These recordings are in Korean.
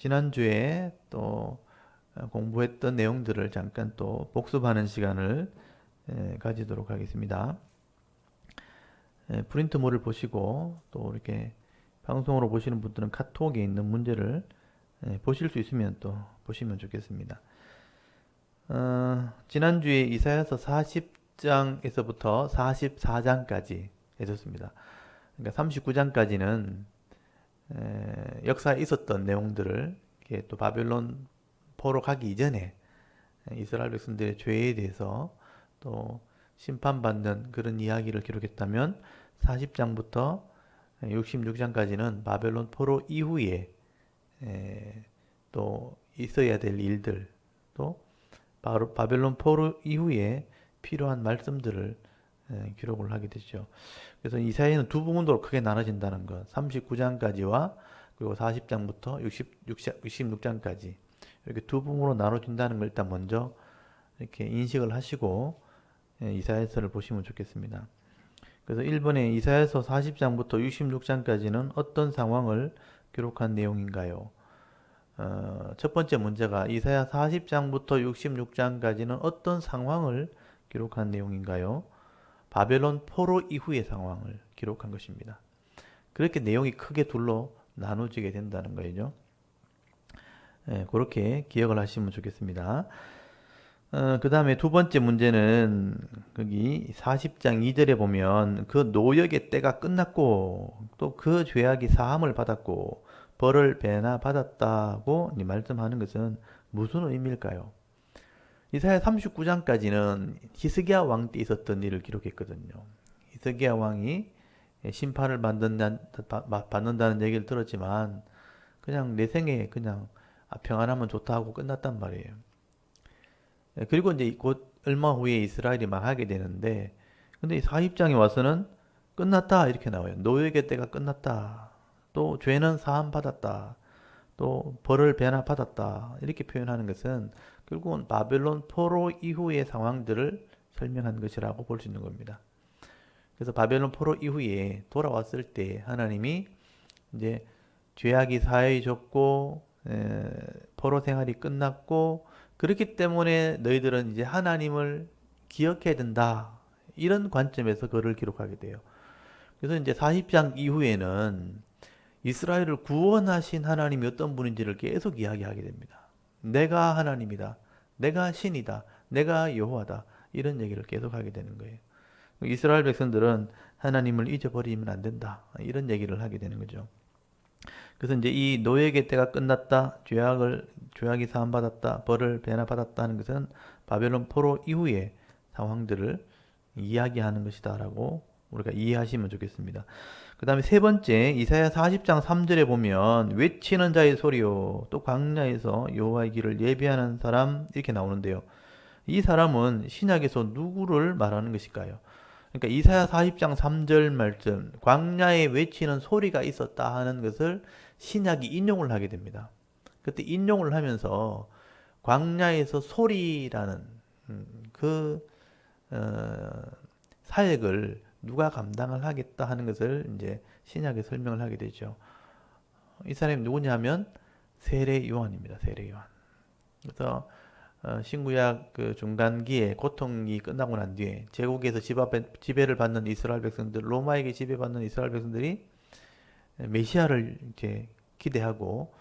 지난주에 또 공부했던 내용들을 잠깐 또 복습하는 시간을 가지도록 하겠습니다. 프린트물을 보시고 또 이렇게 방송으로 보시는 분들은 카톡에 있는 문제를 보실 수 있으면 또 보시면 좋겠습니다. 지난주에 이사야서 40장에서부터 44장까지 해줬습니다. 그러니까 39장까지는 역사에 있었던 내용들을 이렇게 또 바벨론 포로 가기 이전에 이스라엘 백성들의 죄에 대해서 또 심판받는 그런 이야기를 기록했다면 40장부터 66장까지는 바벨론 포로 이후에 또 있어야 될 일들, 또 바로 바벨론 포로 이후에 필요한 말씀들을 기록을 하게 되죠. 그래서 이사야는 두 부분으로 크게 나눠진다는 것. 39장까지와 그리고 40장부터 66장까지 이렇게 두 부분으로 나눠진다는 걸 일단 먼저 이렇게 인식을 하시고 이사야서를 보시면 좋겠습니다. 그래서 1번에 이사야서 40장부터 66장까지는 어떤 상황을 기록한 내용인가요? 첫 번째 문제가 이사야 40장부터 66장까지는 어떤 상황을 기록한 내용인가요? 바벨론 포로 이후의 상황을 기록한 것입니다. 그렇게 내용이 크게 둘로 나눠지게 된다는 거죠. 그렇게 기억을 하시면 좋겠습니다. 그 다음에 두 번째 문제는 거기 40장 2절에 보면 그 노역의 때가 끝났고 또 그 죄악이 사함을 받았고 벌을 배나 받았다고 말씀하는 것은 무슨 의미일까요? 이사야 39장까지는 히스기야 왕 때 있었던 일을 기록했거든요. 히스기야 왕이 심판을 받는다는 얘기를 들었지만 그냥 내 생에 그냥 평안하면 좋다 하고 끝났단 말이에요. 그리고 이제 곧 얼마 후에 이스라엘이 망하게 되는데 근데 40장에 와서는 끝났다 이렇게 나와요. 노역의 때가 끝났다. 또 죄는 사함 받았다. 또 벌을 배나 받았다. 이렇게 표현하는 것은 결국은 바벨론 포로 이후의 상황들을 설명한 것이라고 볼 수 있는 겁니다. 그래서 바벨론 포로 이후에 돌아왔을 때 하나님이 이제 죄악이 사해졌고 포로 생활이 끝났고 그렇기 때문에 너희들은 이제 하나님을 기억해야 된다. 이런 관점에서 그를 기록하게 돼요. 그래서 이제 40장 이후에는 이스라엘을 구원하신 하나님이 어떤 분인지를 계속 이야기하게 됩니다. 내가 하나님이다. 내가 신이다. 내가 여호와다. 이런 얘기를 계속 하게 되는 거예요. 이스라엘 백성들은 하나님을 잊어버리면 안 된다. 이런 얘기를 하게 되는 거죠. 그래서 이제 이 노역의 때가 끝났다. 죄악이 사함받았다. 벌을 배나 받았다 하는 것은 바벨론 포로 이후의 상황들을 이야기하는 것이다라고 우리가 이해하시면 좋겠습니다. 그 다음에 세 번째 이사야 40장 3절에 보면 외치는 자의 소리요 또 광야에서 여호와의 길을 예비하는 사람 이렇게 나오는데요. 이 사람은 신약에서 누구를 말하는 것일까요? 그러니까 이사야 40장 3절 말씀 광야에 외치는 소리가 있었다 하는 것을 신약이 인용을 하게 됩니다. 그때 인용을 하면서 광야에서 소리라는 그 사역을 누가 감당을 하겠다 하는 것을 이제 신약에 설명을 하게 되죠. 이 사람이 누구냐면 세례 요한입니다. 세례 요한. 그래서 신구약 그 중간기에 고통이 끝나고 난 뒤에 제국에서 지배를 받는 이스라엘 백성들, 로마에게 지배받는 이스라엘 백성들이 메시아를 이제 기대하고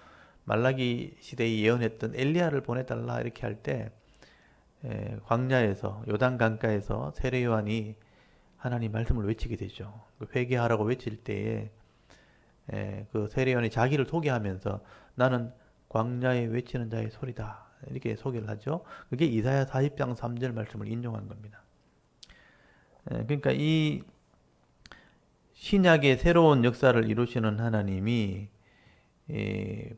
말라기 시대에 예언했던 엘리야를 보내달라 이렇게 할 때 광야에서 요단 강가에서 세례 요한이 하나님 말씀을 외치게 되죠. 회개하라고 외칠 때에 그 세례 요한이 자기를 소개하면서 나는 광야에 외치는 자의 소리다 이렇게 소개를 하죠. 그게 이사야 40장 3절 말씀을 인용한 겁니다. 그러니까 이 신약의 새로운 역사를 이루시는 하나님이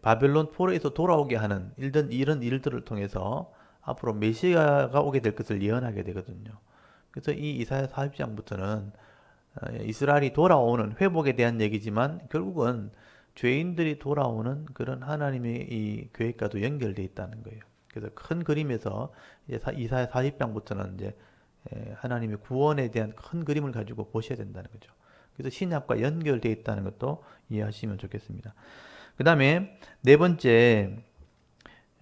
바벨론 포로에서 돌아오게 하는 이런 일들을 통해서 앞으로 메시아가 오게 될 것을 예언하게 되거든요. 그래서 이 이사야 40장부터는 이스라엘이 돌아오는 회복에 대한 얘기지만 결국은 죄인들이 돌아오는 그런 하나님의 이 계획과도 연결되어 있다는 거예요. 그래서 큰 그림에서 이제 이사야 40장부터는 이제 하나님의 구원에 대한 큰 그림을 가지고 보셔야 된다는 거죠. 그래서 신약과 연결되어 있다는 것도 이해하시면 좋겠습니다. 그 다음에 네 번째,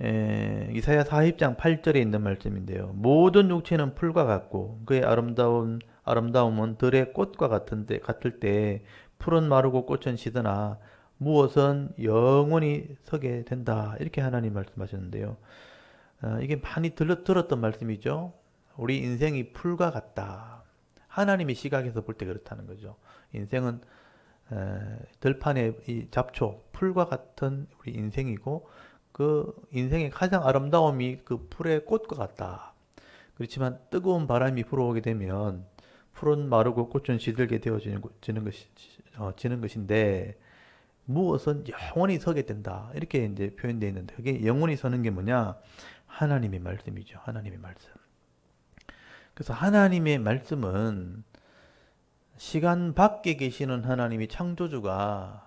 이사야 40장 8절에 있는 말씀인데요. 모든 육체는 풀과 같고 그의 아름다움은 들의 꽃과 같을 때 풀은 마르고 꽃은 시드나 무엇은 영원히 서게 된다. 이렇게 하나님 말씀하셨는데요. 이게 많이 들었던 말씀이죠. 우리 인생이 풀과 같다. 하나님의 시각에서 볼 때 그렇다는 거죠. 인생은 들판의 이 잡초, 풀과 같은 우리 인생이고 그 인생의 가장 아름다움이 그 풀의 꽃과 같다. 그렇지만 뜨거운 바람이 불어오게 되면 풀은 마르고 꽃은 시들게 지는 것인데 무엇은 영원히 서게 된다. 이렇게 이제 표현되어 있는데 그게 영원히 서는 게 뭐냐? 하나님의 말씀이죠. 하나님의 말씀. 그래서 하나님의 말씀은 시간 밖에 계시는 하나님이 창조주가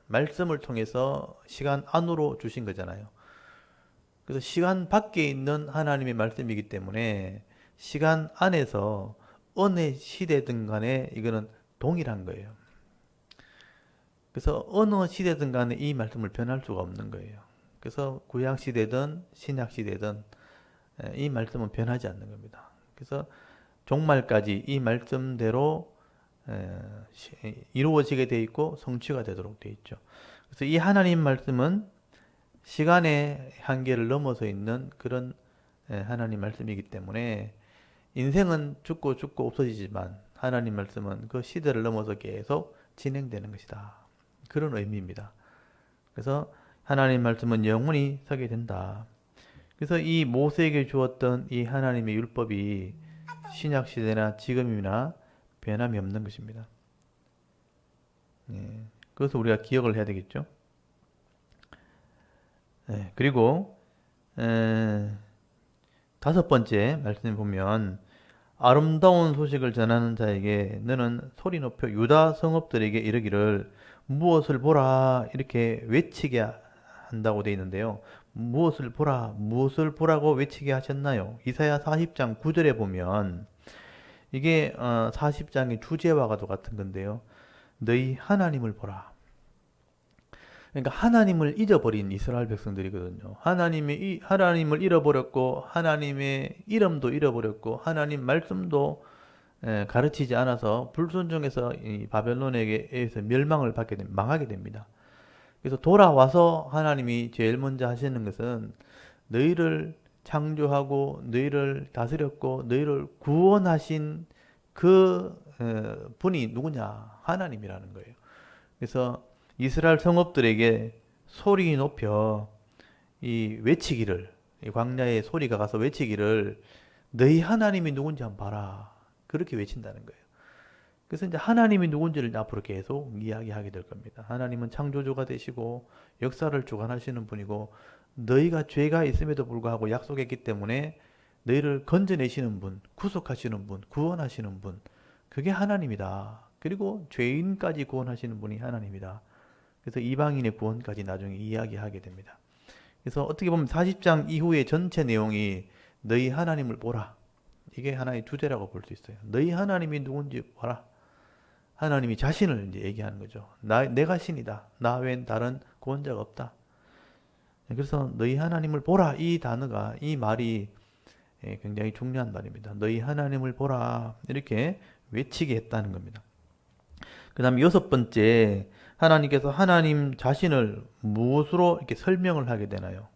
말씀을 통해서 시간 안으로 주신 거잖아요. 그래서 시간 밖에 있는 하나님의 말씀이기 때문에 시간 안에서 어느 시대든 간에 이거는 동일한 거예요. 그래서 어느 시대든 간에 이 말씀을 변할 수가 없는 거예요. 그래서 구약 시대든 신약 시대든 이 말씀은 변하지 않는 겁니다. 그래서 종말까지 이 말씀대로 이루어지게 돼 있고 성취가 되도록 돼 있죠. 그래서 이 하나님 말씀은 시간의 한계를 넘어서 있는 그런 하나님 말씀이기 때문에 인생은 죽고 없어지지만 하나님 말씀은 그 시대를 넘어서 계속 진행되는 것이다. 그런 의미입니다. 그래서 하나님 말씀은 영원히 서게 된다. 그래서 이 모세에게 주었던 이 하나님의 율법이 신약 시대나 지금이나 변함이 없는 것입니다. 그래서 우리가 기억을 해야 되겠죠. 그리고 다섯 번째 말씀을 보면 아름다운 소식을 전하는 자에게 너는 소리 높여 유다 성읍들에게 이르기를 무엇을 보라 이렇게 외치게 한다고 되어 있는데요. 무엇을 보라, 무엇을 보라고 외치게 하셨나요? 이사야 40장 9절에 보면 이게 40장의 주제와가 같은 건데요. 너희 하나님을 보라. 그러니까 하나님을 잊어버린 이스라엘 백성들이거든요. 하나님을 잃어버렸고 하나님의 이름도 잃어버렸고 하나님 말씀도 가르치지 않아서 불순종해서 이 바벨론에게 의해서 망하게 됩니다. 그래서 돌아와서 하나님이 제일 먼저 하시는 것은 너희를 창조하고 너희를 다스렸고 너희를 구원하신 그 분이 누구냐? 하나님이라는 거예요. 그래서 이스라엘 성읍들에게 소리 높여 이 광야에 소리가 가서 외치기를 너희 하나님이 누군지 한번 봐라. 그렇게 외친다는 거예요. 그래서 이제 하나님이 누군지를 앞으로 계속 이야기하게 될 겁니다. 하나님은 창조주가 되시고 역사를 주관하시는 분이고 너희가 죄가 있음에도 불구하고 약속했기 때문에 너희를 건져내시는 분, 구속하시는 분, 구원하시는 분, 그게 하나님이다. 그리고 죄인까지 구원하시는 분이 하나님이다. 그래서 이방인의 구원까지 나중에 이야기하게 됩니다. 그래서 어떻게 보면 40장 이후의 전체 내용이 너희 하나님을 보라. 이게 하나의 주제라고 볼 수 있어요. 너희 하나님이 누군지 보라. 하나님이 자신을 이제 얘기하는 거죠. 내가 신이다. 나 외엔 다른 구원자가 없다. 그래서 너희 하나님을 보라. 이 말이 굉장히 중요한 말입니다. 너희 하나님을 보라. 이렇게 외치게 했다는 겁니다. 그 다음에 여섯 번째, 하나님께서 하나님 자신을 무엇으로 이렇게 설명을 하게 되나요?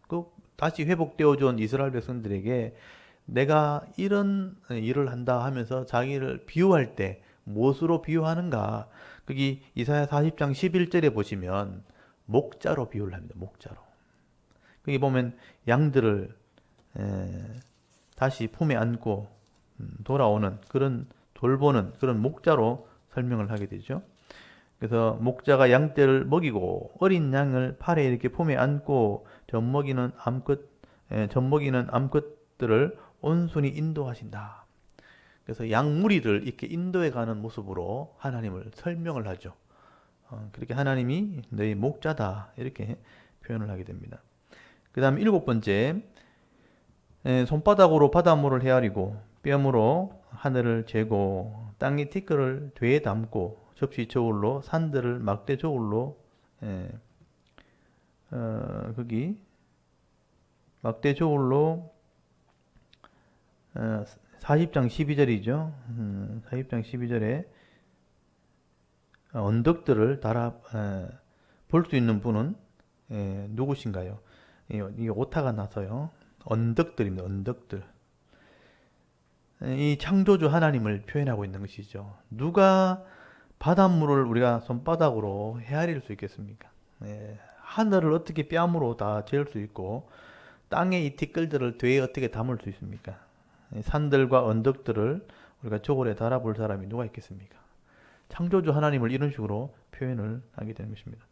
다시 회복되어져 온 이스라엘 백성들에게 내가 이런 일을 한다 하면서 자기를 비유할 때 무엇으로 비유하는가? 거기 이사야 40장 11절에 보시면 목자로 비유를 합니다. 목자로. 거기 보면 양들을 다시 품에 안고 돌아오는 그런 돌보는 그런 목자로 설명을 하게 되죠. 그래서 목자가 양떼를 먹이고 어린 양을 팔에 이렇게 품에 안고 젖먹이는 암컷들을 온순히 인도하신다. 그래서 양무리를 이렇게 인도해 가는 모습으로 하나님을 설명을 하죠. 그렇게 하나님이 너희 목자다 이렇게 표현을 하게 됩니다. 그 다음 일곱 번째, 손바닥으로 바닷물을 헤아리고 뼘으로 하늘을 재고 땅의 티끌을 되에 담고 접시 저울로 산들을 막대 저울로 거기 막대 저울로 40장 12절이죠. 40장 12절에 언덕들을 달아 볼 수 있는 분은 누구신가요? 이게 오타가 나서요. 언덕들입니다. 언덕들. 이 창조주 하나님을 표현하고 있는 것이죠. 누가 바닷물을 우리가 손바닥으로 헤아릴 수 있겠습니까? 하늘을 어떻게 뺨으로 다 재울 수 있고 땅의 이 티끌들을 되에 어떻게 담을 수 있습니까? 산들과 언덕들을 우리가 저골에 달아볼 사람이 누가 있겠습니까? 창조주 하나님을 이런 식으로 표현을 하게 되는 것입니다.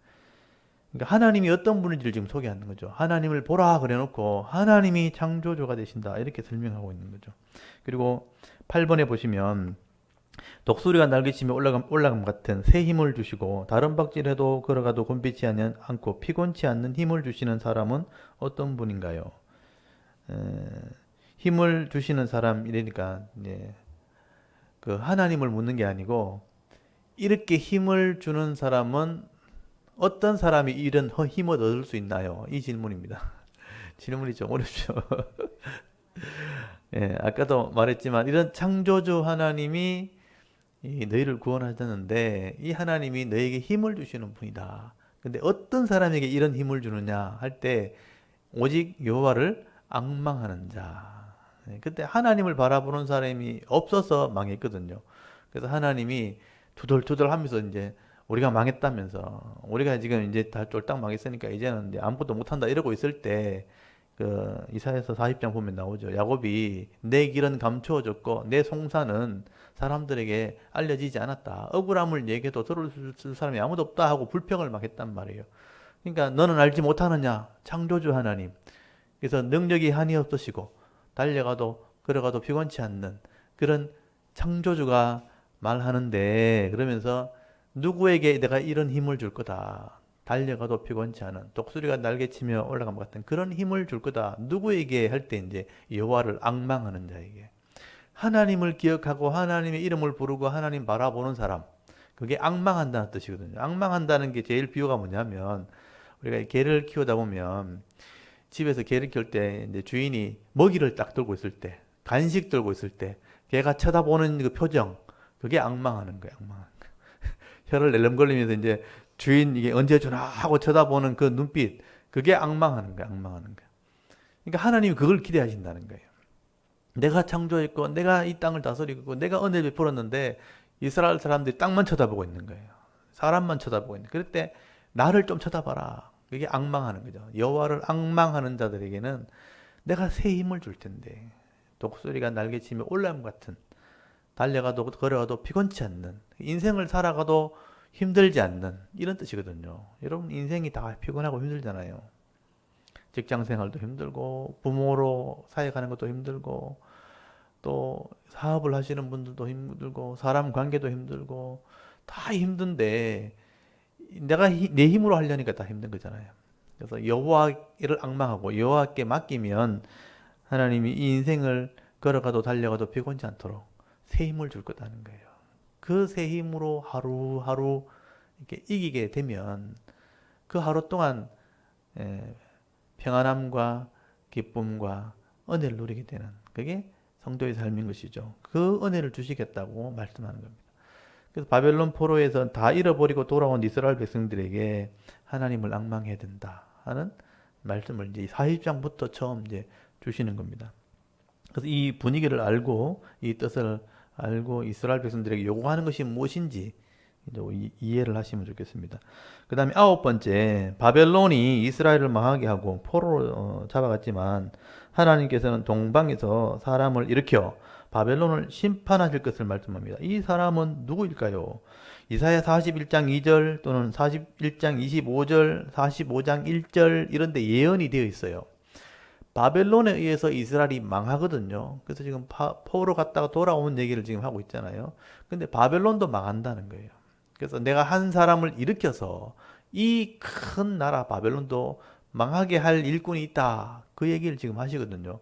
그러니까 하나님이 어떤 분인지를 지금 소개하는 거죠. 하나님을 보라 그래 놓고 하나님이 창조주가 되신다 이렇게 설명하고 있는 거죠. 그리고 8번에 보시면 독수리가 날개치며 올라감 같은 새 힘을 주시고 다른 박질해도 걸어가도 곤비치 않고 피곤치 않는 힘을 주시는 사람은 어떤 분인가요? 힘을 주시는 사람이니까 그 하나님을 묻는 게 아니고 이렇게 힘을 주는 사람은 어떤 사람이 이런 힘을 얻을 수 있나요? 이 질문입니다. 질문이 좀 어렵죠. 아까도 말했지만 이런 창조주 하나님이 너희를 구원하셨는데 이 하나님이 너에게 힘을 주시는 분이다. 근데 어떤 사람에게 이런 힘을 주느냐 할 때 오직 여호와를 앙망하는 자. 그때 하나님을 바라보는 사람이 없어서 망했거든요. 그래서 하나님이 투덜투덜 하면서 이제 우리가 망했다면서 우리가 지금 이제 다 쫄딱 망했으니까 이제는 이제 아무것도 못한다 이러고 있을 때 그 이사야서 40장 보면 나오죠. 야곱이 내 길은 감추어졌고 내 송사는 사람들에게 알려지지 않았다. 억울함을 얘기해도 들을 사람이 아무도 없다 하고 불평을 막 했단 말이에요. 그러니까 너는 알지 못하느냐? 창조주 하나님. 그래서 능력이 한이 없으시고 달려가도 걸어가도 피곤치 않는 그런 창조주가 말하는데 그러면서 누구에게 내가 이런 힘을 줄 거다. 달려가도 피곤치 않은 독수리가 날개치며 올라간 것 같은 그런 힘을 줄 거다. 누구에게 할 때 이제 여호와를 앙망하는 자에게 하나님을 기억하고 하나님의 이름을 부르고 하나님 바라보는 사람 그게 앙망한다는 뜻이거든요. 앙망한다는 게 제일 비유가 뭐냐면 우리가 개를 키우다 보면 집에서 개를 키울 때 이제 주인이 먹이를 딱 들고 있을 때 간식 들고 있을 때 개가 쳐다보는 그 표정 그게 앙망하는 거예요. 앙망. 혀를 낼름거리면서 이제 주인 이게 언제 주나 하고 쳐다보는 그 눈빛 그게 앙망하는 거야. 앙망하는 거야. 그러니까 하나님이 그걸 기대하신다는 거예요. 내가 창조했고 내가 이 땅을 다스리고 내가 은혜를 베풀었는데 이스라엘 사람들이 땅만 쳐다보고 있는 거예요. 사람만 쳐다보고 있는 거예요. 그럴 때 나를 좀 쳐다봐라. 그게 앙망하는 거죠. 여호와를 앙망하는 자들에게는 내가 새 힘을 줄 텐데 독수리가 날개치며 올라옴 같은 달려가도 걸어가도 피곤치 않는 인생을 살아가도 힘들지 않는 이런 뜻이거든요. 여러분 인생이 다 피곤하고 힘들잖아요. 직장 생활도 힘들고 부모로 사역하는 것도 힘들고 또 사업을 하시는 분들도 힘들고 사람 관계도 힘들고 다 힘든데 내가 내 힘으로 하려니까 다 힘든 거잖아요. 그래서 여호와를 앙망하고 여호와께 맡기면 하나님이 이 인생을 걸어가도 달려가도 피곤치 않도록 새 힘을 줄 거다는 거예요. 그 새 힘으로 하루하루 이렇게 이기게 되면 그 하루 동안 평안함과 기쁨과 은혜를 누리게 되는 그게 성도의 삶인 것이죠. 그 은혜를 주시겠다고 말씀하는 겁니다. 그래서 바벨론 포로에서 다 잃어버리고 돌아온 이스라엘 백성들에게 하나님을 앙망해야 된다 하는 말씀을 이제 40장부터 처음 이제 주시는 겁니다. 그래서 이 분위기를 알고 이 뜻을 알고 이스라엘 백성들에게 요구하는 것이 무엇인지 이해를 하시면 좋겠습니다. 그 다음에 9번째, 바벨론이 이스라엘을 망하게 하고 포로로 잡아갔지만 하나님께서는 동방에서 사람을 일으켜 바벨론을 심판하실 것을 말씀합니다. 이 사람은 누구일까요? 이사야 41장 2절 또는 41장 25절, 45장 1절 이런 데 예언이 되어 있어요. 바벨론에 의해서 이스라엘이 망하거든요. 그래서 지금 포로 갔다가 돌아온 얘기를 지금 하고 있잖아요. 근데 바벨론도 망한다는 거예요. 그래서 내가 한 사람을 일으켜서 이 큰 나라 바벨론도 망하게 할 일꾼이 있다. 그 얘기를 지금 하시거든요.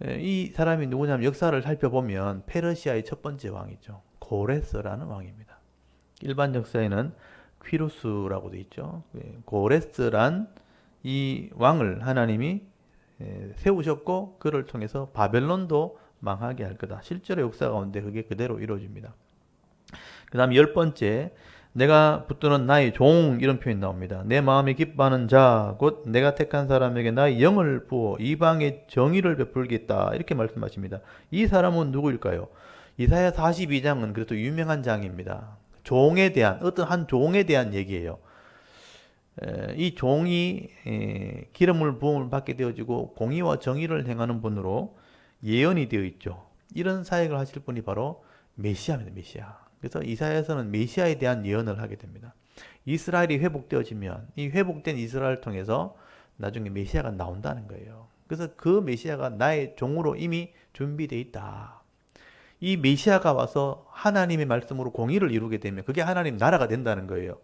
이 사람이 누구냐면 역사를 살펴보면 페르시아의 첫 번째 왕이죠. 고레스라는 왕입니다. 일반 역사에는 퀴루스라고 돼 있죠. 고레스란 이 왕을 하나님이 세우셨고 그를 통해서 바벨론도 망하게 할 거다. 실제로 역사 가운데 그게 그대로 이루어집니다. 그 다음 10번째, 내가 붙드는 나의 종, 이런 표현이 나옵니다. 내 마음이 기뻐하는 자, 곧 내가 택한 사람에게 나의 영을 부어 이방의 정의를 베풀겠다. 이렇게 말씀하십니다. 이 사람은 누구일까요? 이사야 42장은 그래도 유명한 장입니다. 종에 대한, 어떤 한 종에 대한 얘기예요. 이 종이 기름을 부음을 받게 되어지고 공의와 정의를 행하는 분으로 예언이 되어 있죠. 이런 사역을 하실 분이 바로 메시아입니다. 메시아. 그래서 이사야서는 메시아에 대한 예언을 하게 됩니다. 이스라엘이 회복되어지면 이 회복된 이스라엘을 통해서 나중에 메시아가 나온다는 거예요. 그래서 그 메시아가 나의 종으로 이미 준비되어 있다. 이 메시아가 와서 하나님의 말씀으로 공의를 이루게 되면 그게 하나님 나라가 된다는 거예요.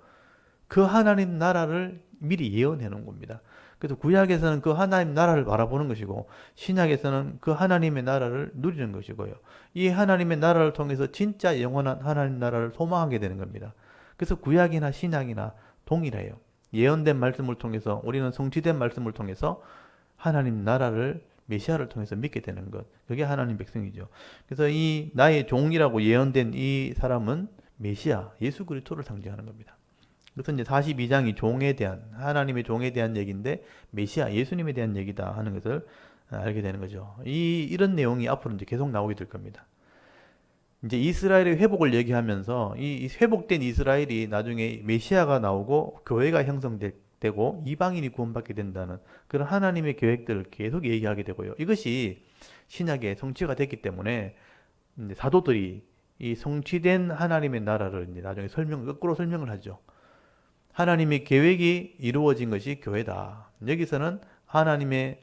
그 하나님 나라를 미리 예언해 놓은 겁니다. 그래서 구약에서는 그 하나님 나라를 바라보는 것이고 신약에서는 그 하나님의 나라를 누리는 것이고요. 이 하나님의 나라를 통해서 진짜 영원한 하나님 나라를 소망하게 되는 겁니다. 그래서 구약이나 신약이나 동일해요. 예언된 말씀을 통해서 우리는 성취된 말씀을 통해서 하나님 나라를 메시아를 통해서 믿게 되는 것. 그게 하나님 백성이죠. 그래서 이 나의 종이라고 예언된 이 사람은 메시아, 예수 그리스도를 상징하는 겁니다. 그래서 이제 42장이 종에 대한, 하나님의 종에 대한 얘기인데 메시아, 예수님에 대한 얘기다 하는 것을 알게 되는 거죠. 이런 내용이 앞으로 이제 계속 나오게 될 겁니다. 이제 이스라엘의 회복을 얘기하면서 이 회복된 이스라엘이 나중에 메시아가 나오고 교회가 형성되고 이방인이 구원받게 된다는 그런 하나님의 계획들을 계속 얘기하게 되고요. 이것이 신약에 성취가 됐기 때문에 이제 사도들이 이 성취된 하나님의 나라를 이제 나중에 거꾸로 설명을 하죠. 하나님의 계획이 이루어진 것이 교회다. 여기서는 하나님의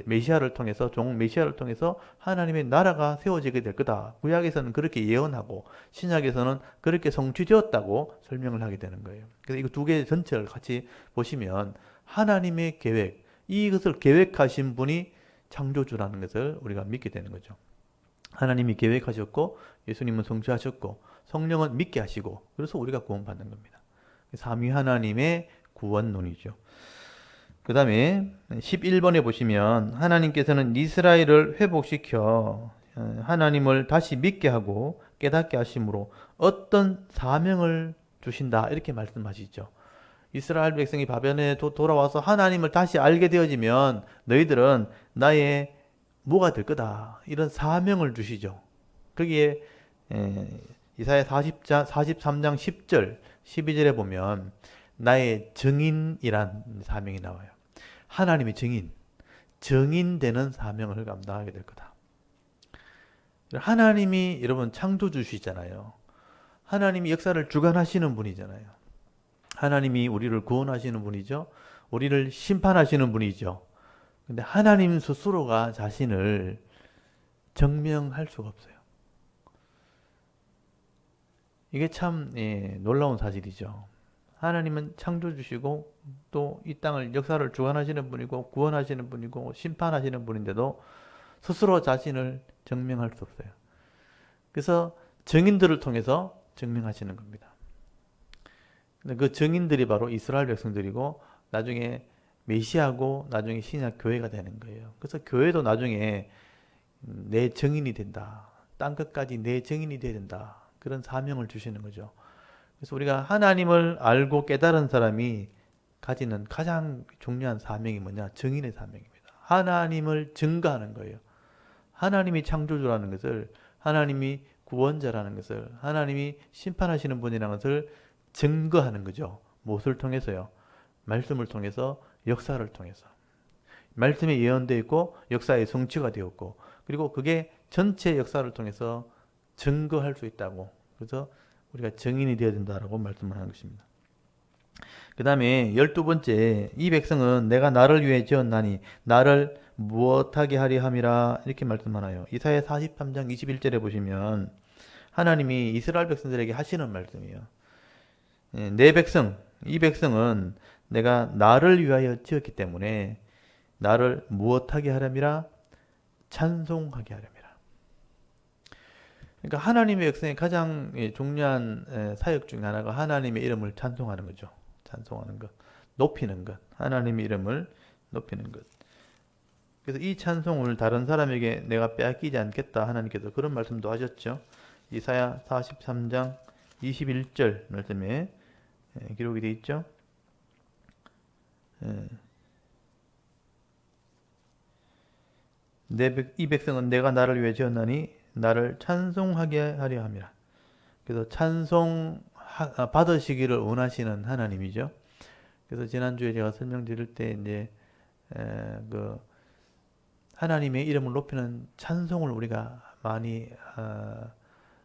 메시아를 통해서 종 메시아를 통해서 하나님의 나라가 세워지게 될 거다. 구약에서는 그렇게 예언하고 신약에서는 그렇게 성취되었다고 설명을 하게 되는 거예요. 그래서 이거 두 개 전체를 같이 보시면 하나님의 계획, 이것을 계획하신 분이 창조주라는 것을 우리가 믿게 되는 거죠. 하나님이 계획하셨고 예수님은 성취하셨고 성령은 믿게 하시고 그래서 우리가 구원받는 겁니다. 삼위 하나님의 구원론이죠. 그 다음에 11번에 보시면 하나님께서는 이스라엘을 회복시켜 하나님을 다시 믿게 하고 깨닫게 하심으로 어떤 사명을 주신다 이렇게 말씀하시죠. 이스라엘 백성이 바벨론에 돌아와서 하나님을 다시 알게 되어지면 너희들은 나의 뭐가 될 거다 이런 사명을 주시죠. 거기에 이사야 43장 10절 12절에 보면 나의 증인이란 사명이 나와요. 하나님의 증인 되는 사명을 감당하게 될 거다. 하나님이 여러분 창조주시잖아요. 하나님이 역사를 주관하시는 분이잖아요. 하나님이 우리를 구원하시는 분이죠. 우리를 심판하시는 분이죠. 근데 하나님 스스로가 자신을 증명할 수가 없어요. 이게 참 놀라운 사실이죠. 하나님은 창조주시고 또 이 땅을 역사를 주관하시는 분이고 구원하시는 분이고 심판하시는 분인데도 스스로 자신을 증명할 수 없어요. 그래서 증인들을 통해서 증명하시는 겁니다. 그 증인들이 바로 이스라엘 백성들이고 나중에 메시아고 나중에 신약 교회가 되는 거예요. 그래서 교회도 나중에 내 증인이 된다. 땅 끝까지 내 증인이 돼야 된다. 그런 사명을 주시는 거죠. 그래서 우리가 하나님을 알고 깨달은 사람이 가지는 가장 중요한 사명이 뭐냐? 증인의 사명입니다. 하나님을 증거하는 거예요. 하나님이 창조주라는 것을, 하나님이 구원자라는 것을, 하나님이 심판하시는 분이라는 것을 증거하는 거죠. 무엇을 통해서요? 말씀을 통해서, 역사를 통해서. 말씀에 예언되어 있고 역사의 성취가 되었고 그리고 그게 전체 역사를 통해서 증거할 수 있다고. 그래서 우리가 증인이 되어야 된다라고 말씀을 하는 것입니다. 그 다음에 12번째, 이 백성은 내가 나를 위해 지었나니 나를 무엇하게 하리 함이라 이렇게 말씀하나요. 이사야 43장 21절에 보시면 하나님이 이스라엘 백성들에게 하시는 말씀이에요. 내 백성, 이 백성은 내가 나를 위하여 지었기 때문에 나를 무엇하게 하렴이라? 찬송하게 하렴이라. 그러니까 하나님의 백성의 가장 중요한 사역 중 하나가 하나님의 이름을 찬송하는 거죠. 찬송하는 것, 높이는 것, 하나님의 이름을 높이는 것. 그래서 이 찬송을 다른 사람에게 내가 빼앗기지 않겠다 하나님께서 그런 말씀도 하셨죠. 이사야 43장 21절 말씀에 기록이 되어 있죠. 이 백성은 내가 나를 위해 지었나니 나를 찬송하게 하려 함이라. 그래서 찬송 받으시기를 원하시는 하나님이죠. 그래서 지난주에 제가 설명드릴 때 이제 그 하나님의 이름을 높이는 찬송을 우리가 많이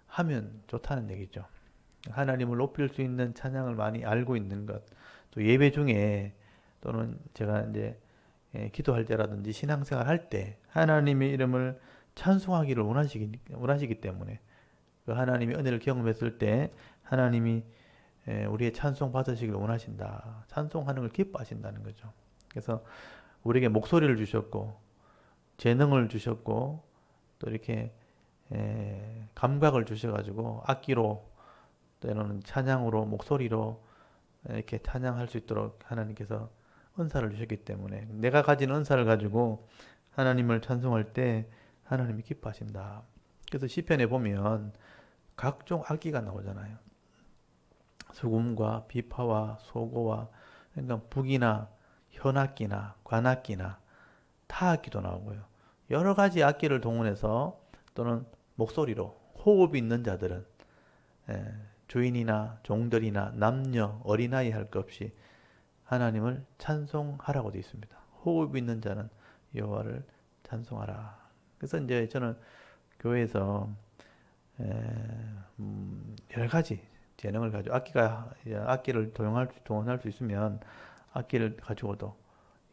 하면 좋다는 얘기죠. 하나님을 높일 수 있는 찬양을 많이 알고 있는 것, 또 예배 중에 또는 제가 이제 기도할 때라든지 신앙생활 할 때 하나님의 이름을 찬송하기를 원하시기 때문에 그 하나님의 은혜를 경험했을 때 하나님이 우리의 찬송 받으시기를 원하신다. 찬송하는 걸 기뻐하신다는 거죠. 그래서 우리에게 목소리를 주셨고 재능을 주셨고 또 이렇게 감각을 주셔가지고 악기로 때로는 찬양으로 목소리로 이렇게 찬양할 수 있도록 하나님께서 은사를 주셨기 때문에 내가 가진 은사를 가지고 하나님을 찬송할 때 하나님이 기뻐하신다. 그래서 시편에 보면 각종 악기가 나오잖아요. 수금과 비파와 소고와 그러니까 북이나 현악기나 관악기나 타악기도 나오고요. 여러 가지 악기를 동원해서 또는 목소리로 호흡이 있는 자들은 주인이나 종들이나 남녀 어린아이 할 것 없이 하나님을 찬송하라고 되어 있습니다. 호흡이 있는 자는 여호와를 찬송하라. 그래서 이제 저는 교회에서 여러 가지 재능을 가지고 악기를 동원할 수 있으면 악기를 가지고도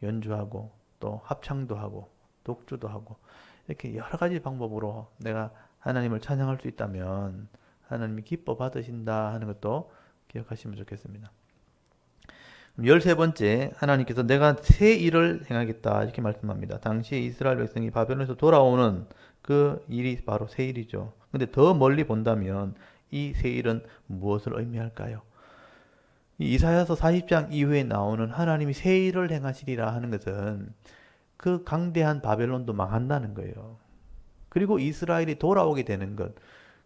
연주하고 또 합창도 하고 독주도 하고 이렇게 여러 가지 방법으로 내가 하나님을 찬양할 수 있다면 하나님이 기뻐 받으신다 하는 것도 기억하시면 좋겠습니다. 13번째, 하나님께서 내가 새 일을 행하겠다 이렇게 말씀합니다. 당시에 이스라엘 백성이 바벨론에서 돌아오는 그 일이 바로 새 일이죠. 근데 더 멀리 본다면 이 새 일은 무엇을 의미할까요? 이 이사야서 40장 이후에 나오는 하나님이 새 일을 행하시리라 하는 것은 그 강대한 바벨론도 망한다는 거예요. 그리고 이스라엘이 돌아오게 되는 것,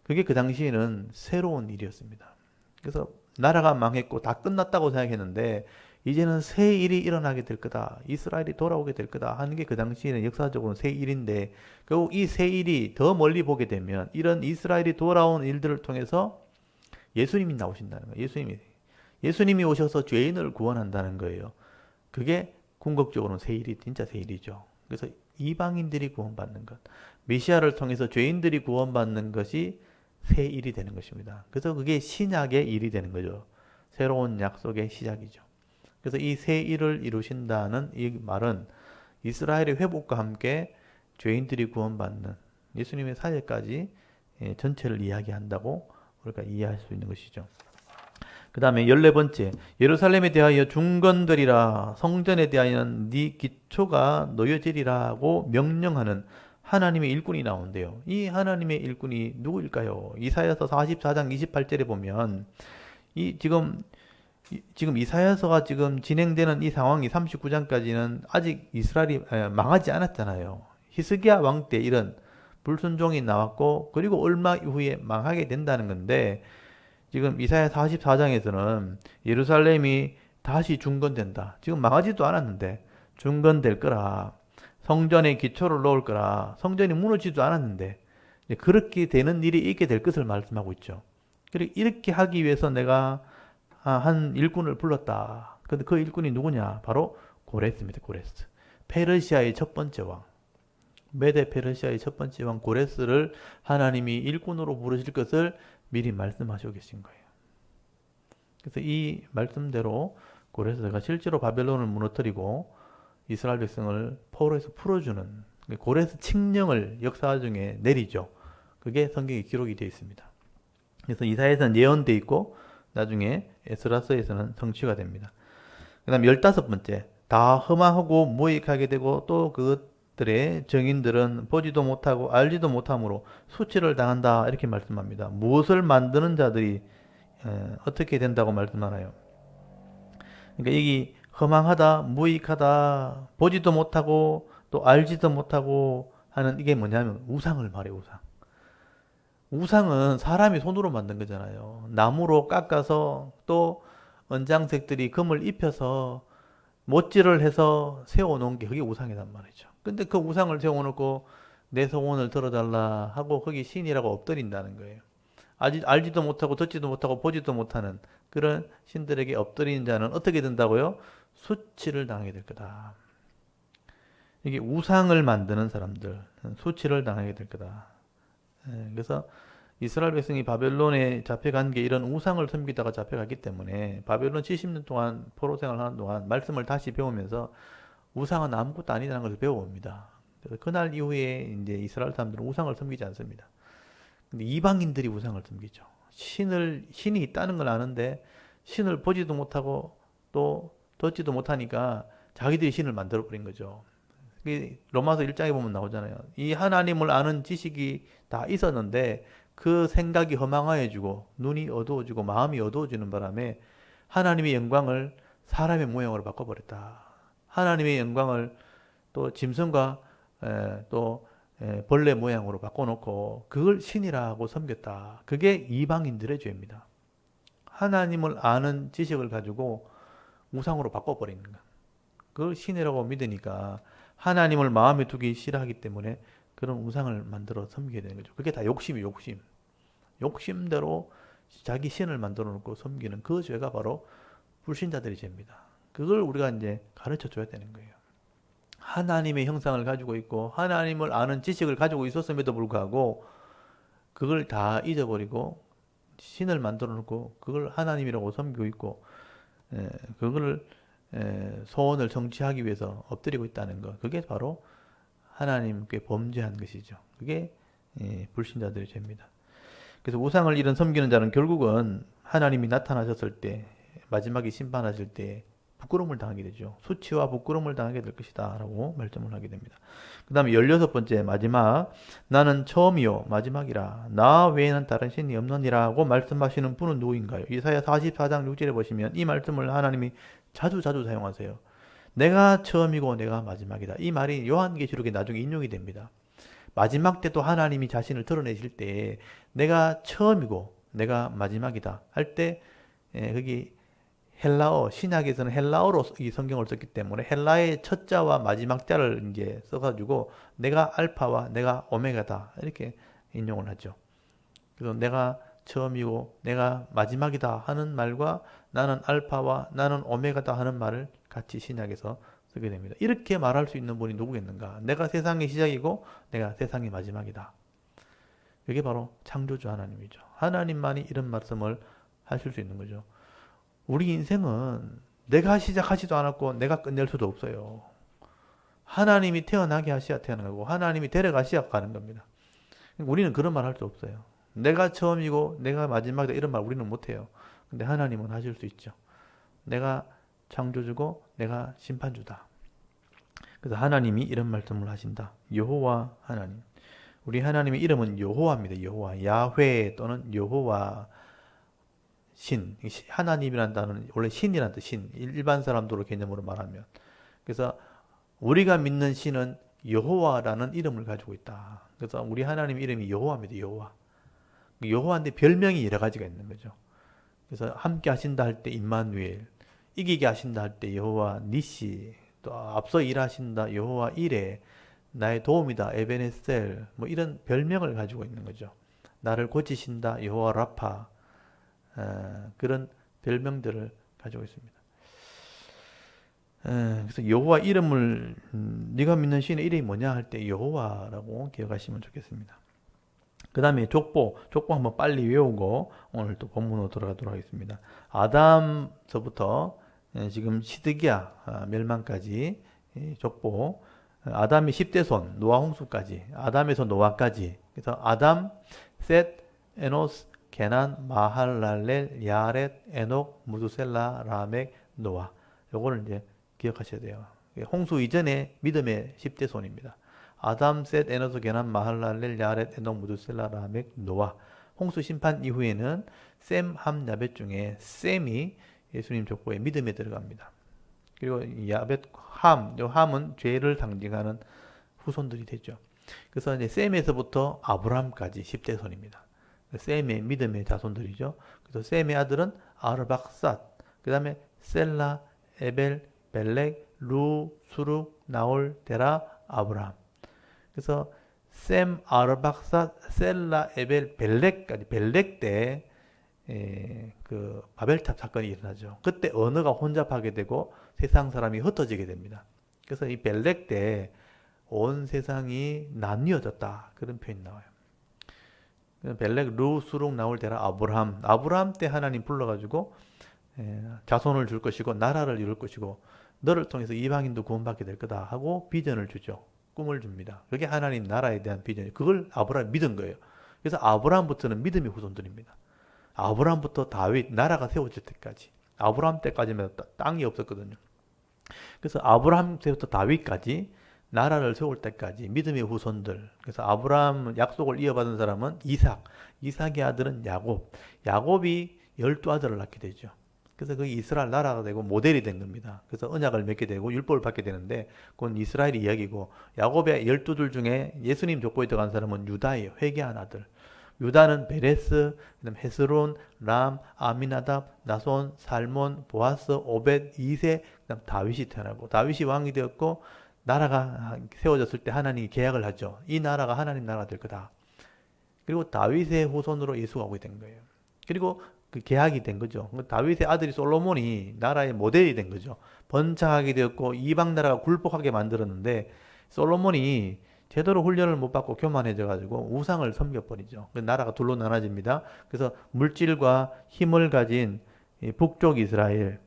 그게 그 당시에는 새로운 일이었습니다. 그래서 나라가 망했고 다 끝났다고 생각했는데 이제는 새 일이 일어나게 될 거다. 이스라엘이 돌아오게 될 거다 하는 게 그 당시에는 역사적으로 새 일인데 결국 이 새 일이 더 멀리 보게 되면 이런 이스라엘이 돌아온 일들을 통해서 예수님이 나오신다는 거예요. 예수님이 오셔서 죄인을 구원한다는 거예요. 그게 궁극적으로는 새 일이 진짜 새 일이죠. 그래서 이방인들이 구원받는 것, 메시아를 통해서 죄인들이 구원받는 것이 새 일이 되는 것입니다. 그래서 그게 신약의 일이 되는 거죠. 새로운 약속의 시작이죠. 그래서 이 새 일을 이루신다는 이 말은 이스라엘의 회복과 함께 죄인들이 구원받는 예수님의 사역까지 전체를 이야기한다고 우리가 이해할 수 있는 것이죠. 그 다음에 14번째, 예루살렘에 대하여 중건되리라, 성전에 대하여는 네 기초가 놓여지리라고 명령하는 하나님의 일꾼이 나온대요. 이 하나님의 일꾼이 누구일까요? 이사야서 44장 28절에 보면 지금 이사야서가 지금 진행되는 이 상황이 39장까지는 아직 이스라엘이 망하지 않았잖아요. 히스기야 왕 때 이런 불순종이 나왔고 그리고 얼마 이후에 망하게 된다는 건데 지금 이사야 44장에서는 예루살렘이 다시 중건된다. 지금 망하지도 않았는데 중건될 거라. 성전에 기초를 놓을 거라. 성전이 무너지지도 않았는데 그렇게 되는 일이 있게 될 것을 말씀하고 있죠. 그리고 이렇게 하기 위해서 내가 한 일꾼을 불렀다. 근데 그 일꾼이 누구냐? 바로 고레스입니다. 고레스. 페르시아의 첫 번째 왕. 메데 페르시아의 첫 번째 왕 고레스를 하나님이 일꾼으로 부르실 것을 미리 말씀하시고 계신 거예요. 그래서 이 말씀대로 고레스가 실제로 바벨론을 무너뜨리고 이스라엘 백성을 포로에서 풀어주는 고레스 칙령을 역사 중에 내리죠. 그게 성경에 기록이 되어 있습니다. 그래서 이사야에서는 예언되어 있고 나중에 에스라서에서는 성취가 됩니다. 그 다음 15번째, 다 험하고 무익하게 되고 또 그것 안장색들의 정인들은 보지도 못하고 알지도 못함으로 수치를 당한다 이렇게 말씀합니다. 무엇을 만드는 자들이 어떻게 된다고 말씀하나요? 그러니까 이게 허망하다, 무익하다, 보지도 못하고 또 알지도 못하고 하는 이게 뭐냐면 우상을 말해요, 우상. 우상은 사람이 손으로 만든 거잖아요. 나무로 깎아서 또 언장색들이 금을 입혀서 못질을 해서 세워놓은 게 그게 우상이란 말이죠. 근데 그 우상을 세워놓고 내 소원을 들어달라 하고 거기 신이라고 엎드린다는 거예요. 알지도 못하고 듣지도 못하고 보지도 못하는 그런 신들에게 엎드리는 자는 어떻게 된다고요? 수치를 당하게 될 거다. 이게 우상을 만드는 사람들, 수치를 당하게 될 거다. 그래서 이스라엘 백성이 바벨론에 잡혀간 게 이런 우상을 섬기다가 잡혀갔기 때문에 바벨론 70년 동안 포로 생활하는 동안 말씀을 다시 배우면서 우상은 아무것도 아니라는 것을 배워옵니다. 그래서 그날 이후에 이제 이스라엘 사람들은 우상을 섬기지 않습니다. 근데 이방인들이 우상을 섬기죠. 신이 있다는 걸 아는데 신을 보지도 못하고 또 듣지도 못하니까 자기들이 신을 만들어 버린 거죠. 로마서 1장에 보면 나오잖아요. 이 하나님을 아는 지식이 다 있었는데 그 생각이 허망하여지고 눈이 어두워지고 마음이 어두워지는 바람에 하나님의 영광을 사람의 모양으로 바꿔버렸다. 하나님의 영광을 또 짐승과 또 벌레 모양으로 바꿔놓고 그걸 신이라고 섬겼다. 그게 이방인들의 죄입니다. 하나님을 아는 지식을 가지고 우상으로 바꿔버리는 것. 그걸 신이라고 믿으니까 하나님을 마음에 두기 싫어하기 때문에 그런 우상을 만들어 섬기게 되는 거죠. 그게 다 욕심이 욕심. 욕심대로 자기 신을 만들어 놓고 섬기는 그 죄가 바로 불신자들의 죄입니다. 그걸 우리가 이제 가르쳐 줘야 되는 거예요. 하나님의 형상을 가지고 있고 하나님을 아는 지식을 가지고 있었음에도 불구하고 그걸 다 잊어버리고 신을 만들어 놓고 그걸 하나님이라고 섬기고 있고 그걸 소원을 성취하기 위해서 엎드리고 있다는 것. 그게 바로 하나님께 범죄한 것이죠. 그게 불신자들의 죄입니다. 그래서 우상을 잃은 섬기는 자는 결국은 하나님이 나타나셨을 때 마지막에 심판하실 때 부끄러움을 당하게 되죠. 수치와 부끄러움을 당하게 될 것이다 라고 말씀을 하게 됩니다. 그 다음에 16번째 마지막 나는 처음이요 마지막이라 나 외에는 다른 신이 없느니라고 말씀하시는 분은 누구인가요? 이사야 44장 6절에 보시면 이 말씀을 하나님이 자주 사용하세요. 내가 처음이고 내가 마지막이다. 이 말이 요한계시록에 나중에 인용이 됩니다. 마지막 때 또 하나님이 자신을 드러내실 때 내가 처음이고 내가 마지막이다 할 때 거기 헬라어 신약에서는 헬라어로 이 성경을 썼기 때문에 헬라의 첫 자와 마지막 자를 이제 써가지고 내가 알파와 내가 오메가다 이렇게 인용을 하죠. 그래서 내가 처음이고 내가 마지막이다 하는 말과 나는 알파와 나는 오메가다 하는 말을 같이 신약에서 쓰게 됩니다. 이렇게 말할 수 있는 분이 누구겠는가? 내가 세상의 시작이고 내가 세상의 마지막이다. 이게 바로 창조주 하나님이죠. 하나님만이 이런 말씀을 하실 수 있는 거죠. 우리 인생은 내가 시작하지도 않았고 내가 끝낼 수도 없어요. 하나님이 태어나게 하셔야 태어나고 하나님이 데려가셔야 가는 겁니다. 우리는 그런 말 할 수 없어요. 내가 처음이고 내가 마지막이다 이런 말 우리는 못해요. 근데 하나님은 하실 수 있죠. 내가 창조주고 내가 심판주다. 그래서 하나님이 이런 말씀을 하신다. 여호와 하나님. 우리 하나님의 이름은 여호와입니다. 여호와. 야훼 또는 여호와 신. 하나님이라는 단어는 원래 신이라는 뜻, 신. 일반 사람들의 개념으로 말하면. 그래서 우리가 믿는 신은 여호와라는 이름을 가지고 있다. 그래서 우리 하나님 이름이 여호와입니다. 여호와. 여호와인데 별명이 여러 가지가 있는 거죠. 그래서 함께 하신다 할 때 임마누엘, 이기게 하신다 할 때 여호와 니시, 또 앞서 일하신다 여호와 이레, 나의 도움이다 에베네셀, 뭐 이런 별명을 가지고 있는 거죠. 나를 고치신다 여호와 라파, 그런 별명들을 가지고 있습니다. 그래서 여호와 이름을 네가 믿는 신의 이름이 뭐냐 할 때 여호와라고 기억하시면 좋겠습니다. 그 다음에 족보 한번 빨리 외우고 오늘 또 본문으로 들어가도록 하겠습니다. 아담서부터 지금 시드기야 멸망까지 족보, 아담이 10대 손, 노아 홍수까지, 아담에서 노아까지, 그래서 아담, 셋, 에노스, 게난, 마할랄렐, 야렛, 에녹, 무두셀라, 라멕, 노아. 요거를 이제 기억하셔야 돼요. 홍수 이전에 믿음의 10대 손입니다. 아담, 셋, 에노스, 게남, 마할랄렐, 야렛, 에녹, 무두셀라, 라멕, 노아. 홍수 심판 이후에는 셈, 함, 야벳 중에 셈이 예수님 족보에 믿음에 들어갑니다. 그리고 야벳, 함, 요 함은 죄를 상징하는 후손들이 되죠. 그래서 이제 셈에서부터 아브라함까지 10대 손입니다. 셈의 믿음의 자손들이죠. 그래서 셈의 아들은 아르박삿, 그 다음에 셀라, 에벨, 벨렉, 루, 수룩, 나올, 데라, 아브라함. 그래서 셈, 아르박삿, 셀라, 에벨, 벨렉까지 벨렉 때 그 바벨탑 사건이 일어나죠. 그때 언어가 혼잡하게 되고 세상 사람이 흩어지게 됩니다. 그래서 이 벨렉 때 온 세상이 나뉘어졌다. 그런 표현이 나와요. 벨렉, 루, 수룩, 나올, 데라, 아브라함. 아브라함 때 하나님 불러가지고 자손을 줄 것이고 나라를 이룰 것이고 너를 통해서 이방인도 구원받게 될 거다 하고 비전을 주죠. 꿈을 줍니다. 그게 하나님 나라에 대한 비전이에요. 그걸 아브라함이 믿은 거예요. 그래서 아브라함부터는 믿음의 후손들입니다. 아브라함부터 다윗 나라가 세워질 때까지 아브라함 때까지는 땅이 없었거든요. 그래서 아브라함 때부터 다윗까지 나라를 세울 때까지 믿음의 후손들. 그래서 아브라함 약속을 이어받은 사람은 이삭, 이삭의 아들은 야곱, 야곱이 12아들을 낳게 되죠. 그래서 그 이스라엘 나라가 되고 모델이 된 겁니다. 그래서 언약을 맺게 되고 율법을 받게 되는데 그건 이스라엘의 이야기고 야곱의 12들 중에 예수님 족보에 들어간 사람은 유다예요. 회개한 아들. 유다는 베레스, 그다음 헤스론, 람, 아미나답, 나손, 살몬, 보아스, 오벳, 이세, 그다음 다윗이 태어나고 다윗이 왕이 되었고 나라가 세워졌을 때 하나님이 계약을 하죠. 이 나라가 하나님 나라가 될 거다. 그리고 다윗의 후손으로 예수가 오게 된 거예요. 그리고 그 계약이 된 거죠. 다윗의 아들이 솔로몬이 나라의 모델이 된 거죠. 번창하게 되었고 이방 나라가 굴복하게 만들었는데 솔로몬이 제대로 훈련을 못 받고 교만해져 가지고 우상을 섬겨버리죠. 나라가 둘로 나눠집니다. 그래서 물질과 힘을 가진 북쪽 이스라엘,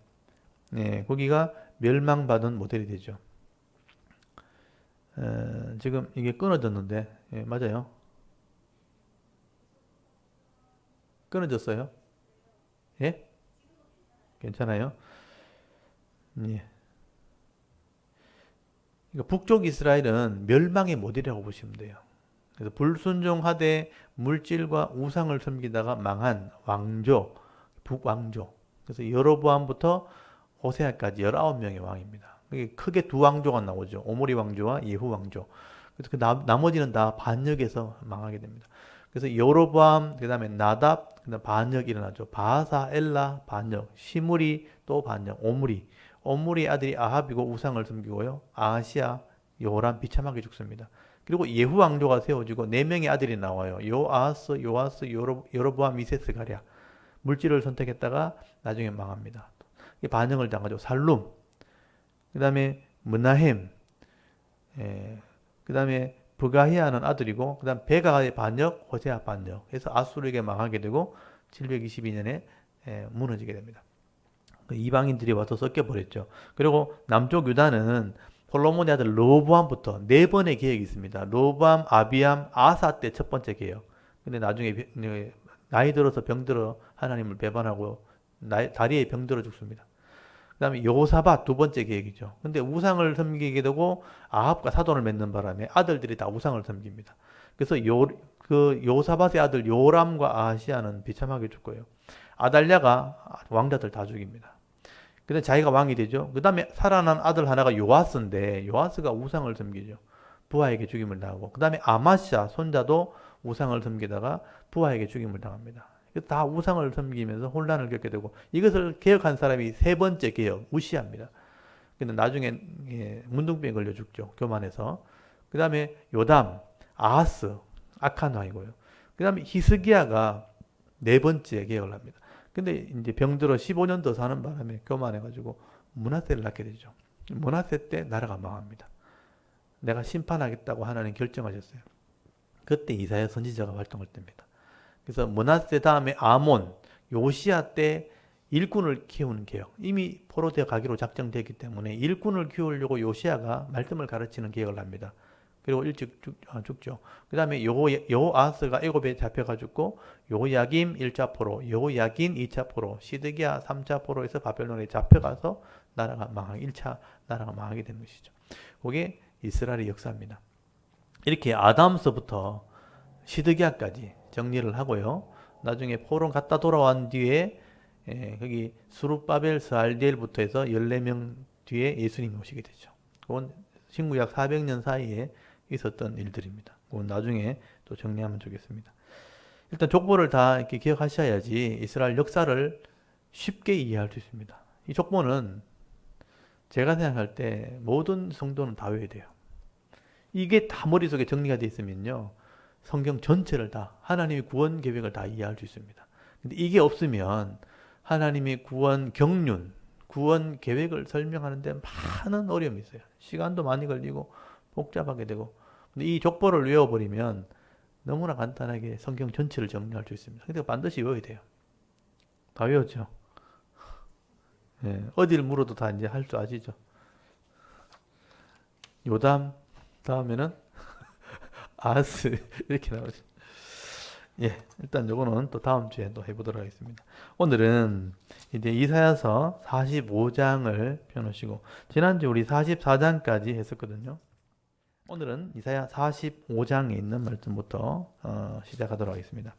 거기가 멸망받은 모델이 되죠. 지금 이게 끊어졌는데, 맞아요. 끊어졌어요? 예? 괜찮아요? 예. 그러니까 북쪽 이스라엘은 멸망의 모델이라고 보시면 돼요. 그래서 불순종하되 물질과 우상을 섬기다가 망한 왕조, 북왕조. 그래서 여로보암부터 호세아까지 19명의 왕입니다. 크게 두 왕조가 나오죠. 오므리 왕조와 예후 왕조. 그래서 그 나머지는 다 반역에서 망하게 됩니다. 그래서 여로보암, 그 다음에 나답, 그 다음 반역이 일어나죠. 바하사, 엘라, 반역, 시므리, 또 반역, 오므리. 오므리의 아들이 아합이고 우상을 섬기고요. 아하시아, 요람 비참하게 죽습니다. 그리고 예후 왕조가 세워지고 네 명의 아들이 나와요. 요아스, 요아스, 여로보암, 미세스 가랴. 물질을 선택했다가 나중에 망합니다. 반역을 당하죠. 살룸, 그 다음에 문나햄, 그 다음에 브가히아는 아들이고, 그 다음 베가의 반역, 호세아 반역 해서 아수르에게 망하게 되고 722년에 무너지게 됩니다. 이방인들이 와서 섞여버렸죠. 그리고 남쪽 유다는 솔로몬의 아들 르호보암부터 네 번의 계획이 있습니다. 르호보암, 아비암, 아사 때 첫 번째 계획. 근데 나중에 나이 들어서 병들어 하나님을 배반하고 다리에 병들어 죽습니다. 그 다음에 요사밧 두 번째 계획이죠. 근데 우상을 섬기게 되고 아합과 사돈을 맺는 바람에 아들들이 다 우상을 섬깁니다. 그래서 요사밧의 아들 요람과 아하시아는 비참하게 죽고요. 아달랴가 왕자들 다 죽입니다. 근데 자기가 왕이 되죠. 그 다음에 살아난 아들 하나가 요아스인데 요아스가 우상을 섬기죠. 부하에게 죽임을 당하고 그 다음에 아마샤 손자도 우상을 섬기다가 부하에게 죽임을 당합니다. 다 우상을 섬기면서 혼란을 겪게 되고 이것을 개혁한 사람이 세 번째 개혁 우시아입니다. 근데 나중에 문둥병에 걸려 죽죠. 교만해서. 그 다음에 요담, 아하스, 악한 왕이고요. 그 다음에 히스기야가 네 번째 개혁을 합니다. 근데 이제 병들어 15년 더 사는 바람에 교만해가지고 므낫세를 낳게 되죠. 므낫세 때 나라가 망합니다. 내가 심판하겠다고 하나님 결정하셨어요. 그때 이사야 선지자가 활동할 때입니다. 그래서 므낫세 다음에 아몬, 요시야 때 일꾼을 키우는 개혁. 이미 포로되어 가기로 작정되기 때문에 일꾼을 키우려고 요시야가 말씀을 가르치는 개혁을 합니다. 그리고 일찍 죽죠. 그 다음에 여호아스가 애굽에 잡혀가 죽고 여호야김 1차 포로, 여호야긴 2차 포로, 시드기야 3차 포로에서 바벨론에 잡혀가서 나라가 1차 나라가 망하게 된 것이죠. 그게 이스라엘의 역사입니다. 이렇게 아담서부터 시드기야까지 정리를 하고요. 나중에 포로 갔다 돌아온 뒤에 거기 수룹바벨 스알디엘부터 해서 14명 뒤에 예수님이 오시게 되죠. 그건 신구약 400년 사이에 있었던 일들입니다. 그건 나중에 또 정리하면 좋겠습니다. 일단 족보를 다 이렇게 기억하셔야지 이스라엘 역사를 쉽게 이해할 수 있습니다. 이 족보는 제가 생각할 때 모든 성도는 다 외워야 돼요. 이게 다 머릿속에 정리가 되어 있으면요. 성경 전체를 다 하나님의 구원 계획을 다 이해할 수 있습니다. 근데 이게 없으면 하나님의 구원 경륜, 구원 계획을 설명하는데 많은 어려움이 있어요. 시간도 많이 걸리고 복잡하게 되고. 근데 이 족보를 외워버리면 너무나 간단하게 성경 전체를 정리할 수 있습니다. 근데 반드시 외워야 돼요. 다 외웠죠? 예, 어디를 물어도 다 이제 할 줄 아시죠? 요담 다음에는 아스 이렇게 나오죠. 예, 일단 요거는 또 다음 주에 또 해보도록 하겠습니다. 오늘은 이제 이사야서 45장을 펴놓으시고 지난주 우리 44장까지 했었거든요. 오늘은 이사야 45장에 있는 말씀부터 시작하도록 하겠습니다.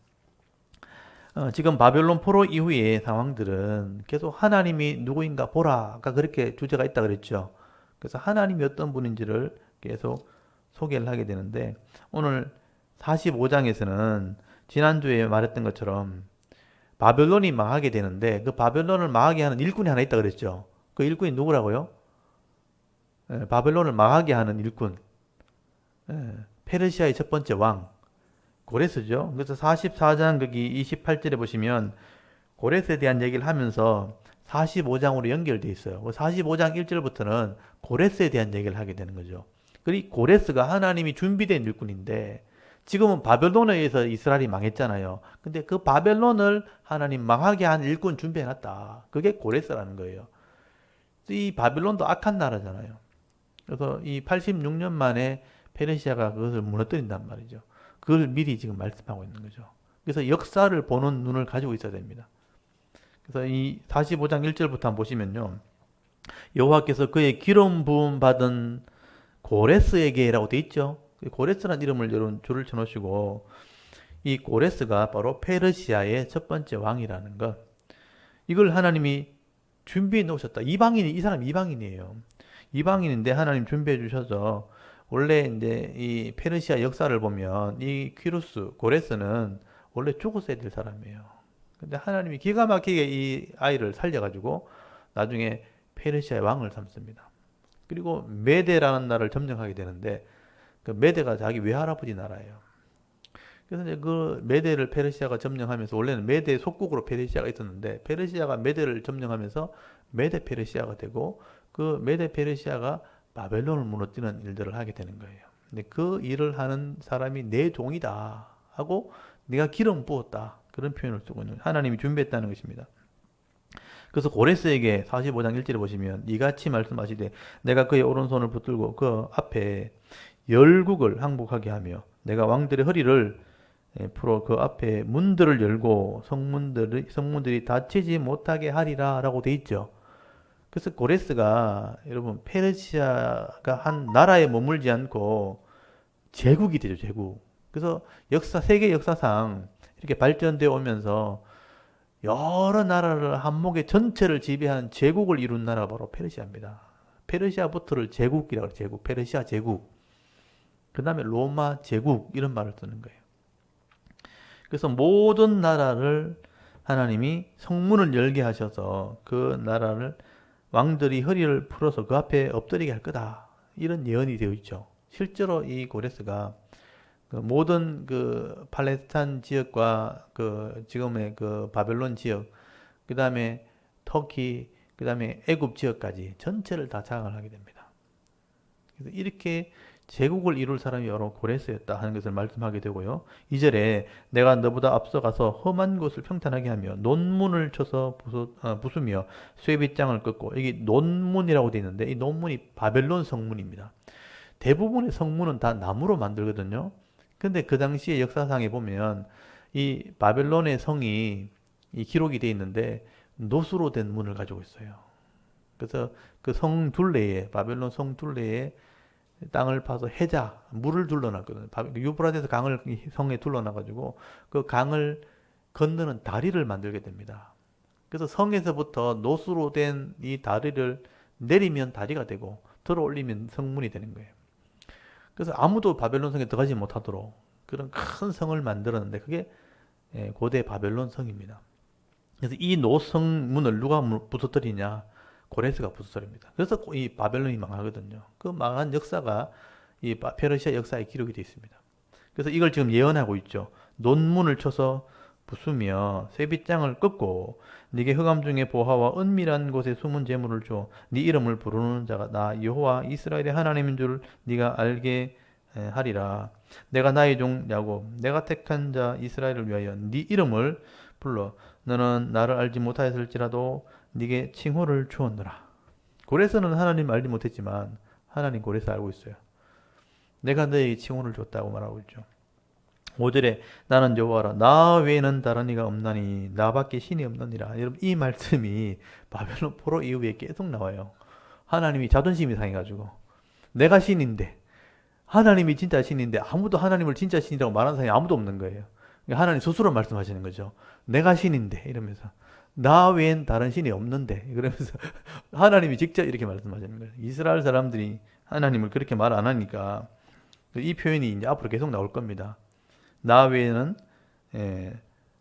지금 바벨론 포로 이후의 상황들은 계속 하나님이 누구인가 보라. 아까 그렇게 주제가 있다 그랬죠. 그래서 하나님이 어떤 분인지를 계속 소개를 하게 되는데 오늘 45장에서는 지난주에 말했던 것처럼 바벨론이 망하게 되는데 그 바벨론을 망하게 하는 일꾼이 하나 있다 그랬죠. 그 일꾼이 누구라고요? 바벨론을 망하게 하는 일꾼. 페르시아의 첫 번째 왕 고레스죠. 그래서 44장 거기 28절에 보시면 고레스에 대한 얘기를 하면서 45장으로 연결되어 있어요. 45장 1절부터는 고레스에 대한 얘기를 하게 되는 거죠. 그리고 고레스가 하나님이 준비된 일꾼인데 지금은 바벨론에 의해서 이스라엘이 망했잖아요. 근데 그 바벨론을 하나님 망하게 한 일꾼 준비해놨다. 그게 고레스라는 거예요. 이 바벨론도 악한 나라잖아요. 그래서 이 86년 만에 페르시아가 그것을 무너뜨린단 말이죠. 그걸 미리 지금 말씀하고 있는 거죠. 그래서 역사를 보는 눈을 가지고 있어야 됩니다. 그래서 이 45장 1절부터 한번 보시면요. 여호와께서 그의 기름 부음 받은 고레스에게라고 돼 있죠. 고레스라는 이름을 여러분 줄을 쳐놓으시고 이 고레스가 바로 페르시아의 첫 번째 왕이라는 것. 이걸 하나님이 준비해 놓으셨다. 이방인이 이 사람 이방인이에요. 이방인인데 하나님 준비해 주셔서 원래 이제 이 페르시아 역사를 보면 이 퀴루스 고레스는 원래 죽었어야 될 사람이에요. 근데 하나님이 기가 막히게 이 아이를 살려가지고 나중에 페르시아의 왕을 삼습니다. 그리고 메데라는 나라를 점령하게 되는데 그 메데가 자기 외할아버지 나라예요. 그래서 이제 그 메데를 페르시아가 점령하면서 원래는 메데 속국으로 페르시아가 있었는데 페르시아가 메데를 점령하면서 메데 페르시아가 되고 그 메데 페르시아가 바벨론을 무너뜨리는 일들을 하게 되는 거예요. 근데 그 일을 하는 사람이 내 종이다 하고 네가 기름 부었다 그런 표현을 쓰고 있는 하나님이 준비했다는 것입니다. 그래서 고레스에게 45장 1절에 보시면 이같이 말씀하시되 내가 그의 오른손을 붙들고 그 앞에 열국을 항복하게 하며 내가 왕들의 허리를 풀어 그 앞에 문들을 열고 성문들이 닫히지 못하게 하리라 라고 돼 있죠. 그래서 고레스가 여러분 페르시아가 한 나라에 머물지 않고 제국이 되죠, 제국. 그래서 세계 역사상 이렇게 발전되어 오면서 여러 나라를 한목에 전체를 지배한 제국을 이룬 나라가 바로 페르시아입니다. 페르시아부터를 제국이라고 해요. 제국, 페르시아 제국. 그 다음에 로마 제국 이런 말을 쓰는 거예요. 그래서 모든 나라를 하나님이 성문을 열게 하셔서 그 나라를 왕들이 허리를 풀어서 그 앞에 엎드리게 할 거다. 이런 예언이 되어 있죠. 실제로 이 고레스가 그 모든 그 팔레스타인 지역과 그 지금의 그 바벨론 지역, 그 다음에 터키, 그 다음에 애굽 지역까지 전체를 다 장악을 하게 됩니다. 그래서 이렇게 제국을 이룰 사람이 바로 고레스였다 하는 것을 말씀하게 되고요. 2절에 내가 너보다 앞서가서 험한 곳을 평탄하게 하며 논문을 쳐서 부수며 쇠빗장을 꺾고 여기 논문이라고 되어 있는데 이 논문이 바벨론 성문입니다. 대부분의 성문은 다 나무로 만들거든요. 근데 그 당시의 역사상에 보면 이 바벨론의 성이 이 기록이 되어 있는데 노수로 된 문을 가지고 있어요. 그래서 그 성 둘레에 바벨론 성 둘레에 땅을 파서 해자, 물을 둘러놨거든요. 유브라데스 강을 성에 둘러놔가지고 그 강을 건너는 다리를 만들게 됩니다. 그래서 성에서부터 노수로 된 이 다리를 내리면 다리가 되고 들어 올리면 성문이 되는 거예요. 그래서 아무도 바벨론 성에 들어가지 못하도록 그런 큰 성을 만들었는데 그게 고대 바벨론 성입니다. 그래서 이 노성문을 누가 부서뜨리냐? 고레스가 부서뜨립니다. 그래서 이 바벨론이 망하거든요. 그 망한 역사가 이 페르시아 역사에 기록이 되어 있습니다. 그래서 이걸 지금 예언하고 있죠. 논문을 쳐서 부수며 쇠빗장을 끊고 네게 흑암 중에 보화와 은밀한 곳에 숨은 재물을 줘. 네 이름을 부르는 자가 나 여호와 이스라엘의 하나님인 줄 네가 알게 하리라. 내가 나의 종 야곱, 내가 택한 자 이스라엘을 위하여 네 이름을 불러. 너는 나를 알지 못하였을지라도 네게 칭호를 주었노라. 고레스는 하나님 알지 못했지만 하나님 고레스 알고 있어요. 내가 너에게 칭호를 줬다고 말하고 있죠. 5절에 나는 여호와라 나 외에는 다른 이가 없나니 나밖에 신이 없느니라. 여러분 이 말씀이 바벨론 포로 이후에 계속 나와요. 하나님이 자존심이 상해가지고 내가 신인데 하나님이 진짜 신인데 아무도 하나님을 진짜 신이라고 말하는 사람이 아무도 없는 거예요. 그러니까 하나님 스스로 말씀하시는 거죠. 내가 신인데 이러면서 나 외엔 다른 신이 없는데 그러면서 하나님이 직접 이렇게 말씀하시는 거예요. 이스라엘 사람들이 하나님을 그렇게 말 안 하니까 이 표현이 이제 앞으로 계속 나올 겁니다. 나 외에는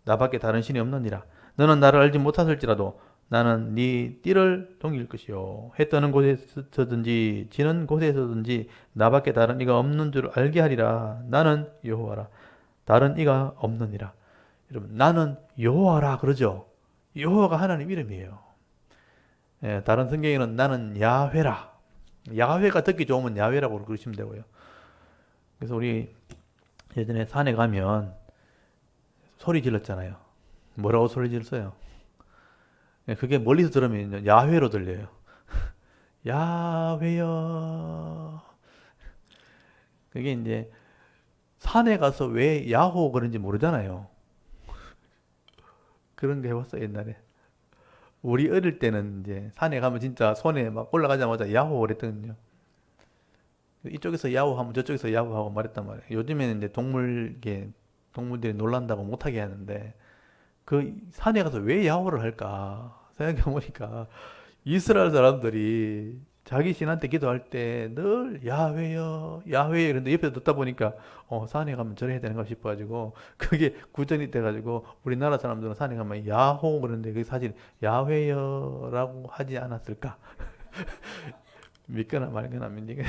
나밖에 다른 신이 없느니라. 너는 나를 알지 못하실지라도 나는 네 띠를 동일 것이요 해 뜨는 곳에서든지 지는 곳에서든지 나밖에 다른 이가 없는 줄 알게 하리라. 나는 여호와라 다른 이가 없느니라. 여러분 나는 여호와라 그러죠. 여호와가 하나님 이름이에요. 다른 성경에는 나는 야훼라. 야훼가 듣기 좋으면 야훼라고 그러시면 되고요. 그래서 우리 예전에 산에 가면 소리 질렀잖아요. 뭐라고 소리 질렀어요? 그게 멀리서 들으면 야훼로 들려요. 야훼여. 그게 이제 산에 가서 왜 야호 그런지 모르잖아요. 그런 거 해봤어요, 옛날에. 우리 어릴 때는 이제 산에 가면 진짜 손에 막 올라가자마자 야호 그랬거든요. 이쪽에서 야호 하면 저쪽에서 야호 하고 말했단 말이에요. 요즘에는 이제 동물들이 놀란다고 못하게 하는데 그 산에 가서 왜 야호를 할까 생각해보니까 이스라엘 사람들이 자기 신한테 기도할 때 늘 야훼여 야훼 이런데 옆에서 듣다 보니까 산에 가면 저래야 되는가 싶어가지고 그게 구전이 돼가지고 우리나라 사람들은 산에 가면 야호 그러는데 그게 사실 야훼여라고 하지 않았을까. 믿거나 말거나 믿니까.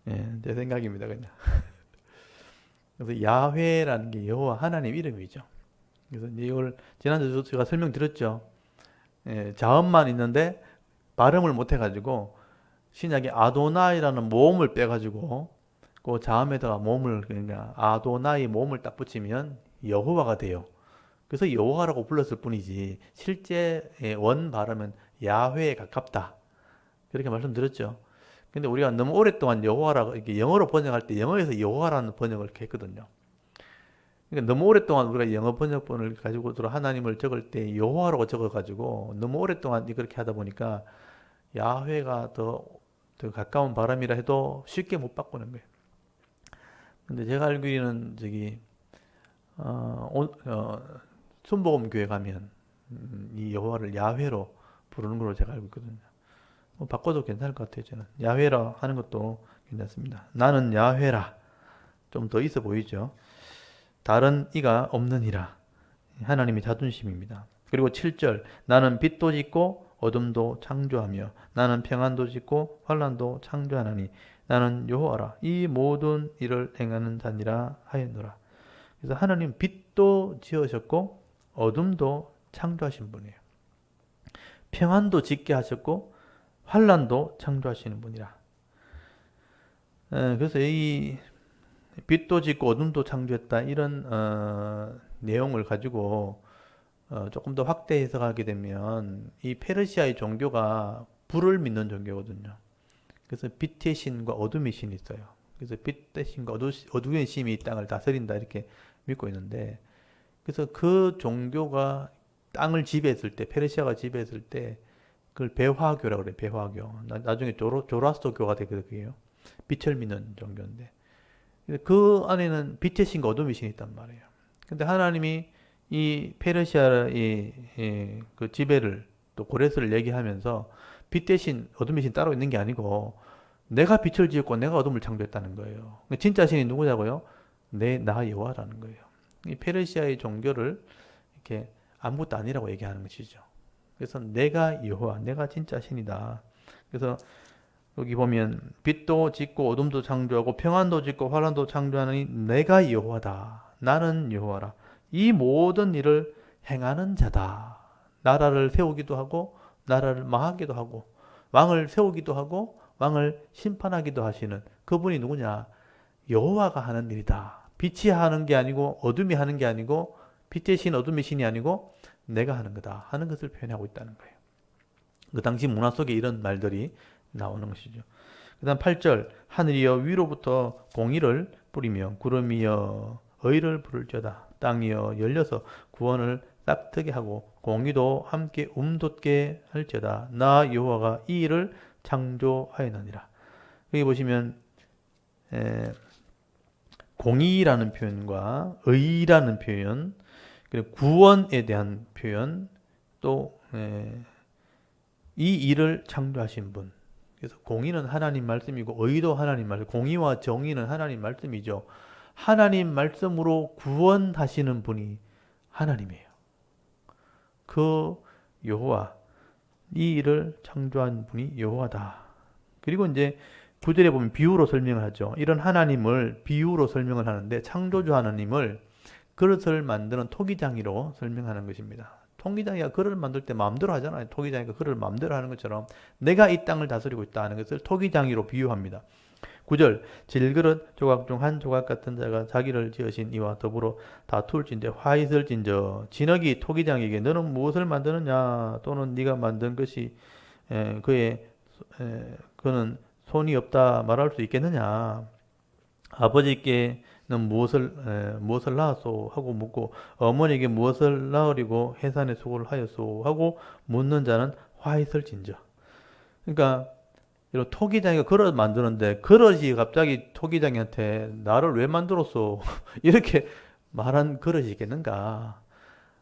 예, 제 생각입니다 그냥. 그래서 야훼라는 게 여호와 하나님 이름이죠. 그래서 이걸 지난주 제가 설명드렸죠. 자음만 있는데 발음을 못 해가지고 신약에 아도나이라는 모음을 빼가지고 그 자음에다가 모음을 그러니까 아도나이 모음을 딱 붙이면 여호와가 돼요. 그래서 여호와라고 불렀을 뿐이지 실제 원 발음은 야훼에 가깝다. 그렇게 말씀드렸죠. 근데 우리가 너무 오랫동안 여호와라고 이렇게 영어로 번역할 때 영어에서 여호와라는 번역을 이렇게 했거든요. 그러니까 너무 오랫동안 우리가 영어 번역본을 가지고 들어 하나님을 적을 때 여호와라고 적어가지고 너무 오랫동안 그렇게 하다 보니까 야훼가 더 가까운 발음이라 해도 쉽게 못 바꾸는 거예요. 근데 제가 알기로는 순복음 교회 가면 이 여호와를 야훼로 부르는 걸로 제가 알고 있거든요. 바꿔도 괜찮을 것 같아요. 저는 야훼라 하는 것도 괜찮습니다. 나는 야훼라 좀 더 있어 보이죠. 다른 이가 없느니라. 하나님의 자존심입니다. 그리고 7절 나는 빛도 짓고 어둠도 창조하며 나는 평안도 짓고 환난도 창조하나니 나는 여호와라 이 모든 일을 행하는 자니라 하였노라. 그래서 하나님 빛도 지으셨고 어둠도 창조하신 분이에요. 평안도 짓게 하셨고 환난도 창조하시는 분이라. 그래서 이 빛도 짓고 어둠도 창조했다 이런 내용을 가지고 조금 더 확대 해석하게 되면 이 페르시아의 종교가 불을 믿는 종교거든요. 그래서 빛의 신과 어둠의 신이 있어요. 그래서 빛의 신과 어둠의 신이 이 땅을 다스린다 이렇게 믿고 있는데 그래서 그 종교가 땅을 지배했을 때 페르시아가 지배했을 때 그걸 배화교라고 그래요. 배화교. 나중에 조라스터교가 되거든요. 빛을 믿는 종교인데. 그 안에는 빛의 신과 어둠의 신이 있단 말이에요. 근데 하나님이 이 페르시아의 그 지배를 또 고레스를 얘기하면서 빛 대신 어둠의 신 따로 있는 게 아니고 내가 빛을 지었고 내가 어둠을 창조했다는 거예요. 진짜 신이 누구냐고요? 나 여호와라는 거예요. 이 페르시아의 종교를 이렇게 아무것도 아니라고 얘기하는 것이죠. 그래서 내가 여호와, 내가 진짜 신이다. 그래서 여기 보면 빛도 짓고 어둠도 창조하고 평안도 짓고 환란도 창조하는 내가 여호와다. 나는 여호와라. 이 모든 일을 행하는 자다. 나라를 세우기도 하고 나라를 망하기도 하고 왕을 세우기도 하고 왕을 심판하기도 하시는 그분이 누구냐? 여호와가 하는 일이다. 빛이 하는 게 아니고 어둠이 하는 게 아니고 빛의 신 어둠의 신이 아니고 내가 하는 거다 하는 것을 표현하고 있다는 거예요. 그 당시 문화 속에 이런 말들이 나오는 것이죠. 그 다음 8절 하늘이여 위로부터 공의를 뿌리며 구름이여 의를 부를지어다. 땅이여 열려서 구원을 싹트게 하고 공의도 함께 움돋게 할지어다. 나 여호와가 이 일을 창조하였느니라. 여기 보시면 공의라는 표현과 의라는 표현 그리고 구원에 대한 표현 또 이 일을 창조하신 분. 그래서 공의는 하나님 말씀이고 의도 하나님 말씀, 공의와 정의는 하나님 말씀이죠. 하나님 말씀으로 구원하시는 분이 하나님이에요. 그 여호와, 이 일을 창조한 분이 여호와다. 그리고 이제 9절에 보면 비유로 설명을 하죠. 이런 하나님을 비유로 설명을 하는데 창조주 하나님을 그릇을 만드는 토기장이로 설명하는 것입니다. 토기장이가 그릇을 만들 때 마음대로 하잖아요. 토기장이가 그릇을 마음대로 하는 것처럼 내가 이 땅을 다스리고 있다는 것을 토기장이로 비유합니다. 9절 질그릇 조각 중 한 조각 같은 자가 자기를 지으신 이와 더불어 다툴진대 화 있을진저 진흙이 토기장에게 너는 무엇을 만드느냐 또는 네가 만든 것이 그는 손이 없다 말할 수 있겠느냐 아버지께는 무엇을 낳았소 하고 묻고 어머니에게 무엇을 낳으리고 해산의 수고를 하였소 하고 묻는 자는 화 있을진저. 그러니까 이런 토기장이가 그릇 만드는데 그릇이 갑자기 토기장이한테 나를 왜 만들었어? 이렇게 말한 그릇이 있겠는가?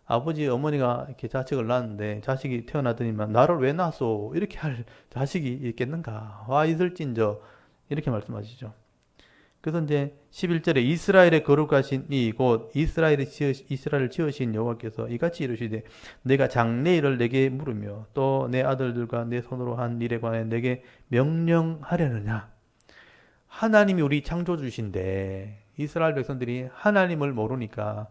아버지 어머니가 이렇게 자식을 낳았는데 자식이 태어나더니만 나를 왜 낳았어? 이렇게 할 자식이 있겠는가? 와 있을진저 이렇게 말씀하시죠. 그래서 이제 11절에 이스라엘의 거룩하신 이 곧 이스라엘을 지으신 여호와께서 이같이 이르시되 내가 장래일을 내게 물으며 또 내 아들들과 내 손으로 한 일에 관해 내게 명령하려느냐. 하나님이 우리 창조주신데 이스라엘 백성들이 하나님을 모르니까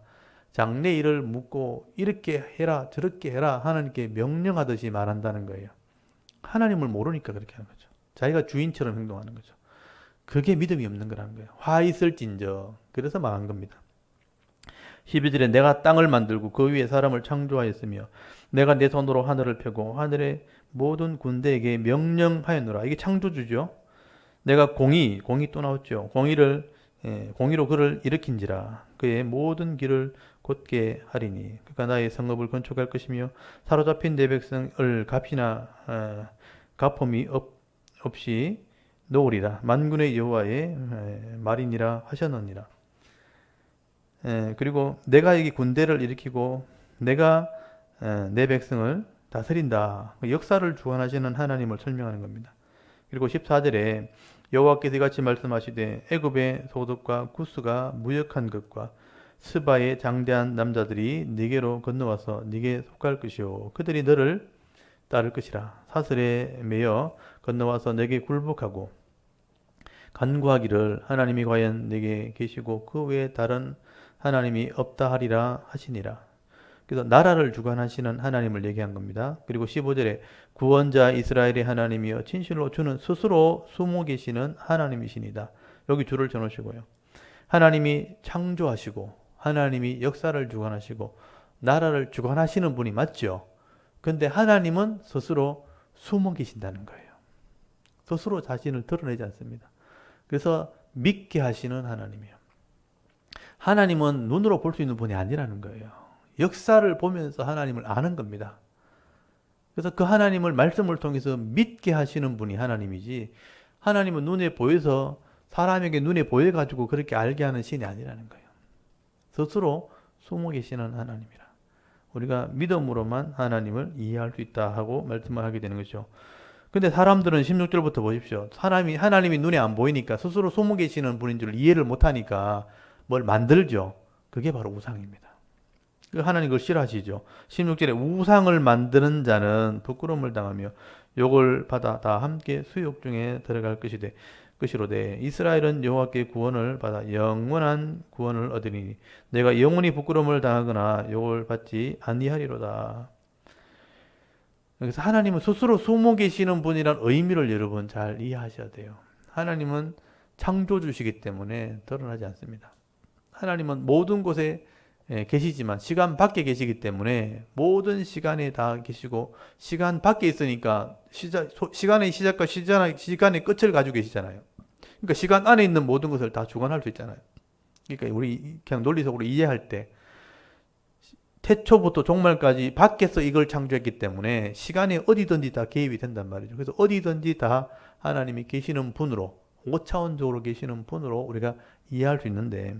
장래일을 묻고 이렇게 해라 저렇게 해라 하나님께 명령하듯이 말한다는 거예요. 하나님을 모르니까 그렇게 하는 거죠. 자기가 주인처럼 행동하는 거죠. 그게 믿음이 없는 거라는 거예요. 화 있을진저. 그래서 망한 겁니다. 12절에 내가 땅을 만들고 그 위에 사람을 창조하였으며 내가 내 손으로 하늘을 펴고 하늘의 모든 군대에게 명령하였노라. 이게 창조주죠. 내가 공의 또 나왔죠. 공의로 그를 일으킨지라. 그의 모든 길을 곧게 하리니. 그가 나의 성읍을 건축할 것이며 사로잡힌 내 백성을 갚음이 없이 놓으리라. 만군의 여호와의 말이니라 하셨느니라. 그리고 내가 여기 군대를 일으키고 내가 내 백성을 다스린다. 역사를 주관하시는 하나님을 설명하는 겁니다. 그리고 14절에 여호와께서 이같이 말씀하시되 애굽의 소득과 구스가 무역한 것과 스바의 장대한 남자들이 네게로 건너와서 네게 속할 것이요 그들이 너를 따를 것이라. 사슬에 매여 건너와서 내게 굴복하고 간구하기를 하나님이 과연 내게 계시고 그 외에 다른 하나님이 없다 하리라 하시니라. 그래서 나라를 주관하시는 하나님을 얘기한 겁니다. 그리고 15절에 구원자 이스라엘의 하나님이여 진실로 주는 스스로 숨어 계시는 하나님이시니다. 여기 줄을 쳐놓으시고요. 하나님이 창조하시고 하나님이 역사를 주관하시고 나라를 주관하시는 분이 맞죠. 근데 하나님은 스스로 숨어 계신다는 거예요. 스스로 자신을 드러내지 않습니다. 그래서 믿게 하시는 하나님이에요. 하나님은 눈으로 볼 수 있는 분이 아니라는 거예요. 역사를 보면서 하나님을 아는 겁니다. 그래서 그 하나님을 말씀을 통해서 믿게 하시는 분이 하나님이지, 하나님은 눈에 보여서 사람에게 눈에 보여가지고 그렇게 알게 하는 신이 아니라는 거예요. 스스로 숨어 계시는 하나님이라. 우리가 믿음으로만 하나님을 이해할 수 있다 하고 말씀을 하게 되는 거죠. 근데 사람들은 16절부터 보십시오. 하나님이 눈에 안 보이니까 스스로 숨어 계시는 분인 줄 이해를 못하니까 뭘 만들죠. 그게 바로 우상입니다. 하나님 그걸 싫어하시죠. 16절에 우상을 만드는 자는 부끄러움을 당하며 욕을 받아 다 함께 수욕 중에 들어갈 것이로되 이스라엘은 여호와께 구원을 받아 영원한 구원을 얻으리니 내가 영원히 부끄러움을 당하거나 욕을 받지 아니하리로다. 그래서 하나님은 스스로 숨어 계시는 분이란 의미를 여러분 잘 이해하셔야 돼요. 하나님은 창조주시기 때문에 드러나지 않습니다. 하나님은 모든 곳에 계시지만 시간 밖에 계시기 때문에 모든 시간에 다 계시고 시간 밖에 있으니까 시간의 시작과 시간의 끝을 가지고 계시잖아요. 그러니까 시간 안에 있는 모든 것을 다 주관할 수 있잖아요. 그러니까 우리 그냥 논리적으로 이해할 때 태초부터 종말까지 밖에서 이걸 창조했기 때문에 시간에 어디든지 다 개입이 된단 말이죠. 그래서 어디든지 다 하나님이 계시는 분으로 5차원적으로 계시는 분으로 우리가 이해할 수 있는데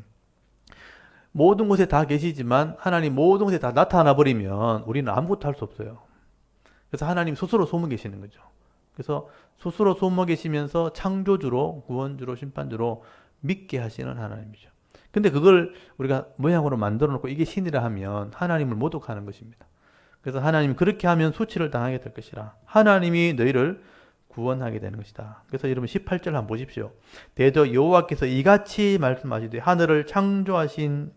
모든 곳에 다 계시지만 하나님 모든 곳에 다 나타나 버리면 우리는 아무것도 할 수 없어요. 그래서 하나님 스스로 숨어 계시는 거죠. 그래서 스스로 숨어 계시면서 창조주로 구원주로 심판주로 믿게 하시는 하나님이죠. 근데 그걸 우리가 모양으로 만들어 놓고 이게 신이라 하면 하나님을 모독하는 것입니다. 그래서 하나님 그렇게 하면 수치를 당하게 될 것이라. 하나님이 너희를 구원하게 되는 것이다. 그래서 여러분 18절 한번 보십시오. 대저 여호와께서 이같이 말씀하시되 하늘을 창조하신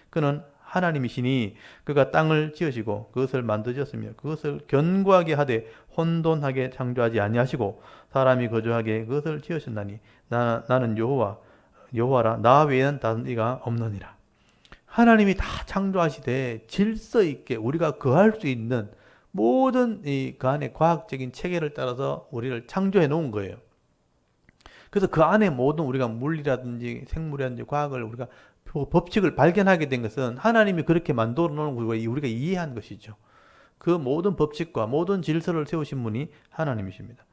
그는 하나님이시니 그가 땅을 지으시고 그것을 만드셨으며 그것을 견고하게 하되 혼돈하게 창조하지 아니하시고 사람이 거주하게 그것을 지으셨나니 나는 여호와라 나 외에는 다른 이가 없느니라. 하나님이 다 창조하시되 질서 있게 우리가 거할 수 있는 모든 그 안에 과학적인 체계를 따라서 우리를 창조해 놓은 거예요. 그래서 그 안에 모든 우리가 물리라든지 생물이라든지 과학을 우리가 법칙을 발견하게 된 것은 하나님이 그렇게 만들어 놓은 걸 우리가 이해한 것이죠. 그 모든 법칙과 모든 질서를 세우신 분이 하나님이십니다.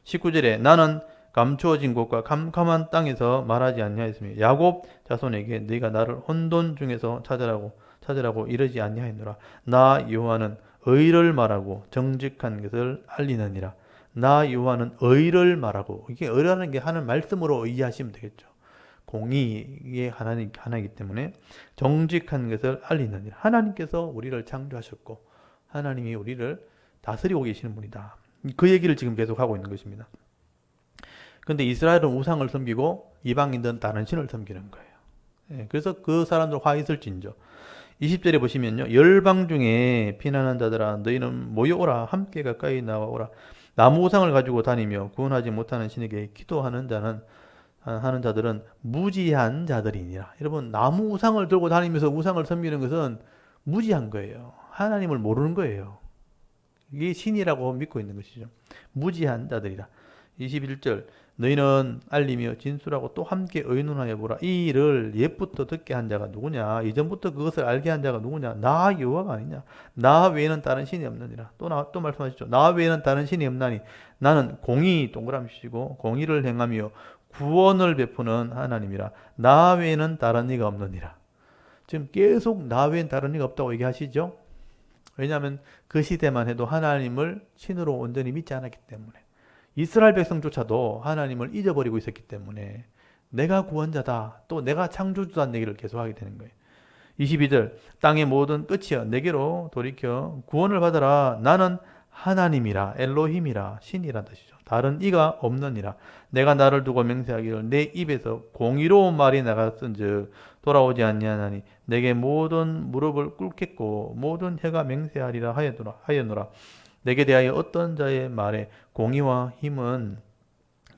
19절에 나는 감추어진 곳과 캄캄한 땅에서 말하지 아니하였으며 야곱 자손에게 네가 나를 혼돈 중에서 찾으라고 이러지 아니하였노라. 나 여호와는 의를 말하고 정직한 것을 알리느니라. 나 여호와는 의를 말하고 이게 의라는 게 하는 말씀으로 이해하시면 되겠죠. 공의의 하나이기 때문에 정직한 것을 알리느니라. 하나님께서 우리를 창조하셨고 하나님이 우리를 다스리고 계시는 분이다. 그 얘기를 지금 계속 하고 있는 것입니다. 그런데 이스라엘은 우상을 섬기고 이방인들은 다른 신을 섬기는 거예요. 그래서 그 사람들 화 있을진저. 20절에 보시면요. 열방 중에 피난한 자들아 너희는 모여오라 함께 가까이 나와오라. 나무 우상을 가지고 다니며 구원하지 못하는 신에게 기도하는 하는 자들은 무지한 자들이니라. 여러분 나무 우상을 들고 다니면서 우상을 섬기는 것은 무지한 거예요. 하나님을 모르는 거예요. 이게 신이라고 믿고 있는 것이죠. 무지한 자들이라. 21절 너희는 알리며 진술하고 또 함께 의논하여 보라. 이 일을 옛부터 듣게 한 자가 누구냐? 이전부터 그것을 알게 한 자가 누구냐? 나 여호와가 아니냐? 나 외에는 다른 신이 없느니라. 또 말씀하시죠. 나 외에는 다른 신이 없나니 나는 공의 동그라미시고 공의를 행하며 구원을 베푸는 하나님이라. 나 외에는 다른 이가 없느니라. 지금 계속 나 외에는 다른 이가 없다고 얘기하시죠? 왜냐하면 그 시대만 해도 하나님을 신으로 온전히 믿지 않았기 때문에 이스라엘 백성조차도 하나님을 잊어버리고 있었기 때문에 내가 구원자다 또 내가 창조주다는 얘기를 계속하게 되는 거예요. 22절 땅의 모든 끝이여 내게로 돌이켜 구원을 받아라. 나는 하나님이라 엘로힘이라 신이란 뜻이죠. 다른 이가 없느니라. 내가 나를 두고 맹세하기를 내 입에서 공의로운 말이 나갔은즉 돌아오지 아니하나니 내게 모든 무릎을 꿇겠고 모든 혀가 맹세하리라 하였노라. 내게 대하여 어떤 자의 말에 공의와 힘은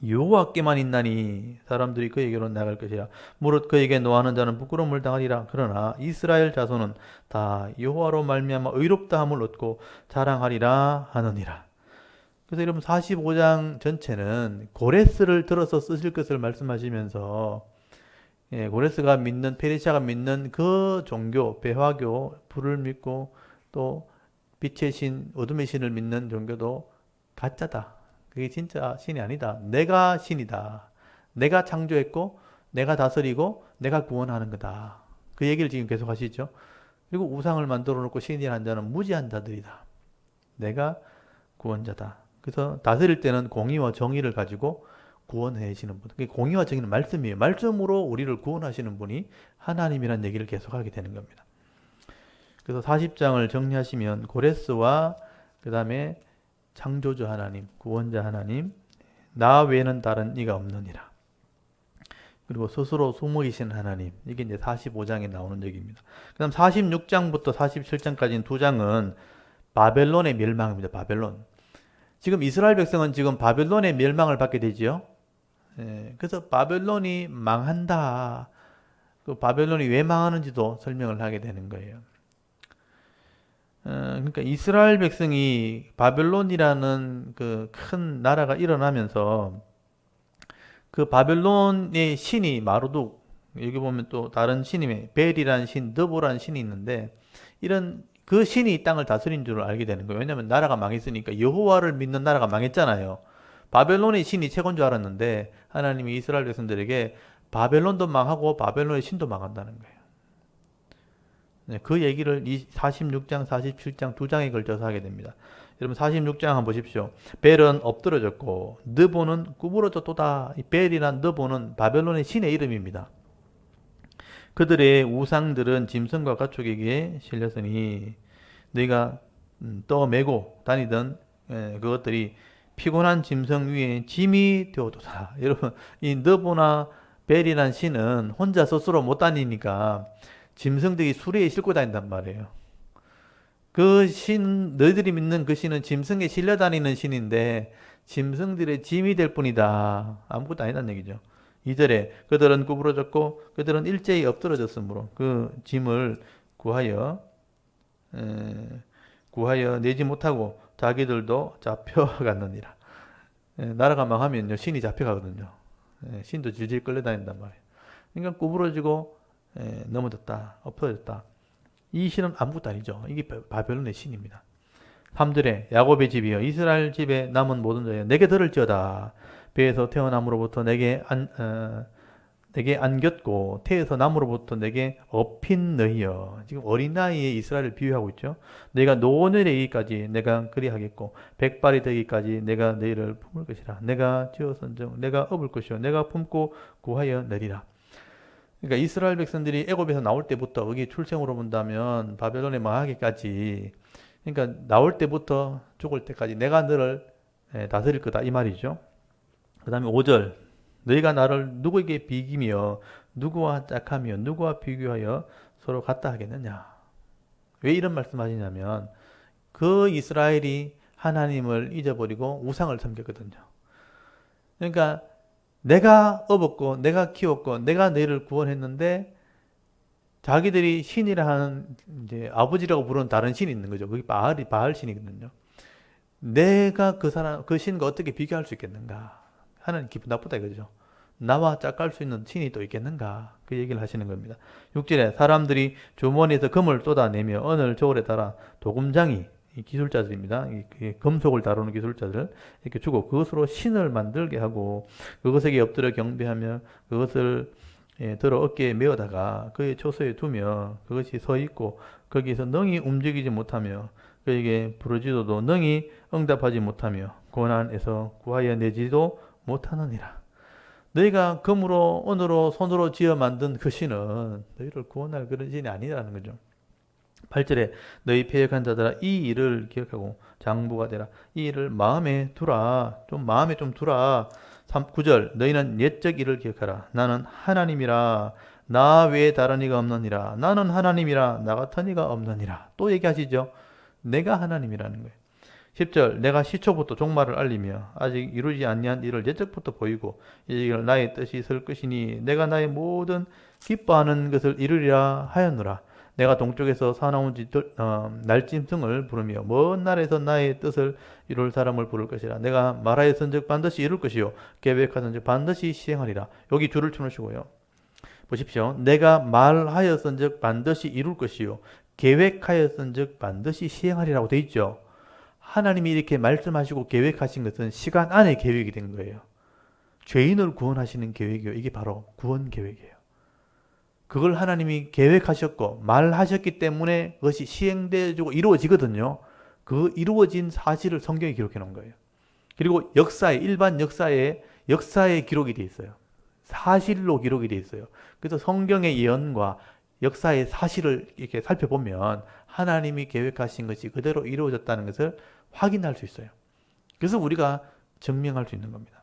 여호와께만 있나니 사람들이 그에게로 나갈 것이라. 무릇 그에게 노하는 자는 부끄러움을 당하리라. 그러나 이스라엘 자손은 다 여호와로 말미암아 의롭다함을 얻고 자랑하리라 하느니라. 그래서 여러분 45장 전체는 고레스를 들어서 쓰실 것을 말씀하시면서 고레스가 믿는 페르시아가 믿는 그 종교 배화교 불을 믿고 또 빛의 신, 어둠의 신을 믿는 종교도 가짜다. 그게 진짜 신이 아니다. 내가 신이다. 내가 창조했고, 내가 다스리고, 내가 구원하는 거다. 그 얘기를 지금 계속 하시죠. 그리고 우상을 만들어 놓고 신이라는 자는 무지한 자들이다. 내가 구원자다. 그래서 다스릴 때는 공의와 정의를 가지고 구원해 주시는 분. 공의와 정의는 말씀이에요. 말씀으로 우리를 구원하시는 분이 하나님이라는 얘기를 계속하게 되는 겁니다. 그래서 40장을 정리하시면 고레스와 그 다음에 창조주 하나님, 구원자 하나님, 나 외에는 다른 이가 없느니라. 그리고 스스로 숨어계신 하나님. 이게 이제 45장에 나오는 얘기입니다. 그 다음 46장부터 47장까지는 두 장은 바벨론의 멸망입니다. 바벨론. 지금 이스라엘 백성은 지금 바벨론의 멸망을 받게 되지요. 그래서 바벨론이 망한다. 그 바벨론이 왜 망하는지도 설명을 하게 되는 거예요. 그러니까 이스라엘 백성이 바벨론이라는 그 큰 나라가 일어나면서 그 바벨론의 신이 마르둑, 여기 보면 또 다른 신이 벨이라는 신, 느보라는 신이 있는데 이런 그 신이 이 땅을 다스린 줄을 알게 되는 거예요. 왜냐하면 나라가 망했으니까. 여호와를 믿는 나라가 망했잖아요. 바벨론의 신이 최고인 줄 알았는데 하나님이 이스라엘 백성들에게 바벨론도 망하고 바벨론의 신도 망한다는 거예요. 네, 그 얘기를 이 46장, 47장 두 장에 걸쳐서 하게 됩니다. 여러분 46장 한번 보십시오. 벨은 엎드러졌고 느보는 구부러졌도다. 이 벨이란 느보는 바벨론의 신의 이름입니다. 그들의 우상들은 짐승과 가축에게 실렸으니 너희가 떠매고 다니던 그것들이 피곤한 짐승 위에 짐이 되어도다. 여러분 이 느보나 벨이란 신은 혼자 스스로 못 다니니까 짐승들이 수레에 싣고 다닌단 말이에요. 그 신, 너희들이 믿는 그 신은 짐승에 실려 다니는 신인데 짐승들의 짐이 될 뿐이다. 아무것도 아니란 얘기죠. 2절에 그들은 구부러졌고 그들은 일제히 엎드러졌으므로 그 짐을 구하여 내지 못하고 자기들도 잡혀갔느니라. 나라가 망하면요 신이 잡혀가거든요. 신도 질질 끌려다닌단 말이에요. 그러니까 구부러지고 넘어졌다, 엎어졌다. 이 신은 아무것도 아니죠. 이게 바벨론의 신입니다. 3절에 야곱의 집이여 이스라엘 집에 남은 모든 자여 내게 들을지어다. 배에서 태어남으로부터 내게 안겼고 태에서 남으로부터 내게 업힌 너희여. 지금 어린 나이에 이스라엘을 비유하고 있죠. 내가 노년에 이르기까지 내가 그리하겠고 백발이 되기까지 내가 너희를 품을 것이라. 내가 지어선정 내가 업을 것이요 내가 품고 구하여 내리라. 그러니까 이스라엘 백성들이 애굽에서 나올 때부터 여기 출생으로 본다면 바벨론에 망하기까지 그러니까 나올 때부터 죽을 때까지 내가 너를 다스릴 거다 이 말이죠. 그 다음에 5절 너희가 나를 누구에게 비기며 누구와 짝하며 누구와 비교하여 서로 같다 하겠느냐. 왜 이런 말씀 하시냐면 그 이스라엘이 하나님을 잊어버리고 우상을 섬겼거든요. 그러니까 내가 업었고 내가 키웠고 내가 너희를 구원했는데 자기들이 신이라 하는 이제 아버지라고 부르는 다른 신이 있는 거죠. 그게 바알 신이거든요. 내가 그 신과 어떻게 비교할 수 있겠는가? 하나님 기분 나쁘다 이거죠. 나와 짝갈 수 있는 신이 또 있겠는가? 그 얘기를 하시는 겁니다. 6절에 사람들이 주머니에서 금을 쏟아내며 언을 저울에 달아 도금장이 기술자들입니다. 금속을 다루는 기술자들 이렇게 주고 그것으로 신을 만들게 하고 그것에게 엎드려 경배하며 그것을 들어 어깨에 메어다가 그의 초소에 두며 그것이 서 있고 거기에서 능히 움직이지 못하며 그에게 부르짖어도 능히 응답하지 못하며 고난에서 구하여 내지도 못하느니라. 너희가 금으로 은으로 손으로 지어 만든 그 신은 너희를 구원할 그런 신이 아니라는 거죠. 8절에 너희 패역한 자들아 이 일을 기억하고 장부가 되라. 이 일을 마음에 두라. 마음에 좀 두라. 9절 너희는 옛적 일을 기억하라. 나는 하나님이라. 나 외에 다른 이가 없느니라. 나는 하나님이라. 나 같은 이가 없느니라. 또 얘기하시죠. 내가 하나님이라는 거예요. 10절 내가 시초부터 종말을 알리며 아직 이루지 아니한 일을 옛적부터 보이고 이 나의 뜻이 있을 것이니 내가 나의 모든 기뻐하는 것을 이루리라 하였노라. 내가 동쪽에서 사나운 날짐승을 부르며 먼 날에서 나의 뜻을 이룰 사람을 부를 것이라. 내가 말하였은즉 반드시 이룰 것이요 계획하선즉 반드시 시행하리라. 여기 줄을 쳐놓으시고요. 보십시오. 내가 말하였은즉 반드시 이룰 것이요 계획하였은즉 반드시 시행하리라고 돼 있죠. 하나님이 이렇게 말씀하시고 계획하신 것은 시간 안에 계획이 된 거예요. 죄인을 구원하시는 계획이요. 이게 바로 구원 계획이에요. 그걸 하나님이 계획하셨고 말하셨기 때문에 그것이 시행되고 이루어지거든요. 그 이루어진 사실을 성경에 기록해 놓은 거예요. 그리고 일반 역사에 기록이 돼 있어요. 사실로 기록이 돼 있어요. 그래서 성경의 예언과 역사의 사실을 이렇게 살펴보면 하나님이 계획하신 것이 그대로 이루어졌다는 것을 확인할 수 있어요. 그래서 우리가 증명할 수 있는 겁니다.